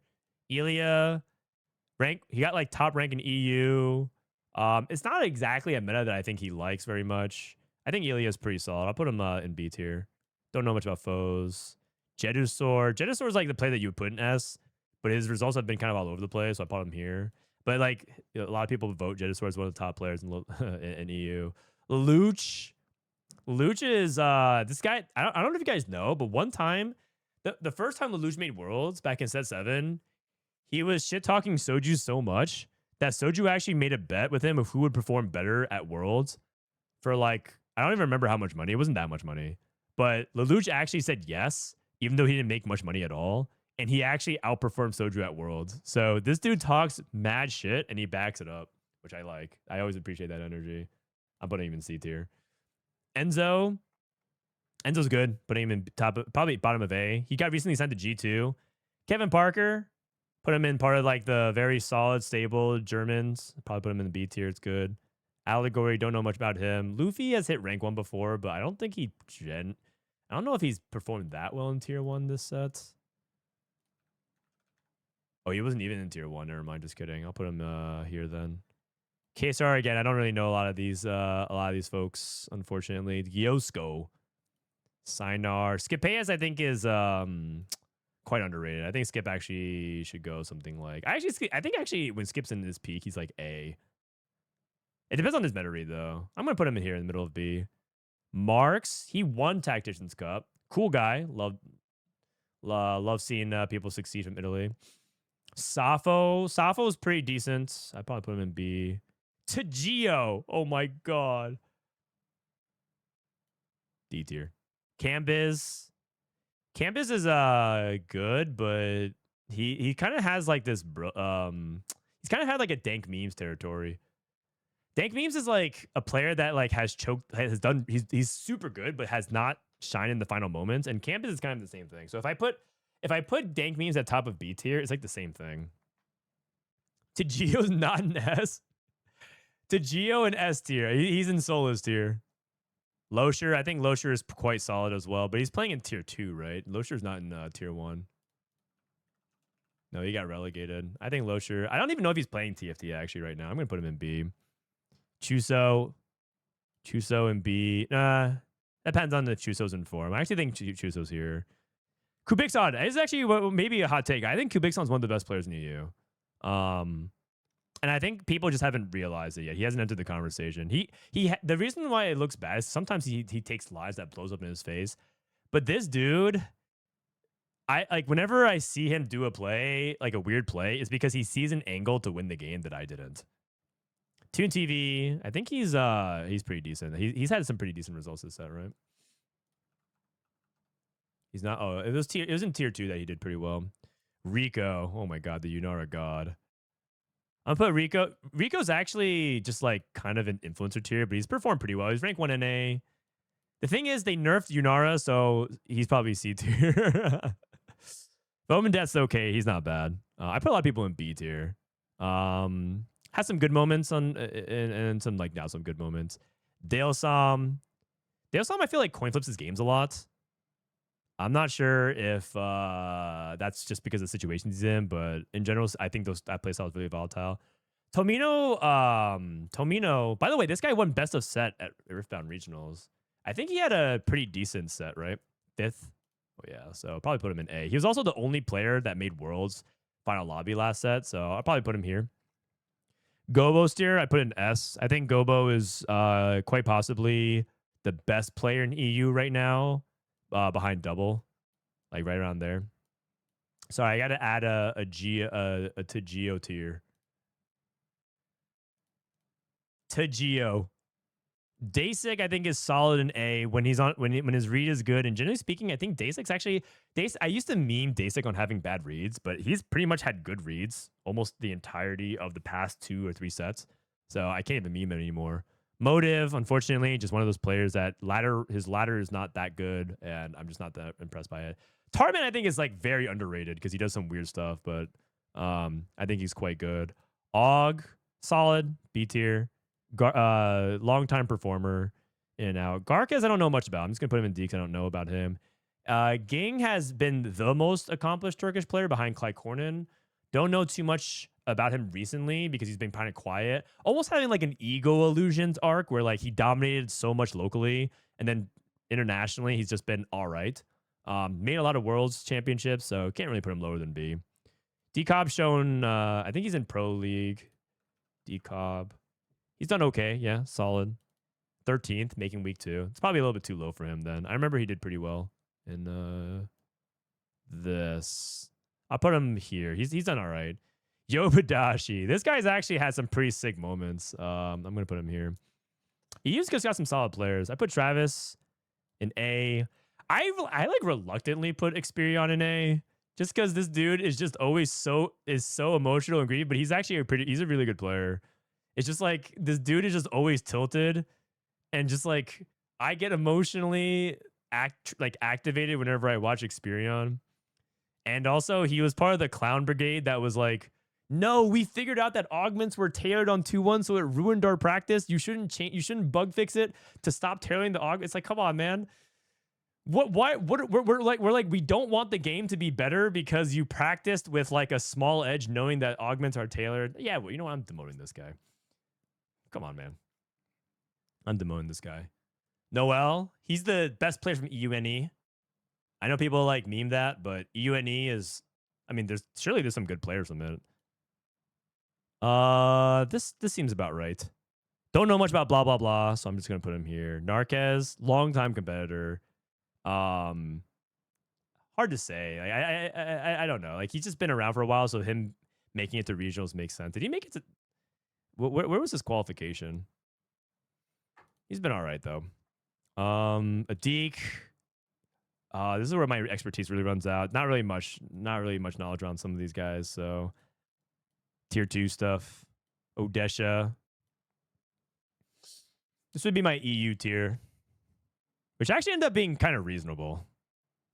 Ilya, he got like top rank in EU. It's not exactly a meta that I think he likes very much. I think Ilya is pretty solid. I'll put him in B tier. Don't know much about foes. Jedusor is like the play that you would put in S, but his results have been kind of all over the place, so I put him here. But like a lot of people vote Jedusor as one of the top players in EU. Luch is this guy. I don't know if you guys know, but one time, the first time Lelouch made Worlds back in set 7, he was shit talking Soju so much that Soju actually made a bet with him of who would perform better at Worlds for like, I don't even remember how much money. It wasn't that much money, but Lelouch actually said yes, even though he didn't make much money at all. And he actually outperformed Soju at Worlds. So this dude talks mad shit and he backs it up, which I like. I always appreciate that energy. I'm putting him in C tier. Enzo's good. Putting him in probably bottom of A. He got recently signed to G2. Kevin Parker, put him in part of like the very solid, stable Germans. Probably put him in the B tier. It's good. Allegory, don't know much about him. Luffy has hit rank 1 before, but I don't think I don't know if he's performed that well in tier 1 this set. Oh, he wasn't even in tier 1. Never mind. Just kidding. I'll put him here then. KSR again. I don't really know a lot of these folks, unfortunately. Yosko, Sinar, Skipayas, I think is quite underrated. I think Skip actually should go something like. I think when Skip's in his peak, he's like A. It depends on his meta read though. I'm gonna put him in here in the middle of B. Marks, he won Tactician's Cup. Cool guy. Love seeing people succeed from Italy. Safo is pretty decent. I'd probably put him in B. Tagio. Oh my god. D tier. Cambiz is good, but he kind of has like this he's kind of had like a dank memes territory. Dank memes is like a player that like he's super good but has not shined in the final moments, and Cambiz is kind of the same thing. So if I put dank memes at top of B tier, it's like the same thing. Tagio's not in S. Tagio in S tier. He's in Solus tier. Losher, I think Losher is quite solid as well, but he's playing in tier 2, right? Losher's not in tier 1. No, he got relegated. I think Losher, I don't even know if he's playing TFT actually right now. I'm going to put him in B. Chuso in B. Depends on if Chuso's in form. I actually think Chuso's here. Kubixon is actually maybe a hot take. I think Kubixon's one of the best players in EU. And I think people just haven't realized it yet. He hasn't entered the conversation. The reason why it looks bad is sometimes he takes lives that blows up in his face. But this dude, I like whenever I see him do a play, like a weird play, it's because he sees an angle to win the game that I didn't. Toon TV. I think he's pretty decent. He's had some pretty decent results this set, right? He's not. Oh, it was in tier 2 that he did pretty well. Rico. Oh my god, the Yunara god. I'm gonna put Rico. Rico's actually just like kind of an influencer tier, but he's performed pretty well. He's ranked 1 NA. The thing is, they nerfed Yunara, so he's probably C tier. Bowman Death's okay. He's not bad. I put a lot of people in B tier. Has some good moments on and some like not some good moments. Dalesom, I feel like coin flips his games a lot. I'm not sure if that's just because of the situations he's in, but in general, I think that playstyle is really volatile. Tomino, by the way, this guy won best of set at Riftbound Regionals. I think he had a pretty decent set, right? 5th. Oh yeah, so probably put him in A. He was also the only player that made Worlds final lobby last set, so I'll probably put him here. Gobosteur, I put in S. I think Gobo is quite possibly the best player in EU right now, behind Double, like right around there. Sorry, I got to add a to Geo tier. To Geo. Dasik, I think, is solid in A when he's on when his read is good. And generally speaking, I think Dasik's actually I used to meme Dasik on having bad reads, but he's pretty much had good reads almost the entirety of the past 2 or 3 sets. So I can't even meme it anymore. Motive, unfortunately, just one of those players that his ladder is not that good, and I'm just not that impressed by it. Tarman, I think, is like very underrated because he does some weird stuff, but I think he's quite good. Og, solid, B tier. Long-time performer in and out. Garkes, I don't know much about. I'm just gonna put him in D because I don't know about him. Ging has been the most accomplished Turkish player behind Kojnid. Don't know too much about him recently because he's been kind of quiet. Almost having like an Ego Illusions arc where like he dominated so much locally and then internationally he's just been all right. Made a lot of Worlds Championships, so can't really put him lower than B. Decob shown, I think he's in Pro League. Decob. He's done okay. Yeah, solid. 13th, making week 2. It's probably a little bit too low for him then. I remember he did pretty well in this. I'll put him here. He's done all right. Yobadashi. This guy's actually had some pretty sick moments. I'm going to put him here. He's just got some solid players. I put Travis in A. I like reluctantly put Experion in A just because this dude is just always so emotional and greedy, but he's actually he's a really good player. It's just like this dude is just always tilted and just like I get emotionally activated whenever I watch Experion. And also he was part of the clown brigade that was like, no, we figured out that augments were tailored on 2-1, so it ruined our practice. You shouldn't bug fix it to stop tailoring the augment. It's like, come on, man. We're like, we don't want the game to be better because you practiced with like a small edge knowing that augments are tailored. Yeah, well, you know what? I'm demoting this guy. Come on, man. I'm demoting this guy. Noel, he's the best player from EUNE. I know people like meme that, but EUNE is, I mean, there's some good players from it. This seems about right. Don't know much about blah blah blah, so I'm just gonna put him here. Narquez, longtime competitor. Hard to say. I don't know. Like he's just been around for a while, so him making it to regionals makes sense. Did he make it to? Where was his qualification? He's been all right though. Adik. This is where my expertise really runs out. Not really much knowledge on some of these guys. So tier 2 stuff. Odesha. This would be my EU tier, which actually ended up being kind of reasonable.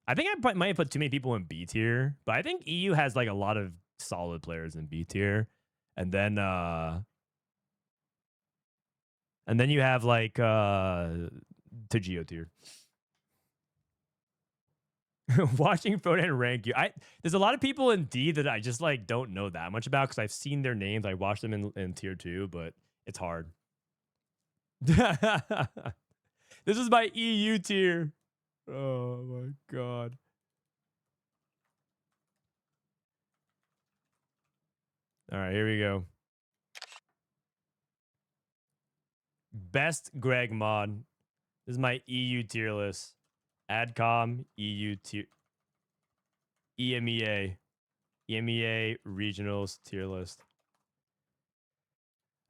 I think I might have put too many people in B tier, but I think EU has like a lot of solid players in B tier, and then you have like to Geo tier. Watching Frodan rank you, there's a lot of people in D that I just like don't know that much about because I've seen their names. I watched them in tier 2, but it's hard. This is my EU tier. Oh my god. All right, here we go. Best Greg mod. This is my EU tier list. Adcom, EU tier, EMEA regionals tier list.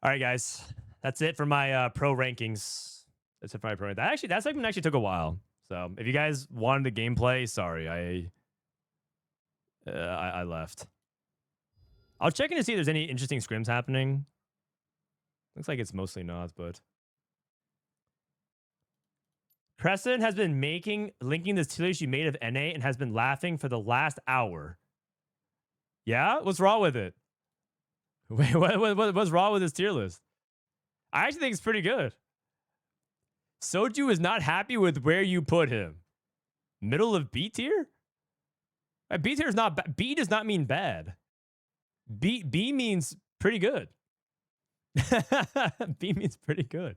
All right, guys. That's it for my pro rankings. That's it for my pro. That segment actually took a while. So if you guys wanted the gameplay, sorry, I left. I'll check in to see if there's any interesting scrims happening. Looks like it's mostly not, but Preston has been linking this tier list you made of NA and has been laughing for the last hour. Yeah, what's wrong with it? Wait, what's wrong with this tier list? I actually think it's pretty good. Soju is not happy with where you put him. Middle of B tier? B tier is not bad. B does not mean bad. B means pretty good. B means pretty good.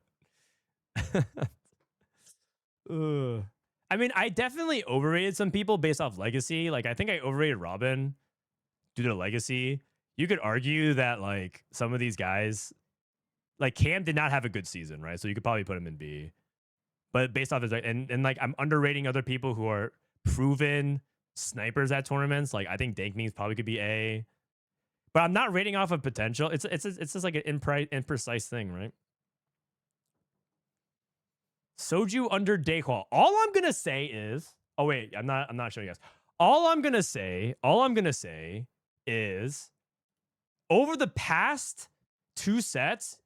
I mean, I definitely overrated some people based off legacy. Like, I think I overrated Robin due to legacy. You could argue that, like, some of these guys, like, Cam did not have a good season, right? So you could probably put him in B. But based off his, and like, I'm underrating other people who are proven snipers at tournaments. Like, I think Dankmeans probably could be A. But I'm not rating off of potential. It's just like an imprecise thing, right? Soju under Daekwall. All I'm gonna say is, oh wait, I'm not showing you guys. All I'm gonna say is, over the past 2 sets,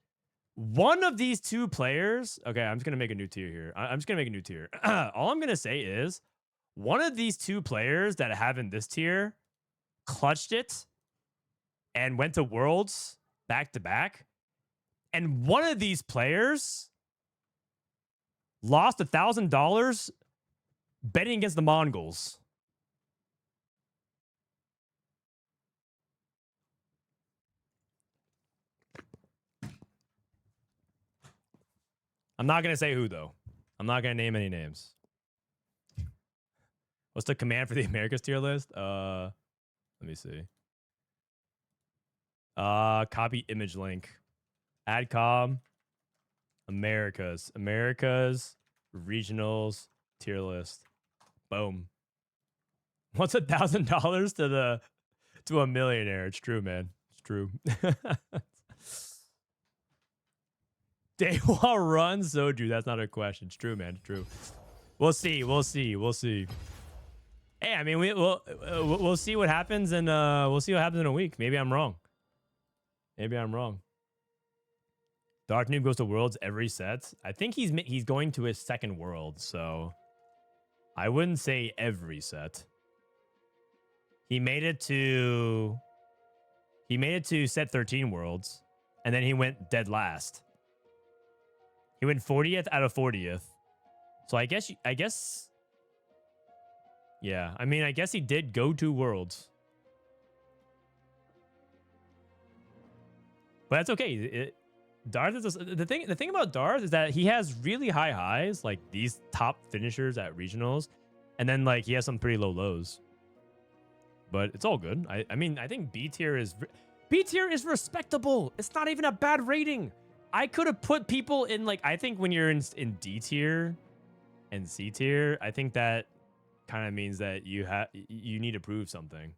one of these 2 players. Okay, I'm just gonna make a new tier here. I'm just gonna make a new tier. All I'm gonna say is, one of these 2 players that I have in this tier clutched it and went to Worlds back to back, and one of these players lost $1,000 betting against the Mongols. I'm not going to say who, though. I'm not going to name any names. What's the command for the Americas tier list? Let me see. Copy image link. Adcom. Americas, regionals, tier list. Boom. What's $1,000 to a millionaire? It's true, man. It's true. Daewoo runs Soju. That's not a question. It's true, man. It's true. We'll see. Hey, I mean, we'll see what happens, and we'll see what happens in a week. Maybe I'm wrong. Dark Noob goes to Worlds every set. I think he's going to his 2nd World, so I wouldn't say every set. He made it to set 13 Worlds, and then he went dead last. He went 40th out of 40th. So I guess yeah. I mean, I guess he did go to Worlds. But that's okay. Darth is the thing about Darth is that he has really high highs, like these top finishers at regionals, and then like he has some pretty low lows. But it's all good. I mean, I think B tier is respectable. It's not even a bad rating. I could have put people in, like, I think when you're in D tier and C tier, I think that kind of means that you need to prove something.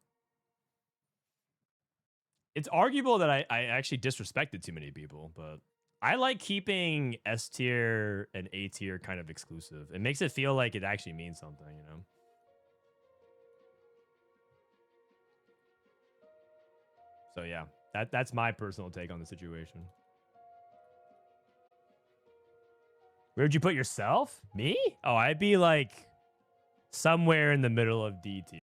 It's arguable that I actually disrespected too many people, but I like keeping S tier and A tier kind of exclusive. It makes it feel like it actually means something, you know? So yeah, that's my personal take on the situation. Where'd you put yourself? Me? Oh, I'd be like somewhere in the middle of D tier.